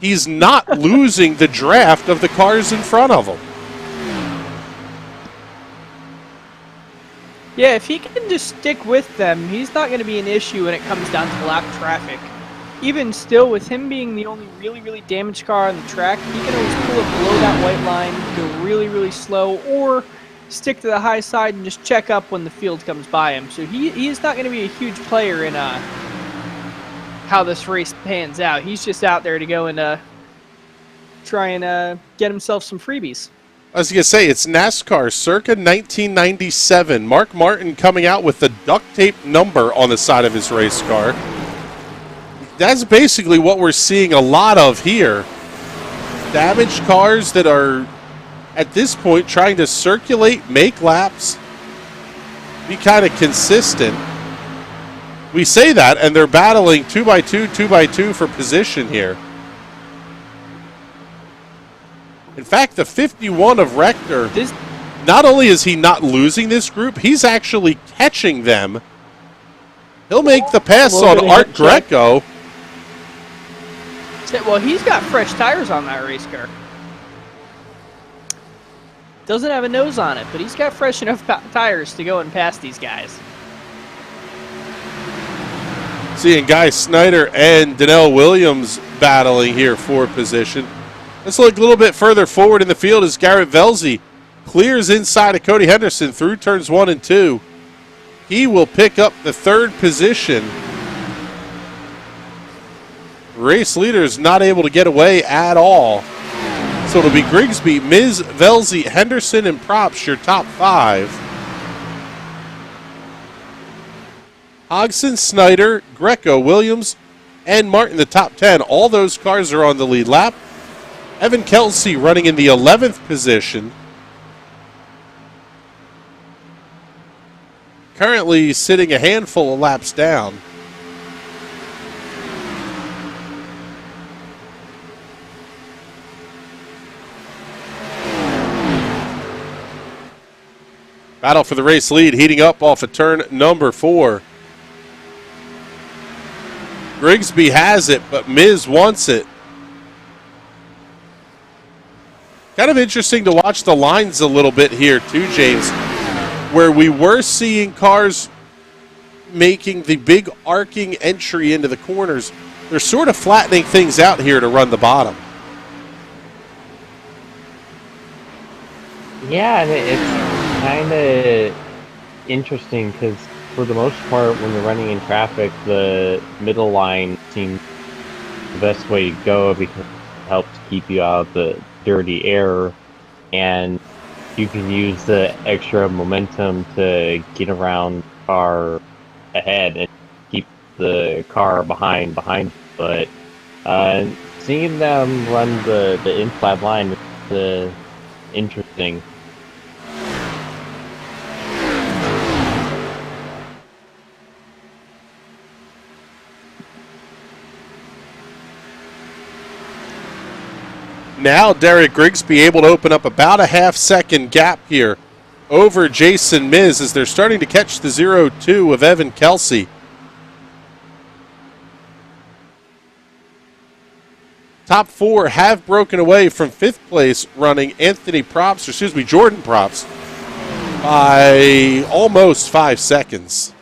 he's not losing the draft of the cars in front of him. Yeah, if he can just stick with them, he's not going to be an issue when it comes down to lap traffic. Even still, with him being the only really damaged car on the track, he can always pull it below that white line, go really slow, or stick to the high side and just check up when the field comes by him. So he is not going to be a huge player in how this race pans out. He's just out there to go and try and get himself some freebies. I was going to say, it's NASCAR circa 1997. Mark Martin coming out with the duct tape number on the side of his race car. That's basically what we're seeing a lot of here. Damaged cars that are, at this point, trying to circulate, make laps, be kind of consistent. We say that, and they're battling 2x2, 2x2 for position here. In fact, the 51 of Rector, not only is he not losing this group, he's actually catching them. He'll make the pass on Art Greco. Well, he's got fresh tires on that race car. Doesn't have a nose on it, but he's got fresh enough tires to go and pass these guys. Seeing Guy Snyder and Donnell Williams battling here for position. Let's look a little bit further forward in the field as Garrett Velzy clears inside of Cody Henderson through turns 1 and 2. He will pick up the 3rd position. Race leader is not able to get away at all. So it'll be Grigsby, Miz, Velzy, Henderson, and Props, your top 5. Hodgson, Snyder, Greco, Williams, and Martin, the top 10. All those cars are on the lead lap. Evan Kelsey running in the 11th position. Currently sitting a handful of laps down. Battle for the race lead heating up off of turn number 4. Grigsby has it, but Miz wants it. Kind of interesting to watch the lines a little bit here too, James, where we were seeing cars making the big arcing entry into the corners. They're sort of flattening things out here to run the bottom. Yeah, and it's kind of interesting because for the most part, when you're running in traffic, the middle line seems the best way to go because it helps keep you out of the dirty air, and you can use the extra momentum to get around the car ahead and keep the car behind. But seeing them run the inside line is interesting. Now Derek Grigsby able to open up about a half-second gap here over Jason Miz as they're starting to catch the 0-2 of Evan Kelsey. Top 4 have broken away from 5th place running Jordan Props by almost 5 seconds.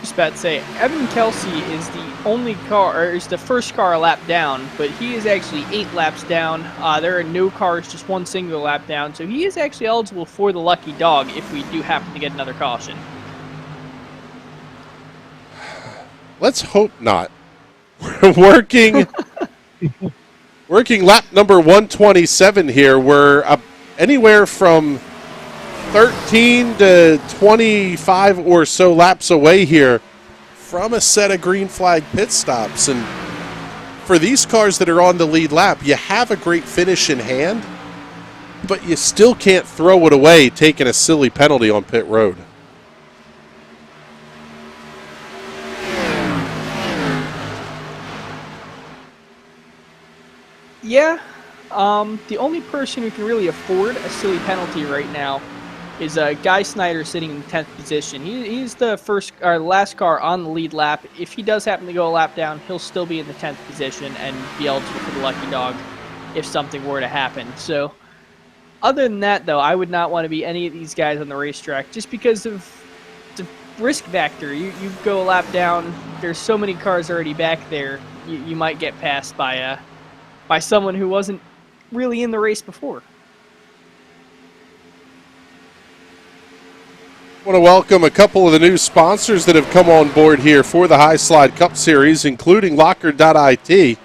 Just about to say, Evan Kelsey is the only car, or is the first car a lap down, but he is actually 8 laps down. There are no cars, just one single lap down, so he is actually eligible for the lucky dog if we do happen to get another caution. Let's hope not. We're working lap number 127 here. We're anywhere from 13 to 25 or so laps away here from a set of green flag pit stops. And for these cars that are on the lead lap, you have a great finish in hand, but you still can't throw it away taking a silly penalty on pit road. Yeah, the only person who can really afford a silly penalty right now is Guy Snyder sitting in 10th position. He's the last car on the lead lap. If he does happen to go a lap down, he'll still be in the 10th position and be eligible for the lucky dog if something were to happen. So other than that, though, I would not want to be any of these guys on the racetrack just because of the risk factor. You go a lap down, there's so many cars already back there, you might get passed by someone who wasn't really in the race before. I want to welcome a couple of the new sponsors that have come on board here for the High Slide Cup Series, including Locker.it,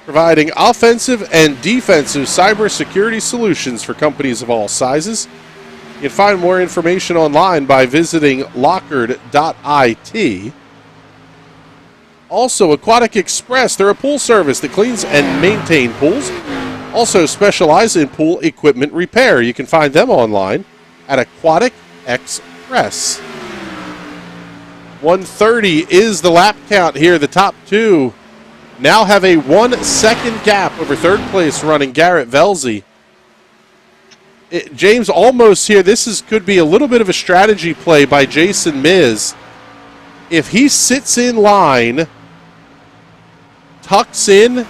providing offensive and defensive cybersecurity solutions for companies of all sizes. You can find more information online by visiting Locker.it. Also, Aquatic Express, they're a pool service that cleans and maintains pools. Also specialize in pool equipment repair. You can find them online at Aquatic Express. 130 is the lap count here. The top 2 now have a 1 second gap over 3rd place running Garrett Velzy. James, almost here, could be a little bit of a strategy play by Jason Miz. If he sits in line, tucks in,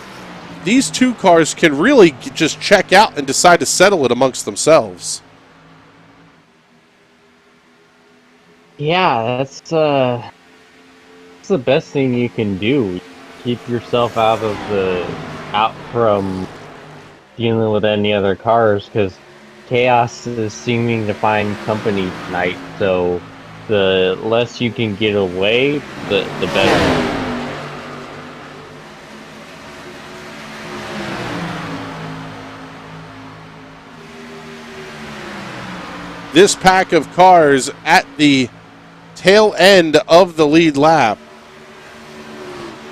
these 2 cars can really just check out and decide to settle it amongst themselves. Yeah, that's the best thing you can do. Keep yourself out from dealing with any other cars, because chaos is seeming to find company tonight. So the less you can get away, the better. this pack of cars at the tail end of the lead lap.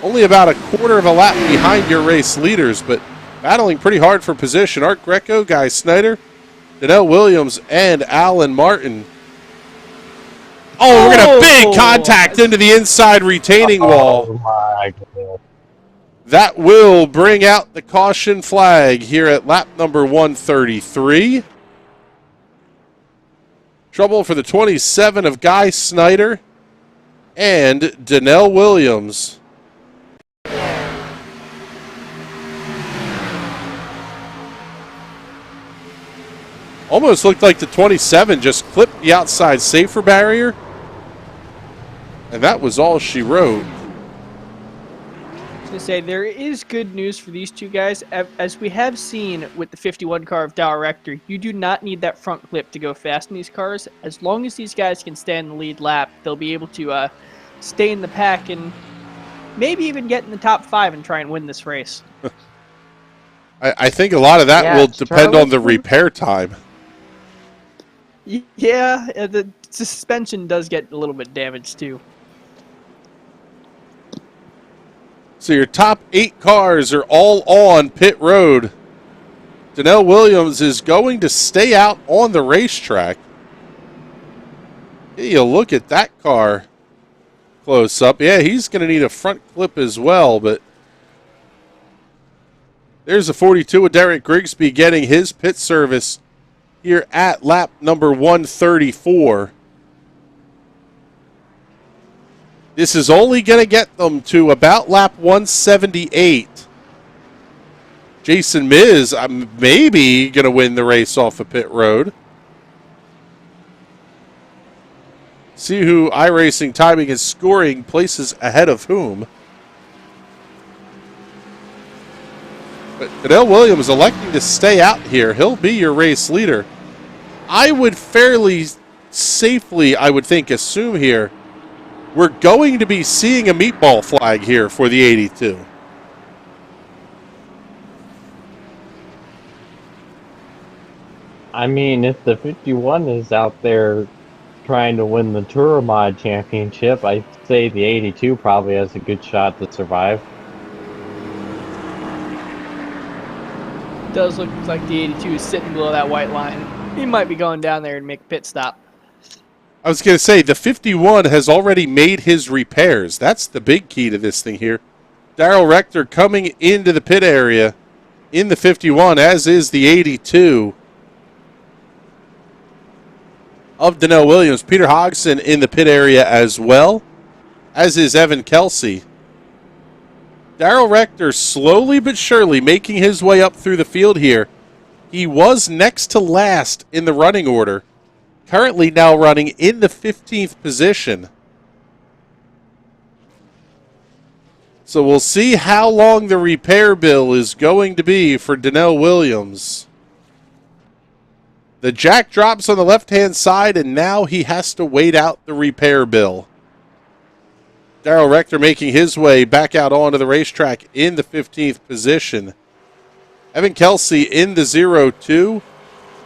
Only about a quarter of a lap behind your race leaders, but battling pretty hard for position. Art Greco, Guy Snyder, Donnell Williams, and Alan Martin. Oh, we're going to big contact into the inside retaining wall. Oh my goodness. That will bring out the caution flag here at lap number 133. Trouble for the 27 of Guy Snyder and Donnell Williams. Almost looked like the 27 just clipped the outside safer barrier. And that was all she wrote. To say there is good news for these two guys. As we have seen with the 51 car of Dow Rector, you do not need that front clip to go fast in these cars. As long as these guys can stay in the lead lap, they'll be able to stay in the pack and maybe even get in the top 5 and try and win this race. I think a lot of that will depend on the repair time. Yeah, the suspension does get a little bit damaged too. So your top 8 cars are all on pit road. Donnell Williams is going to stay out on the racetrack. Hey, you look at that car close up. Yeah, he's going to need a front clip as well, but there's a 42 with Derek Grigsby getting his pit service here at lap number 134. This is only going to get them to about lap 178. Jason Miz maybe going to win the race off of pit road. See who iRacing timing and scoring places ahead of whom. But Donnell Williams electing to stay out here. He'll be your race leader. I would fairly safely, I would think, assume here we're going to be seeing a meatball flag here for the 82. I mean, if the 51 is out there trying to win the Tour Mod Championship, I'd say the 82 probably has a good shot to survive. It does look like the 82 is sitting below that white line. He might be going down there and make a pit stop. I was going to say, the 51 has already made his repairs. That's the big key to this thing here. Daryl Rector coming into the pit area in the 51, as is the 82 of Donnell Williams. Peter Hodgson in the pit area as well, as is Evan Kelsey. Daryl Rector slowly but surely making his way up through the field here. He was next to last in the running order. Currently now running in the 15th position. So we'll see how long the repair bill is going to be for Donnell Williams. The jack drops on the left-hand side, and now he has to wait out the repair bill. Daryl Rector making his way back out onto the racetrack in the 15th position. Evan Kelsey in the 0-2,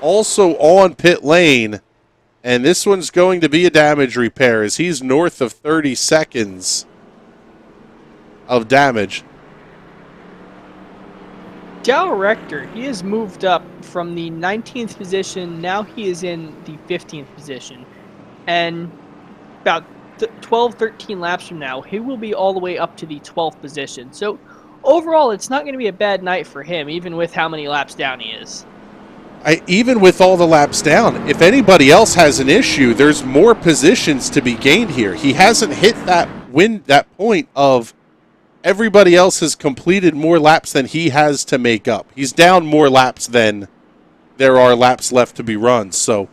also on pit lane. And this one's going to be a damage repair as he's north of 30 seconds of damage. Daryl Rector, he has moved up from the 19th position. Now he is in the 15th position. And about 12, 13 laps from now, he will be all the way up to the 12th position. So overall, it's not going to be a bad night for him, even with how many laps down he is. Even with all the laps down, if anybody else has an issue, there's more positions to be gained here. He hasn't hit that point of everybody else has completed more laps than he has to make up. He's down more laps than there are laps left to be run. So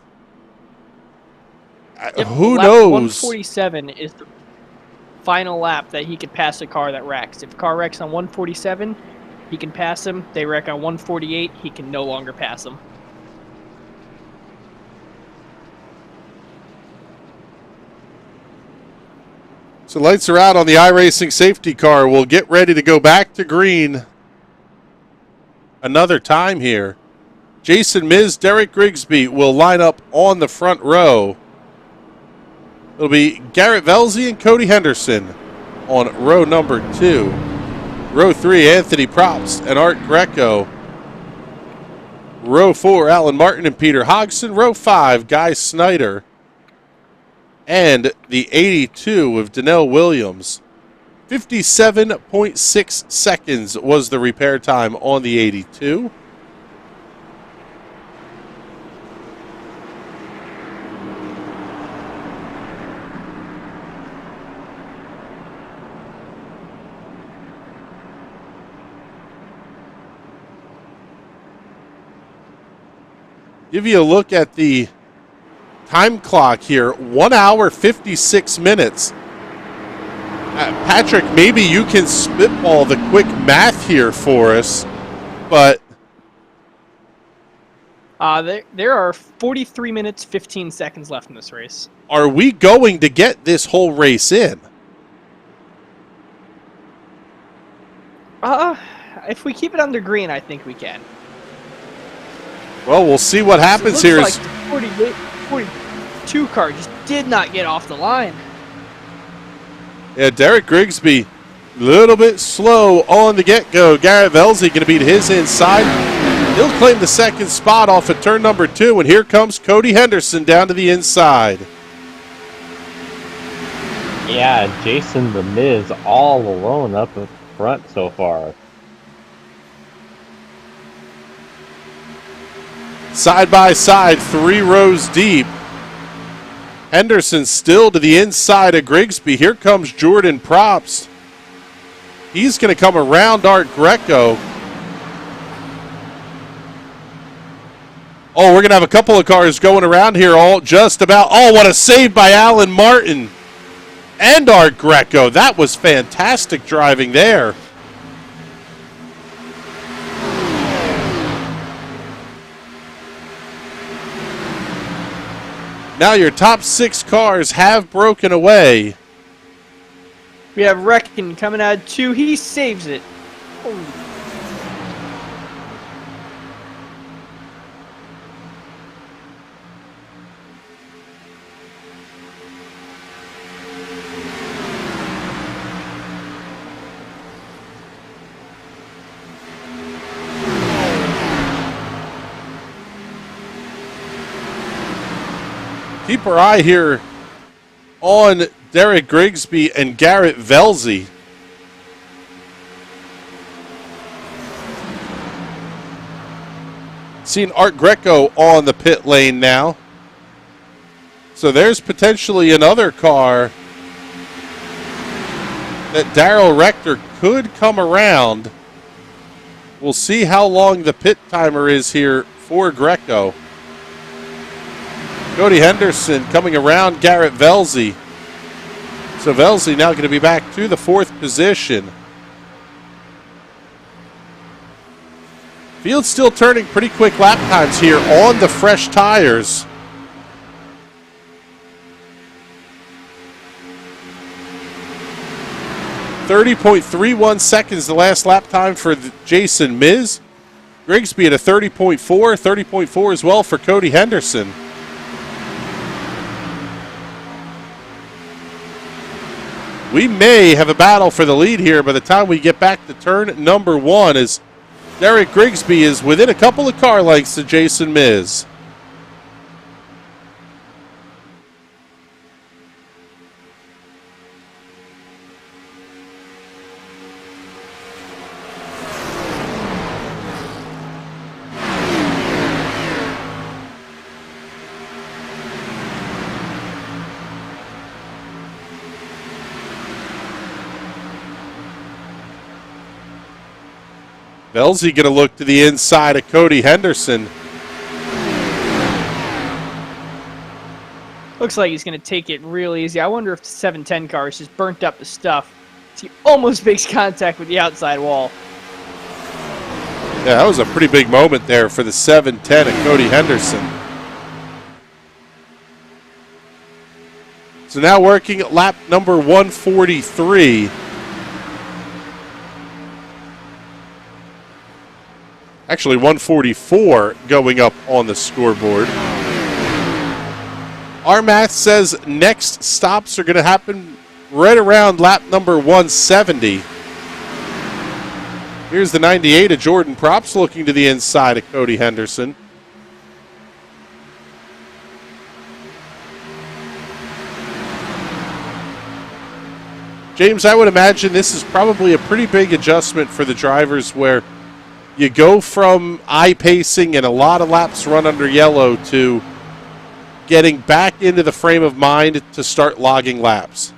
who knows? 147 is the final lap that he could pass a car that wrecks. If a car wrecks on 147, he can pass him. They wreck on 148, he can no longer pass them. So lights are out on the iRacing safety car. We'll get ready to go back to green another time here. Jason Miz, Derek Grigsby will line up on the front row. It'll be Garrett Velzy and Cody Henderson on row number 2. Row 3, Anthony Probst and Art Greco. Row 4, Alan Martin and Peter Hodgson. Row 5, Guy Snyder. And the 82 of Donnell Williams. 57.6 seconds was the repair time on the 82. Give you a look at the time clock here. 1 hour, 56 minutes. Patrick, maybe you can spitball the quick math here for us, but... There are 43 minutes, 15 seconds left in this race. Are we going to get this whole race in? If we keep it under green, I think we can. Well, we'll see what happens here. Like the 42 car just did not get off the line. Yeah, Derek Grigsby, a little bit slow on the get-go. Garrett Velzy going to beat his inside. He'll claim the second spot off of turn number 2, and here comes Cody Henderson down to the inside. Yeah, Jason the Miz all alone up in front so far. Side by side, 3 rows deep. Henderson still to the inside of Grigsby. Here comes Jordan Probst. He's going to come around Art Greco. Oh, we're going to have a couple of cars going around here all just about. Oh, what a save by Alan Martin and Art Greco. That was fantastic driving there. Now your top 6 cars have broken away. We have Reckon coming out of 2. He saves it. Holy. Keep our eye here on Derek Grigsby and Garrett Velzy. Seeing Art Greco on the pit lane now. So there's potentially another car that Darrell Rector could come around. We'll see how long the pit timer is here for Greco. Cody Henderson coming around Garrett Velzy. So Velzy now going to be back to the 4th position. Field's still turning pretty quick lap times here on the fresh tires. .31 seconds the last lap time for Jason Miz. Grigsby at a 30.4. 30.4 as well for Cody Henderson. We may have a battle for the lead here by the time we get back to turn number 1, as Derek Grigsby is within a couple of car lengths to Jason Miz. Velzy going to look to the inside of Cody Henderson. Looks like he's going to take it real easy. I wonder if the 710 car is just burnt up the stuff. He almost makes contact with the outside wall. Yeah, that was a pretty big moment there for the 710 of Cody Henderson. So now working at lap number 143. Actually, 144 going up on the scoreboard. Our math says next stops are going to happen right around lap number 170. Here's the 98 of Jordan Props looking to the inside of Cody Henderson. James, I would imagine this is probably a pretty big adjustment for the drivers where you go from I-pacing and a lot of laps run under yellow to getting back into the frame of mind to start logging laps.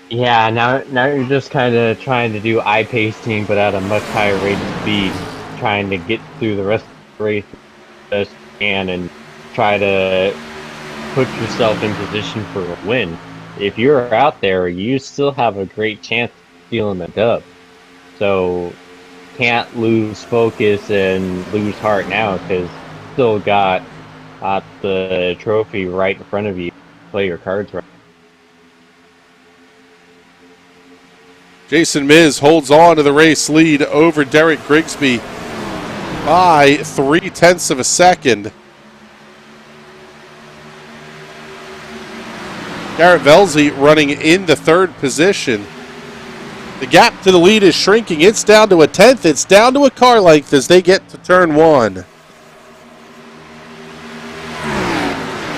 Yeah, now you're just kind of trying to do I-pacing, but at a much higher rate of speed, trying to get through the rest of the race as best you can and try to put yourself in position for a win. If you're out there, you still have a great chance of stealing the dub. So can't lose focus and lose heart now, because still got the trophy right in front of you. Play your cards right. Jason Miz holds on to the race lead over Derek Grigsby by 0.3 of a second. Garrett Velzy running in the third position. The gap to the lead is shrinking. It's down to a tenth. It's down to a car length as they get to turn one.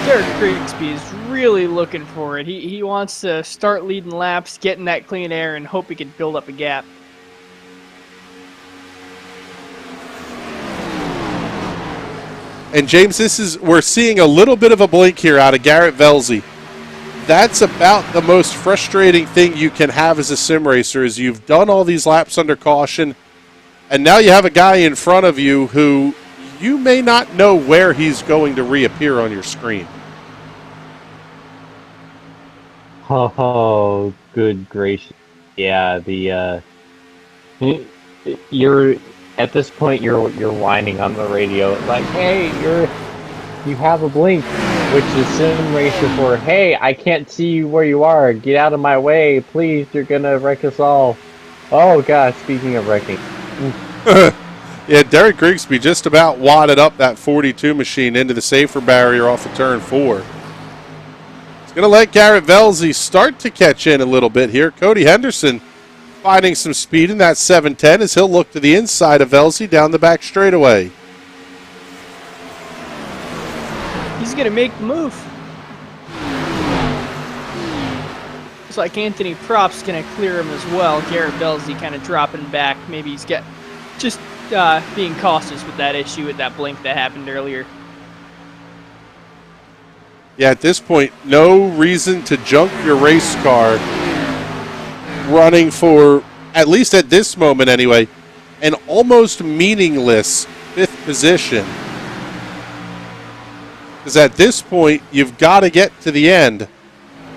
Derek Grigsby is really looking for it. He wants to start leading laps, get in that clean air, and hope he can build up a gap. And James, we're seeing a little bit of a blink here out of Garrett Velzy. That's about the most frustrating thing you can have as a sim racer, is you've done all these laps under caution, and now you have a guy in front of you who you may not know where he's going to reappear on your screen. Oh, good gracious. Yeah, you're at this point you're whining on the radio like, hey, you have a blink, which is sim racer for, hey, I can't see where you are, get out of my way, please, you're gonna wreck us all. Oh god, speaking of wrecking. Yeah, Derek Grigsby just about wadded up that 42 machine into the safer barrier off of turn 4. It's going to let Garrett Velzy start to catch in a little bit here. Cody Henderson finding some speed in that 710 as he'll look to the inside of Velzy down the back straightaway. He's going to make the move. Looks like Anthony Prop's going to clear him as well. Garrett Velzy kind of dropping back. Maybe he's got just being cautious with that issue, with that blink that happened earlier. Yeah, at this point, no reason to junk your race car running for, at least at this moment anyway, an almost meaningless 5th position. Because at this point, you've got to get to the end.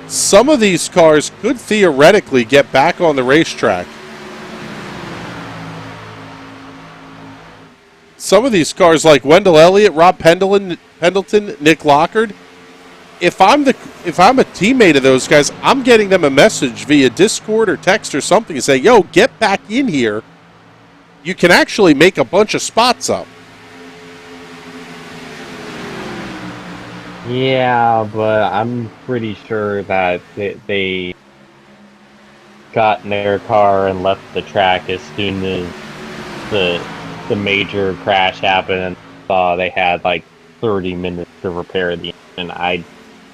Some of these cars could theoretically get back on the racetrack. Some of these cars, like Wendell Elliott, Rob Pendleton, Nick Lockard, if I'm a teammate of those guys, I'm getting them a message via Discord or text or something and say, yo, get back in here. You can actually make a bunch of spots up. Yeah, but I'm pretty sure that they got in their car and left the track as soon as the major crash happened and saw they had like 30 minutes to repair the engine. I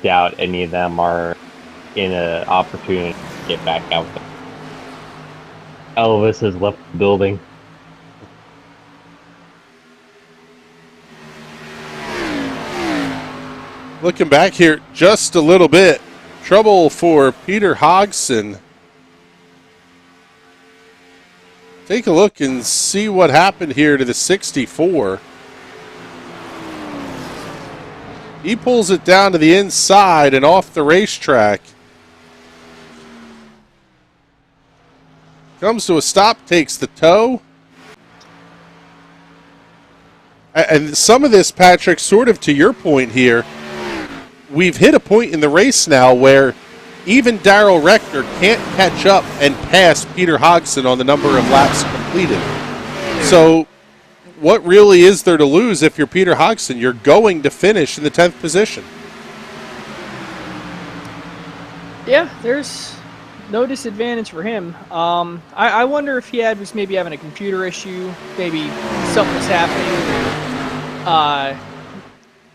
doubt any of them are in an opportunity to get back out there. Elvis has left the building. Looking back here just a little bit, trouble for Peter Hodgson. Take a look and see what happened here to the 64. He pulls it down to the inside and off the racetrack. Comes to a stop, takes the tow. And some of this, Patrick, sort of to your point here, we've hit a point in the race now where even Darrell Rector can't catch up and pass Peter Hodgson on the number of laps completed. completed. So what really is there to lose if you're Peter Hodgson? You're going to finish in the 10th position. Yeah, there's no disadvantage for him. I wonder if he was maybe having a computer issue, maybe something was happening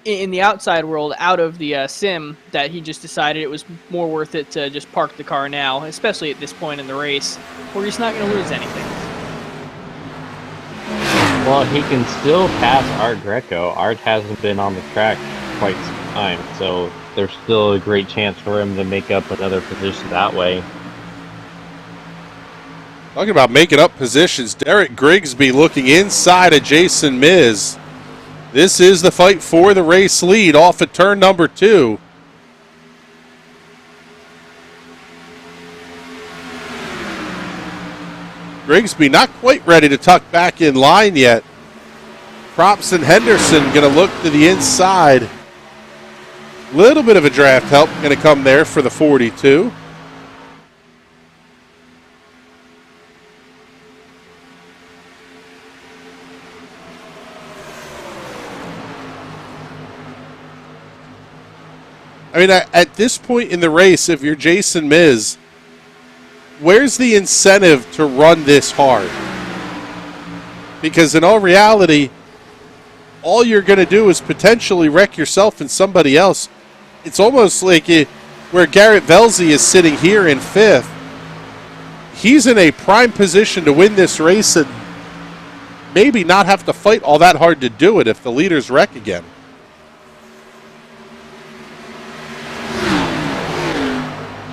in the outside world, out of the sim, that he just decided it was more worth it to just park the car now, especially at this point in the race, where he's not going to lose anything. Well, he can still pass Art Greco. Art hasn't been on the track quite some time, so there's still a great chance for him to make up another position that way. Talking about making up positions, Derek Grigsby looking inside of Jason Miz. This is the fight for the race lead off at turn number 2. Grigsby not quite ready to tuck back in line yet. Props and Henderson going to look to the inside. Little bit of a draft help going to come there for the 42. I mean, at this point in the race, if you're Jason Miz, where's the incentive to run this hard? Because in all reality, all you're going to do is potentially wreck yourself and somebody else. It's almost like where Garrett Velzy is sitting here in 5th. He's in a prime position to win this race and maybe not have to fight all that hard to do it if the leaders wreck again.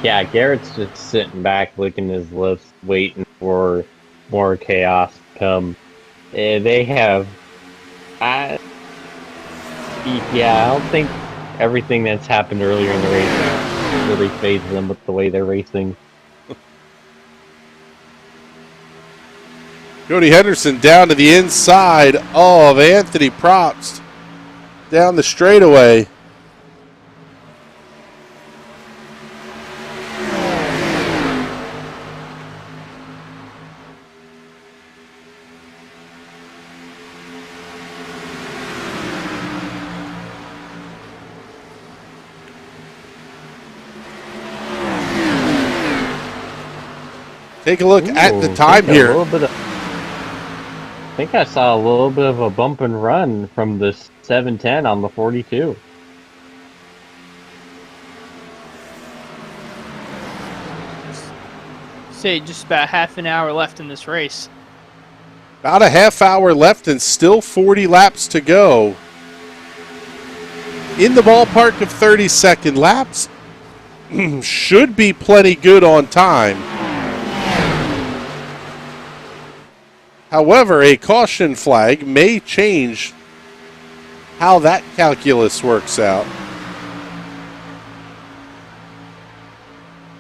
Yeah, Garrett's just sitting back, licking his lips, waiting for more chaos to come. They have... I don't think everything that's happened earlier in the race really phases them with the way they're racing. Cody Henderson down to the inside of Anthony Probst down the straightaway. Take a look at the time here. I think I saw a little bit of a bump and run from the 710 on the 42. Say just about half an hour left in this race. About a half hour left and still 40 laps to go. In the ballpark of 30-second laps. Should be plenty good on time. However, a caution flag may change how that calculus works out.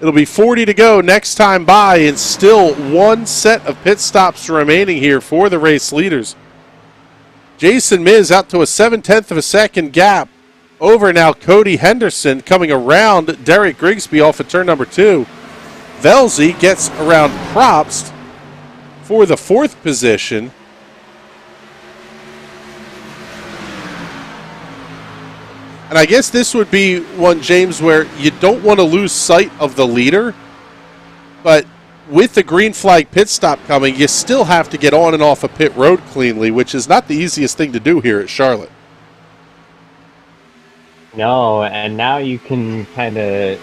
It'll be 40 to go next time by, and still one set of pit stops remaining here for the race leaders. Jason Miz out to a 7/10 of a second gap over now Cody Henderson, coming around Derek Grigsby off of turn number 2. Velzy gets around Probst for the 4th position. And I guess this would be one, James, where you don't want to lose sight of the leader, but with the green flag pit stop coming, you still have to get on and off a pit road cleanly, which is not the easiest thing to do here at Charlotte. No, and now you can kind of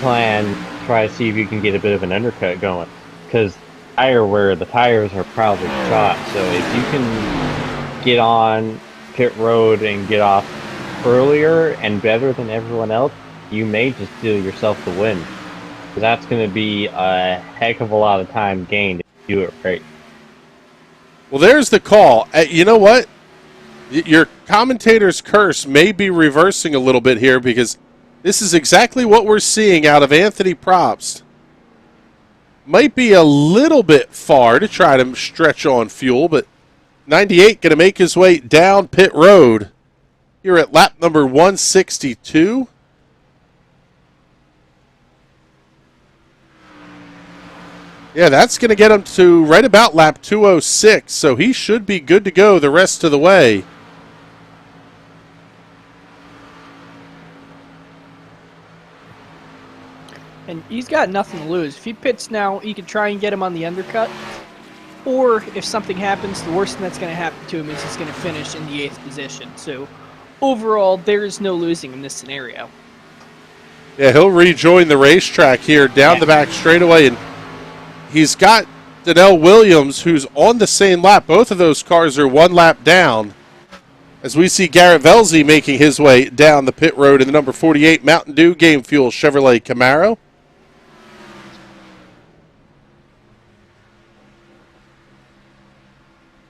try to see if you can get a bit of an undercut going, because the tires are probably shot, so if you can get on pit road and get off earlier and better than everyone else, you may just steal yourself the win. So that's going to be a heck of a lot of time gained if you do it right. Well, there's the call. You know what? Your commentator's curse may be reversing a little bit here, because this is exactly what we're seeing out of Anthony Probst. Might be a little bit far to try to stretch on fuel, but 98 going to make his way down pit road here at lap number 162. Yeah, that's going to get him to right about lap 206, so he should be good to go the rest of the way. And he's got nothing to lose. If he pits now, he could try and get him on the undercut. Or if something happens, the worst thing that's going to happen to him is he's going to finish in the 8th position. So overall, there is no losing in this scenario. Yeah, he'll rejoin the racetrack here down the back straightaway, and he's got Donnell Williams, who's on the same lap. Both of those cars are 1 lap down. As we see Garrett Velzy making his way down the pit road in the number 48 Mountain Dew Game Fuel Chevrolet Camaro.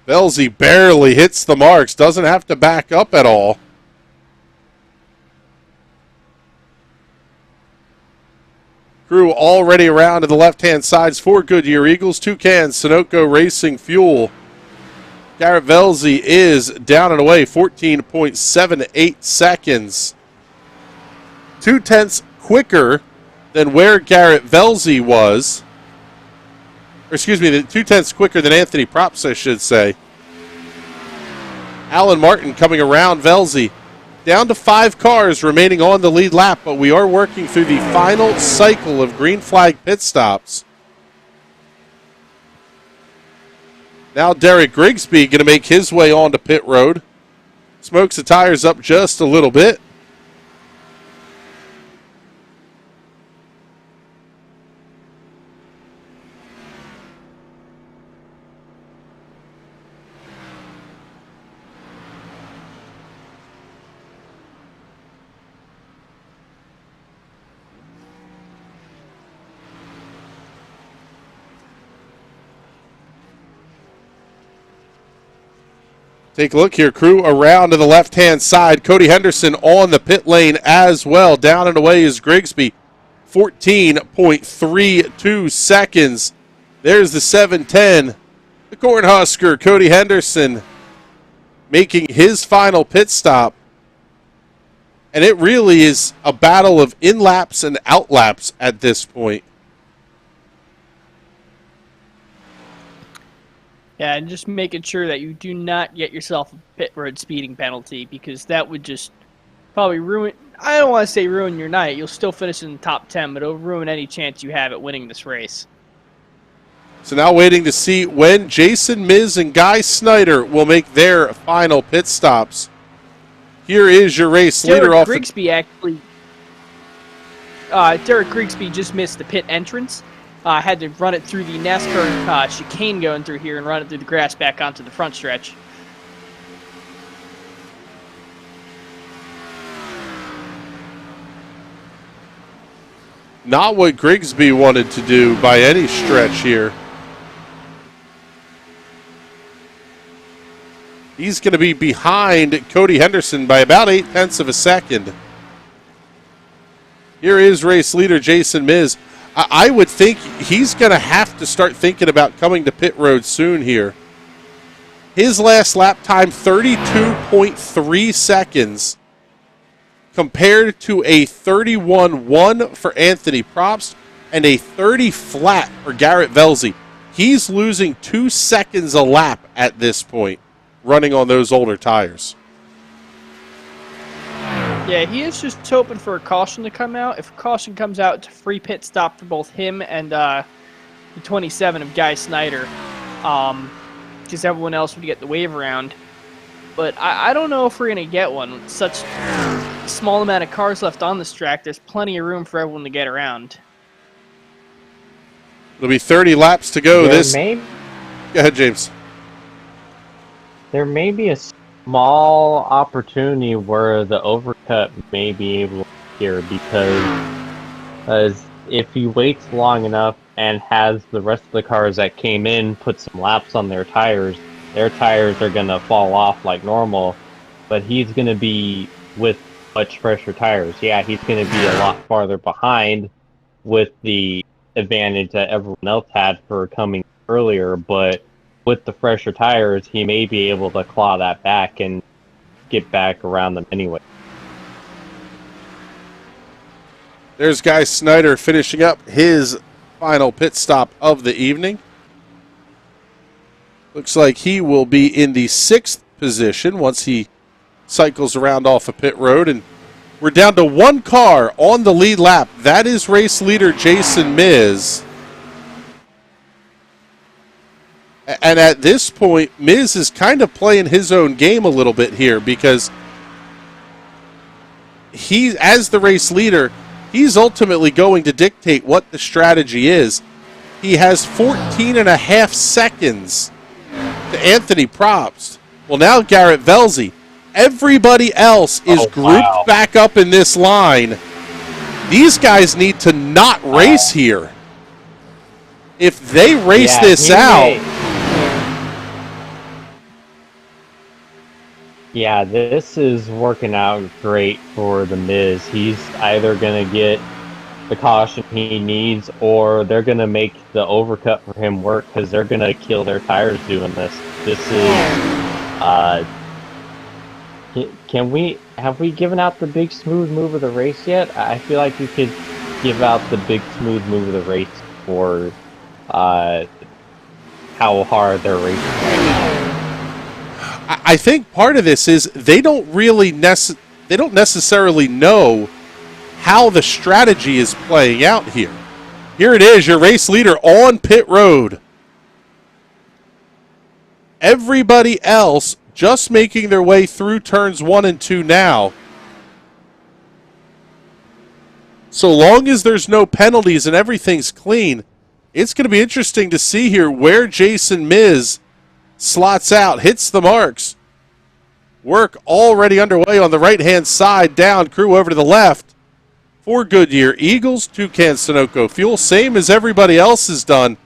Velzy barely hits the marks, doesn't have to back up at all. Crew already around to the left-hand sides for Goodyear Eagles. Toucan, Sunoco Racing Fuel. Garrett Velzy is down and away, 14.78 seconds. 0.2 quicker than where Garrett Velzy was. Or excuse me, 0.2 quicker than Anthony Props, I should say. Alan Martin coming around Velzy. Down to 5 cars remaining on the lead lap, but we are working through the final cycle of green flag pit stops. Now Derek Grigsby going to make his way onto pit road. Smokes the tires up just a little bit. Take a look here, crew around to the left-hand side. Cody Henderson on the pit lane as well. Down and away is Grigsby. 14.32 seconds. There's the 710. The Cornhusker, Cody Henderson, making his final pit stop. And it really is a battle of in-laps and out-laps at this point. Yeah, and just making sure that you do not get yourself a pit road speeding penalty, because that would just probably ruin, I don't want to say ruin your night. You'll still finish in the top 10, but it'll ruin any chance you have at winning this race. So now waiting to see when Jason Miz and Guy Snyder will make their final pit stops. Here is your race leader off Grigsby actually, Derek Grigsby just missed the pit entrance. Had to run it through the NASCAR chicane going through here and run it through the grass back onto the front stretch. Not what Grigsby wanted to do by any stretch here. He's going to be behind Cody Henderson by about 0.8 of a second. Here is race leader Jason Miz. I would think he's going to have to start thinking about coming to pit road soon here. His last lap time, 32.3 seconds, compared to a 31.1 for Anthony Probst and a 30 flat for Garrett Velzy. He's losing 2 seconds a lap at this point, running on those older tires. Yeah, he is just hoping for a caution to come out. If a caution comes out, it's a free pit stop for both him and the 27 of Guy Snyder, because everyone else would get the wave around. But I don't know if we're going to get one. With such a small amount of cars left on this track, there's plenty of room for everyone to get around. It'll be 30 laps to go. Go ahead, James. There may be a small opportunity where the overcut may be able to here, because if he waits long enough and has the rest of the cars that came in put some laps on their tires are going to fall off like normal, but he's going to be with much fresher tires. Yeah, he's going to be a lot farther behind with the advantage that everyone else had for coming earlier, but with the fresher tires, he may be able to claw that back and get back around them anyway. There's Guy Snyder finishing up his final pit stop of the evening. Looks like he will be in the 6th position once he cycles around off of pit road. And we're down to one car on the lead lap. That is race leader Jason Miz. And at this point, Miz is kind of playing his own game a little bit here because he, as the race leader, he's ultimately going to dictate what the strategy is. He has 14 and a half seconds to Anthony Probst. Well, now Garrett Velzy. Everybody else is grouped back up in this line. These guys need to not race here. If they race this out... Yeah, this is working out great for the Miz. He's either going to get the caution he needs, or they're going to make the overcut for him work because they're going to kill their tires doing this. This is... have we given out the big smooth move of the race yet? I feel like we could give out the big smooth move of the race for how hard they're racing right now. I think part of this is they don't necessarily know how the strategy is playing out here. Here it is, your race leader on pit road. Everybody else just making their way through turns 1 and 2 now. So long as there's no penalties and everything's clean, it's going to be interesting to see here where Jason Miz slots out, hits the marks. Work already underway on the right-hand side, down, crew over to the left. For Goodyear Eagles, Toucan Sunoco Fuel, same as everybody else has done.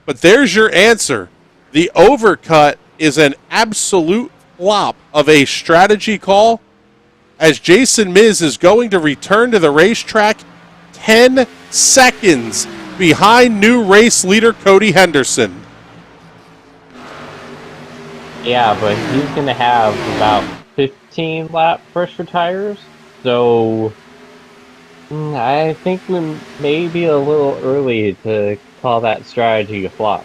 But there's your answer. The overcut is an absolute flop of a strategy call, as Jason Miz is going to return to the racetrack 10 seconds behind new race leader Cody Henderson. Yeah, but he's going to have about 15 lap pressure tires, so I think we may be a little early to call that strategy a flop.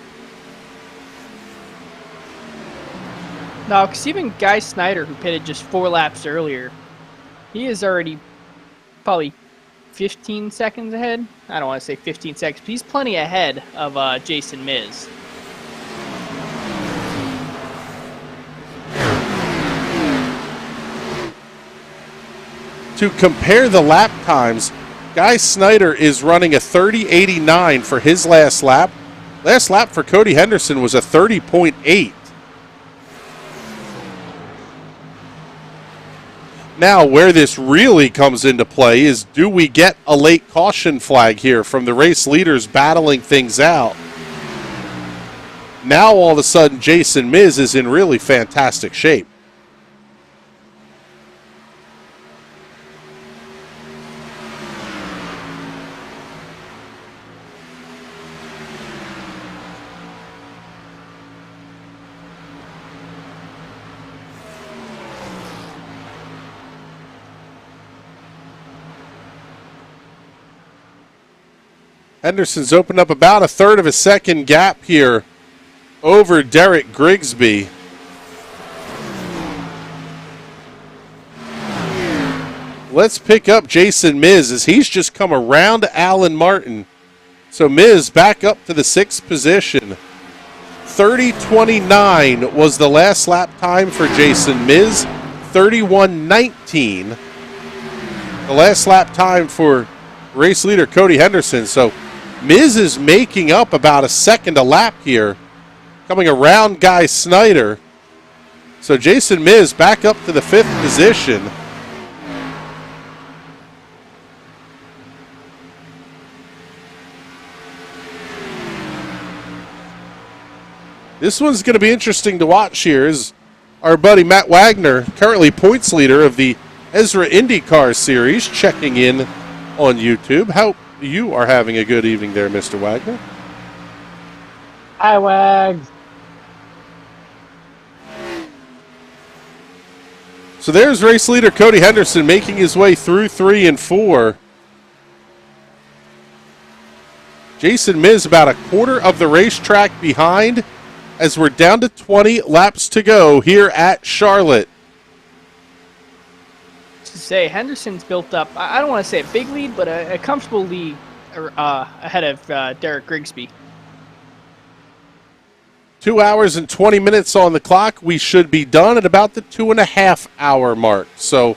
No, because even Guy Snyder, who pitted just 4 laps earlier, he is already probably 15 seconds ahead. I don't want to say 15 seconds, but he's plenty ahead of Jason Miz. To compare the lap times, Guy Snyder is running a 30.89 for his last lap. Last lap for Cody Henderson was a 30.8. Now, where this really comes into play is, do we get a late caution flag here from the race leaders battling things out? Now, all of a sudden, Jason Miz is in really fantastic shape. Henderson's opened up about a third of a second gap here over Derek Grigsby. Let's pick up Jason Miz as he's just come around Alan Martin. So Miz back up to the 6th position. 30.29 was the last lap time for Jason Miz. 31.19 the last lap time for race leader Cody Henderson. So Miz is making up about a second a lap here, coming around Guy Snyder. So Jason Miz back up to the 5th position. This one's going to be interesting to watch here as our buddy Matt Wagner, currently points leader of the Ezra IndyCar Series, checking in on YouTube. How you are having a good evening there, Mr. Wagner. Hi, Wags. So there's race leader Cody Henderson making his way through 3 and 4. Jason Miz about a quarter of the racetrack behind as we're down to 20 laps to go here at Charlotte. To say Henderson's built up, I don't want to say a big lead, but a comfortable lead ahead of Derek Grigsby. 2 hours and 20 minutes on the clock. We should be done at about the 2.5 hour mark. So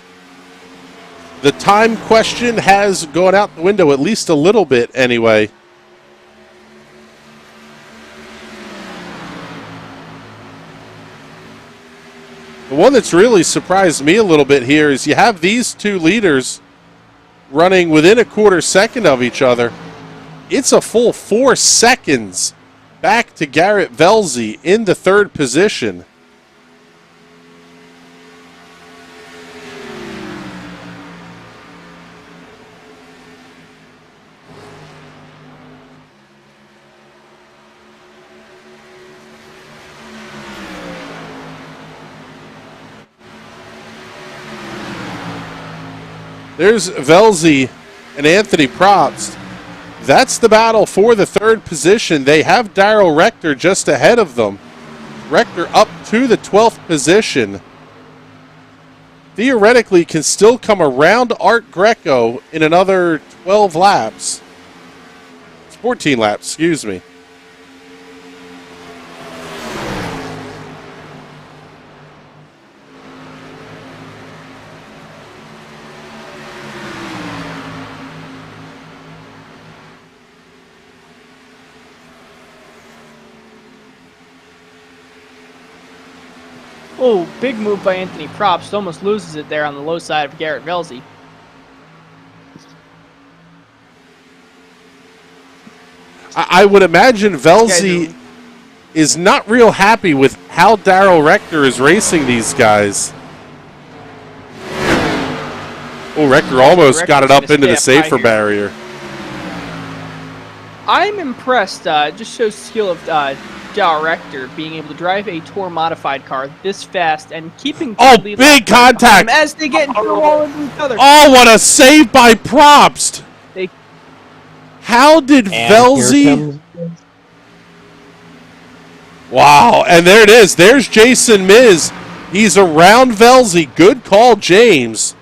the time question has gone out the window at least a little bit anyway. The one that's really surprised me a little bit here is you have these two leaders running within a quarter second of each other. It's a full 4 seconds back to Garrett Velzy in the third position. There's Velzy and Anthony Probst. That's the battle for the third position. They have Daryl Rector just ahead of them. Rector up to the 12th position. Theoretically can still come around Art Greco in another 12 laps. It's 14 laps, excuse me. Oh, big move by Anthony Probst. Almost loses it there on the low side of Garrett Velzy. I would imagine Velzy is not real happy with how Daryl Rector is racing these guys. Oh, Rector almost got it up into the safer barrier. I'm impressed. It just shows skill of Daryl Rector being able to drive a Tour modified car this fast and keeping. Oh, big contact as they get into the wall into each other. Oh, what a save by Probst! How did Velzy? Wow, and there it is. There's Jason Miz. He's around Velzy. Good call, James.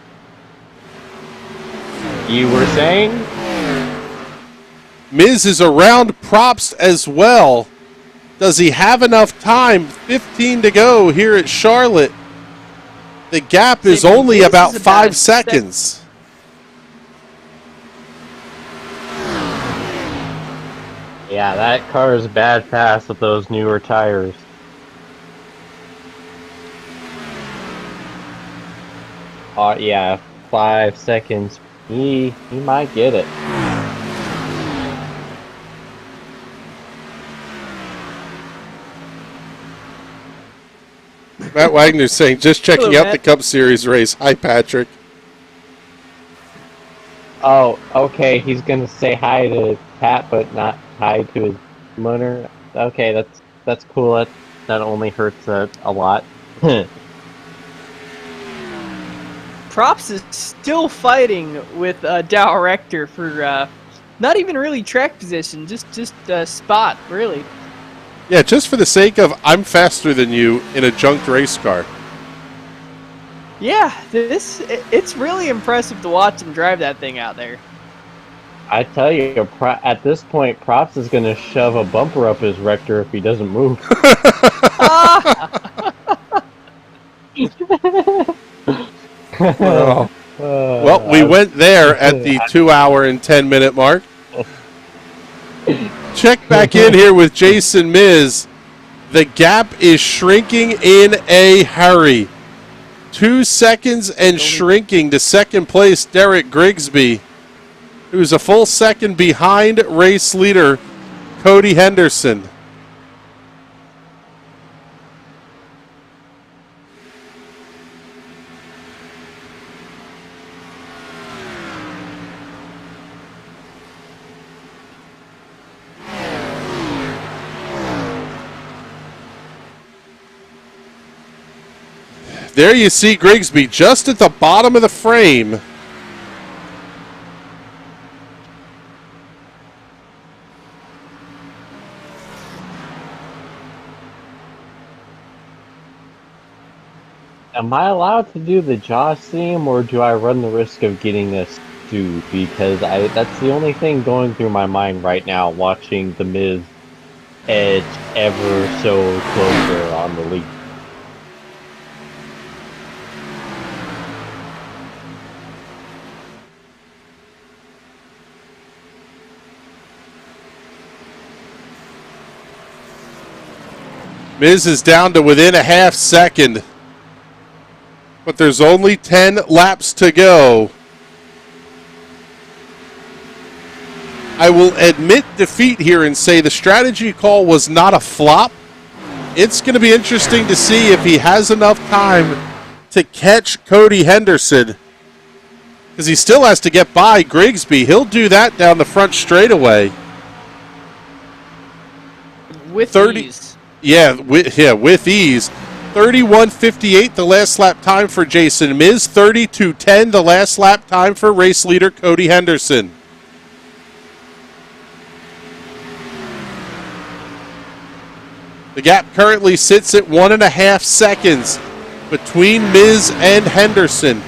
You were saying? Miz is around Probst as well. Does he have enough time? 15 to go here at Charlotte. The gap is only about 5 seconds. Yeah, that car is bad fast with those newer tires. Yeah, 5 seconds. He might get it. Matt Wagner's saying, just checking out the Cup Series race. Hi, Patrick. Oh, okay. He's gonna say hi to Pat, but not hi to his mother. Okay, that's cool. That only hurts a lot. Props is still fighting with Daryl Rector for not even really track position, just spot, really. Yeah, just for the sake of I'm faster than you in a junked race car. Yeah, it's really impressive to watch him drive that thing out there. I tell you, at this point, Props is going to shove a bumper up his Rector if he doesn't move. Well, we went there at the 2 hour and 10 minute mark. Check back in here with Jason Miz. The gap is shrinking in a hurry. 2 seconds and shrinking to second place, Derek Grigsby, who's a full second behind race leader Cody Henderson. There you see Grigsby just at the bottom of the frame. Am I allowed to do the Jaws theme, or do I run the risk of getting a stew? Because that's the only thing going through my mind right now, watching The Miz edge ever so closer on the lead. Miz is down to within a half second. But there's only 10 laps to go. I will admit defeat here and say the strategy call was not a flop. It's going to be interesting to see if he has enough time to catch Cody Henderson. Because he still has to get by Grigsby. He'll do that down the front straightaway. With 30 ease. Yeah, with ease. 31:58 the last lap time for Jason Miz. 32:10 the last lap time for race leader Cody Henderson. The gap currently sits at 1.5 seconds between Miz and Henderson.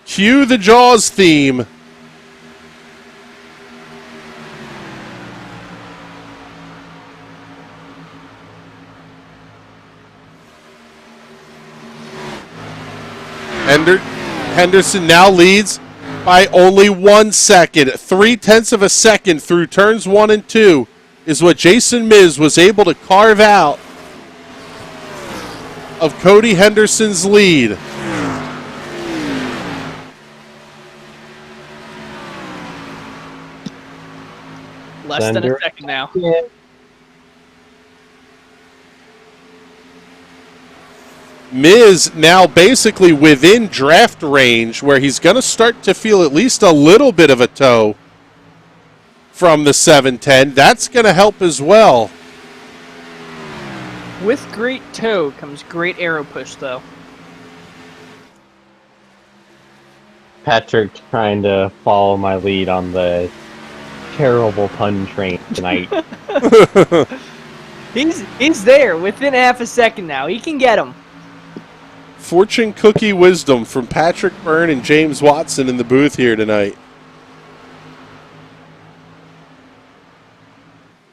Cue the Jaws theme. Henderson now leads by only 1 second. 0.3 of a second through turns 1 and 2 is what Jason Miz was able to carve out of Cody Henderson's lead. Less than a second now. Yeah. Miz now basically within draft range where he's going to start to feel at least a little bit of a toe from the 710. That's going to help as well. With great toe comes great arrow push, though. Patrick trying to follow my lead on the terrible pun train tonight. He's there within half a second now. He can get him. Fortune cookie wisdom from Patrick Byrne and James Watson in the booth here tonight.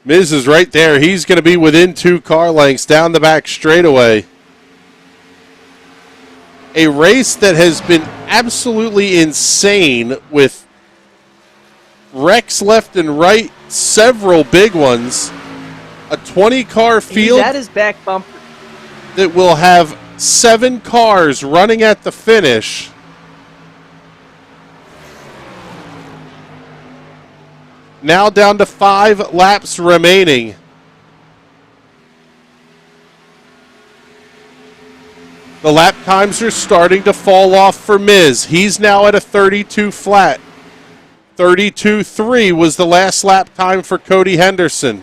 Miz is right there. He's going to be within 2 car lengths down the back straightaway. A race that has been absolutely insane with wrecks left and right, several big ones. A 20-car field. He's at his back bumper. That will have 7 cars running at the finish. Now down to 5 laps remaining. The lap times are starting to fall off for Miz. He's now at a 32 flat. 32.3 was the last lap time for Cody Henderson.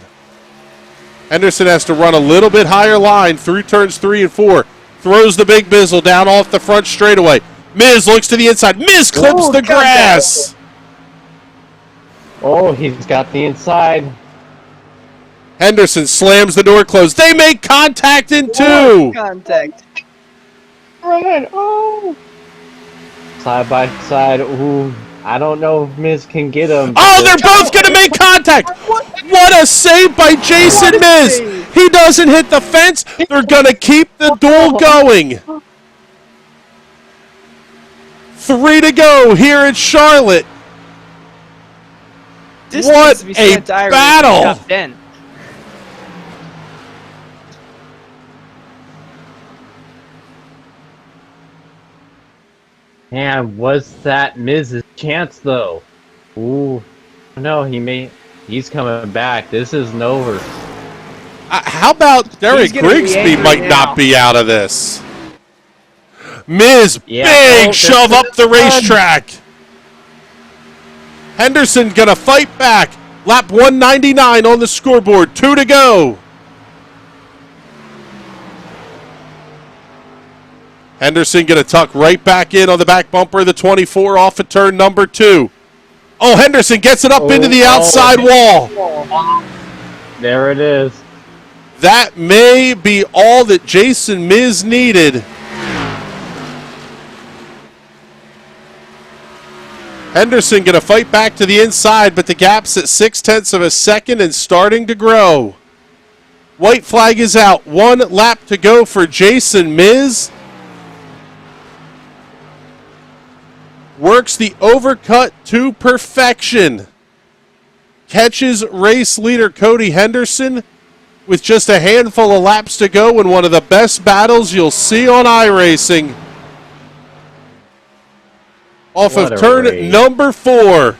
Henderson has to run a little bit higher line through turns 3 and 4. Throws the big bizzle down off the front straightaway. Miz looks to the inside. Miz clips the grass. Oh, he's got the inside. Henderson slams the door closed. They make contact in 2. Contact. Right. Oh. Side by side. Ooh. I don't know if Miz can get him. Oh, they're both going to make contact. What a save by Jason Miz. He doesn't hit the fence. They're going to keep the duel going. 3 to go here at Charlotte. This What needs to be a sent to iRacing battle. top 10. Man, was that Miz's chance though? Ooh, no, he's coming back. This isn't over. How about Derek gonna be Grigsby angry might now. not be out of this? Miz, Yeah. big Oh, shove this up is the fun. racetrack. Henderson gonna fight back. Lap 199 on the scoreboard. 2 to go. Henderson gonna tuck right back in on the back bumper of the 24 off of turn number 2. Oh, Henderson gets it up into the outside wall. There it is. that may be all that Jason Miz needed. Henderson going to fight back to the inside, but the gap's at 0.6 of a second and starting to grow. White flag is out. 1 lap to go for Jason Miz. Works the overcut to perfection. Catches race leader Cody Henderson with just a handful of laps to go in one of the best battles you'll see on iRacing. Off of turn number 4.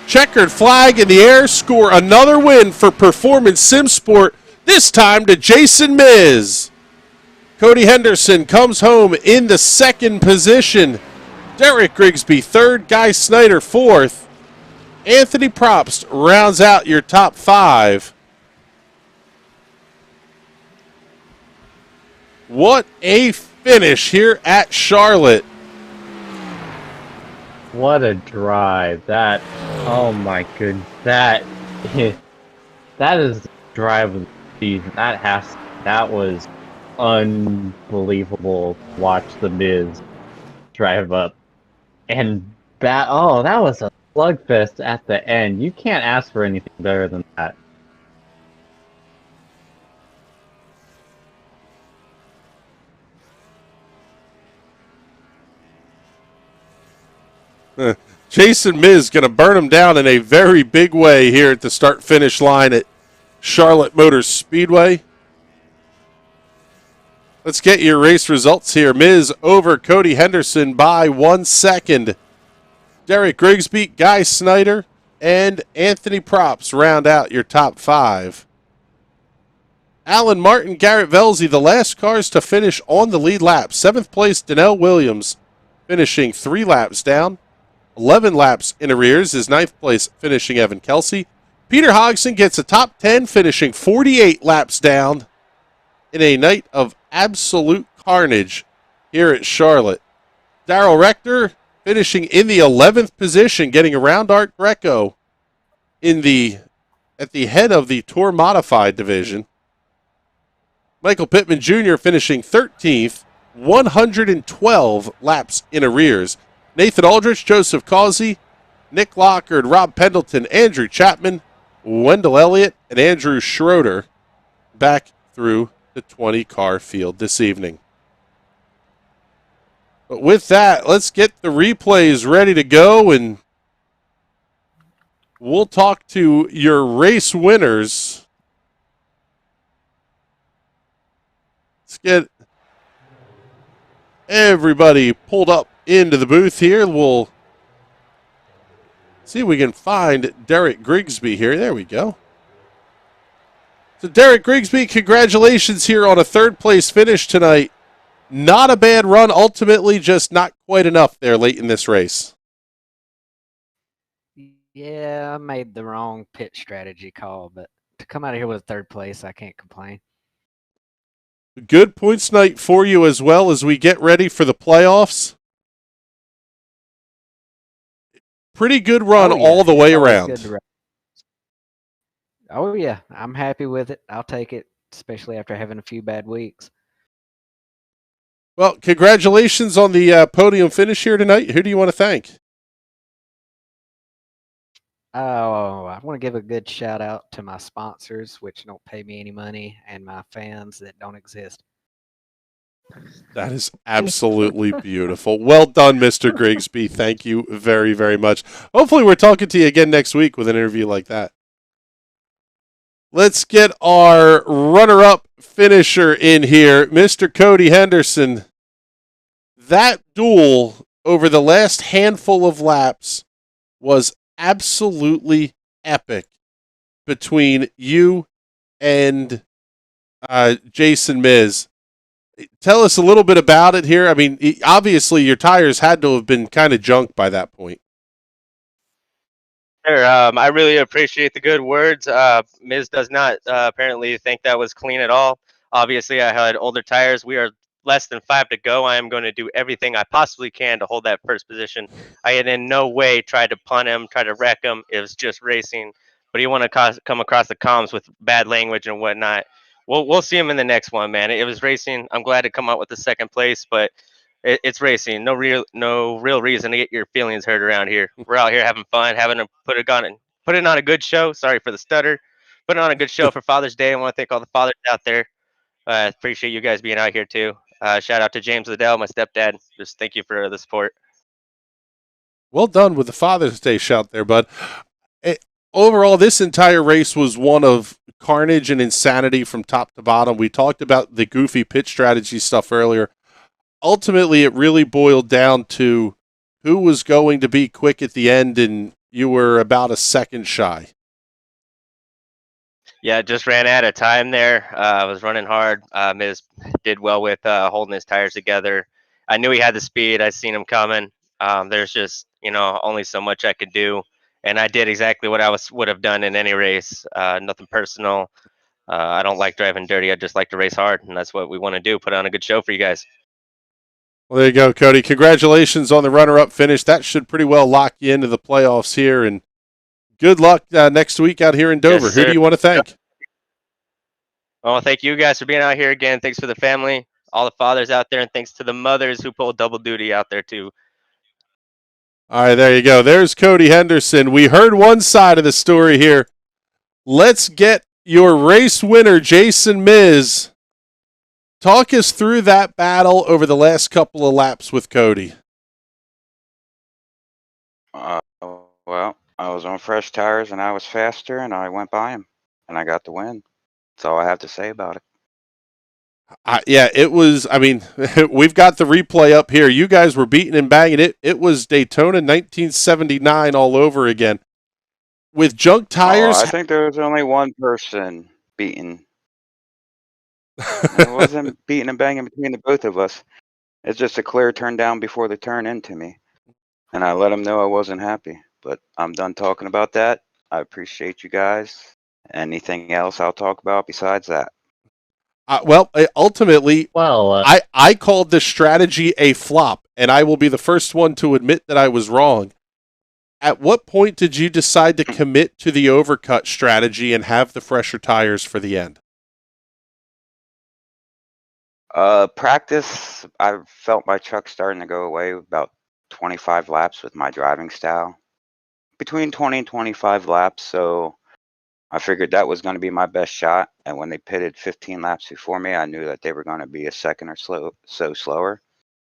Checkered flag in the air. Score another win for Performance Sim Sport, this time to Jason Miz. Cody Henderson comes home in the 2nd position. Derek Grigsby 3rd. Guy Snyder 4th. Anthony Probst rounds out your top 5. What a finish here at Charlotte. What a drive. That, oh my goodness. That is the drive of the season. That was unbelievable to watch the Miz drive up. And that was a slugfest at the end. You can't ask for anything better than that. Jason Miz going to burn him down in a very big way here at the start-finish line at Charlotte Motor Speedway. Let's get your race results here. Miz over Cody Henderson by 1 second. Derek Grigsby, Guy Snyder, and Anthony Probst round out your top 5. Alan Martin, Garrett Velzy, the last cars to finish on the lead lap. 7th place, Donnell Williams, finishing 3 laps down. 11 laps in arrears is 9th place, finishing Evan Kelsey. Peter Hodgson gets a top 10, finishing 48 laps down in a night of absolute carnage here at Charlotte. Darrell Rector finishing in the 11th position, getting around Art Greco at the head of the Tour Modified division. Michael Pittman Jr. finishing 13th, 112 laps in arrears. Nathan Aldrich, Joseph Causey, Nick Lockard, Rob Pendleton, Andrew Chapman, Wendell Elliott, and Andrew Schroeder back through the 20-car field this evening. But with that, let's get the replays ready to go, and we'll talk to your race winners. Let's get everybody pulled up into the booth here. We'll see if we can find Derek Grigsby here. There we go. So Derek Grigsby, congratulations here on a 3rd place finish tonight. Not a bad run, ultimately just not quite enough there late in this race. Yeah, I made the wrong pit strategy call, but to come out of here with 3rd place, I can't complain. Good points night for you as well as we get ready for the playoffs. Pretty good run all the way around. Oh, yeah. I'm happy with it. I'll take it, especially after having a few bad weeks. Well, congratulations on the podium finish here tonight. Who do you want to thank? Oh, I want to give a good shout out to my sponsors, which don't pay me any money, and my fans that don't exist. That is absolutely beautiful. Well done, Mr. Grigsby. Thank you very, very much. Hopefully we're talking to you again next week with an interview like that. Let's get our runner-up finisher in here, Mr. Cody Henderson. That duel over the last handful of laps was absolutely epic between you and Jason Miz. Tell us a little bit about it here. I mean, obviously your tires had to have been kind of junk by that point. Sure. I really appreciate the good words. Miz does not apparently think that was clean at all. Obviously, I had older tires. We are less than 5 to go. I am going to do everything I possibly can to hold that first position. I had in no way tried to punt him, try to wreck him. It was just racing. But you want to come across the comms with bad language and whatnot. we'll see him in the next one, man. It was racing. I'm glad to come out with the second place, but it's racing. No real reason to get your feelings hurt around here. We're out here having fun, put it on a good show. Sorry for the stutter. Putting on a good show for Father's Day. I want to thank all the fathers out there. Appreciate you guys being out here too. Shout out to James Liddell, my stepdad. Just thank you for the support. Well done with the Father's Day shout there, bud. Overall, this entire race was one of carnage and insanity from top to bottom. We talked about the goofy pit strategy stuff earlier. Ultimately, it really boiled down to who was going to be quick at the end, and you were about a second shy. Yeah, just ran out of time there. I was running hard. Miz did well with holding his tires together. I knew he had the speed. I seen him coming. There's just only so much I could do, and I did exactly what I would have done in any race. Nothing personal. I don't like driving dirty. I just like to race hard, and that's what we want to do. Put on a good show for you guys. Well, there you go, Cody. Congratulations on the runner-up finish. That should pretty well lock you into the playoffs here, and good luck next week out here in Dover. Yes, who do you want to thank? Well, thank you guys for being out here again. Thanks for the family, all the fathers out there, and thanks to the mothers who pull double duty out there too. All right, there you go. There's Cody Henderson. We heard one side of the story here. Let's get your race winner, Jason Miz. Talk us through that battle over the last couple of laps with Cody. Well, I was on fresh tires and I was faster and I went by him and I got the win. That's all I have to say about it. Yeah, it was, I mean, we've got the replay up here. You guys were beating and banging it. It was Daytona 1979 all over again. With junk tires. I think there was only one person beating. It wasn't beating and banging between the both of us. It's just a clear turn down before the turn into me. And I let him know I wasn't happy. But I'm done talking about that. I appreciate you guys. Anything else I'll talk about besides that? Ultimately, I called this strategy a flop, and I will be the first one to admit that I was wrong. At what point did you decide to commit to the overcut strategy and have the fresher tires for the end? Practice, I felt my truck starting to go away about 25 laps with my driving style. Between 20 and 25 laps, so I figured that was going to be my best shot. And when they pitted 15 laps before me, I knew that they were going to be a second or slower.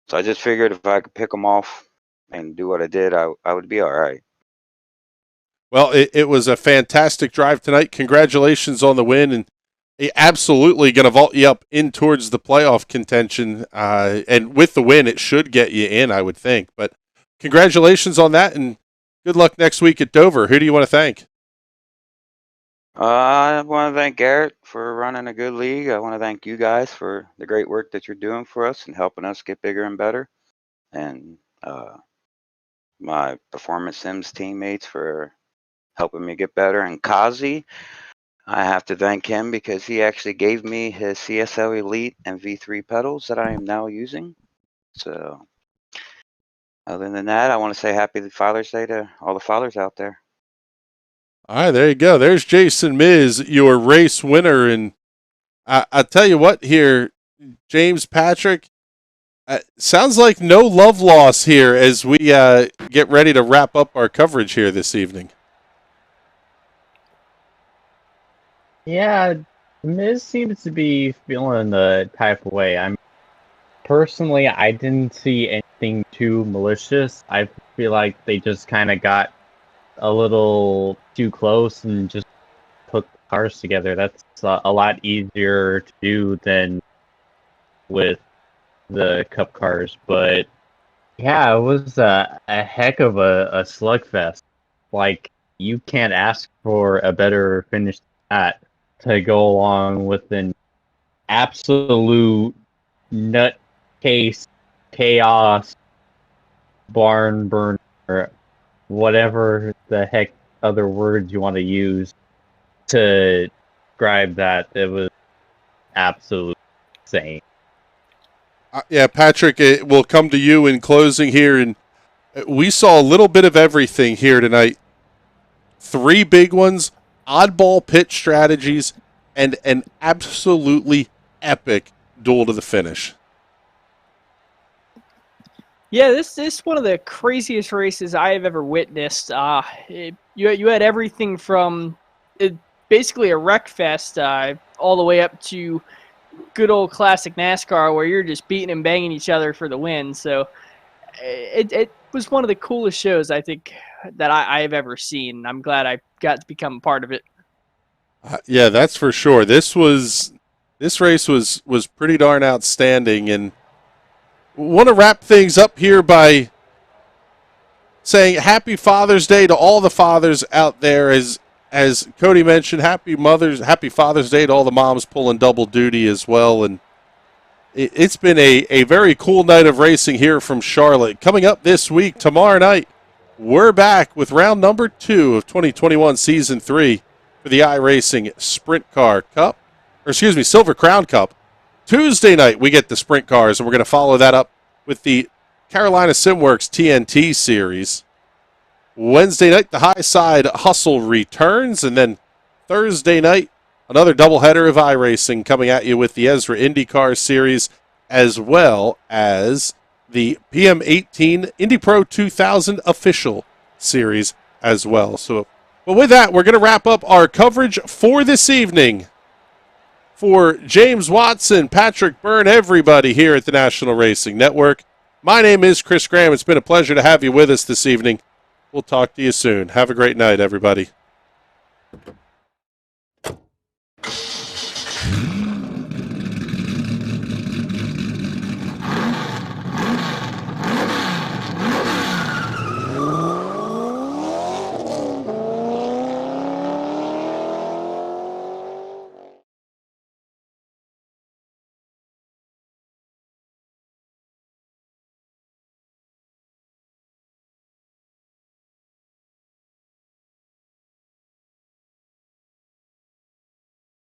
So I just figured if I could pick them off and do what I did, I would be all right. Well, it was a fantastic drive tonight. Congratulations on the win, and absolutely going to vault you up in towards the playoff contention. And with the win, it should get you in, I would think. But congratulations on that, and good luck next week at Dover. Who do you want to thank? I want to thank Garrett for running a good league. I want to thank you guys for the great work that you're doing for us and helping us get bigger and better. And my Performance Sims teammates for helping me get better. And Kazi, I have to thank him because he actually gave me his CSL Elite and V3 pedals that I am now using. So other than that, I want to say happy Father's Day to all the fathers out there. All right, there you go. There's Jason Miz, your race winner. And I'll tell you what here, James Patrick, sounds like no love loss here as we get ready to wrap up our coverage here this evening. Yeah, Miz seems to be feeling the type of way. Personally, I didn't see anything too malicious. I feel like they just kind of got a little too close and just put the cars together. That's a lot easier to do than with the Cup cars. But yeah, it was a heck of a slugfest. Like, you can't ask for a better finish than that to go along with an absolute nutcase chaos barn burner, whatever the heck other words you want to use to describe that. It was absolutely insane. Yeah, Patrick, it will come to you in closing here. And we saw a little bit of everything here tonight. 3 big ones, oddball pit strategies, and an absolutely epic duel to the finish. Yeah, this is one of the craziest races I have ever witnessed. You had everything from basically a wreck fest all the way up to good old classic NASCAR where you're just beating and banging each other for the win. So it was one of the coolest shows I think that I have ever seen. I'm glad I got to become a part of it. Yeah, that's for sure. This race was pretty darn outstanding, and want to wrap things up here by saying Happy Father's Day to all the fathers out there. As Cody mentioned, Happy Father's Day to all the moms pulling double duty as well. And it's been a very cool night of racing here from Charlotte. Coming up this week, tomorrow night, we're back with round number 2 of 2021 Season 3 for the iRacing Sprint Car Cup, Silver Crown Cup. Tuesday night, we get the sprint cars, and we're going to follow that up with the Carolina SimWorks TNT Series. Wednesday night, the High Side Hustle returns, and then Thursday night, another doubleheader of iRacing coming at you with the Ezra IndyCar Series, as well as the PM18 Indy Pro 2000 Official Series as well. So, but with that, we're going to wrap up our coverage for this evening. For James Watson, Patrick Byrne, everybody here at the National Racing Network, my name is Chris Graham. It's been a pleasure to have you with us this evening. We'll talk to you soon. Have a great night, everybody.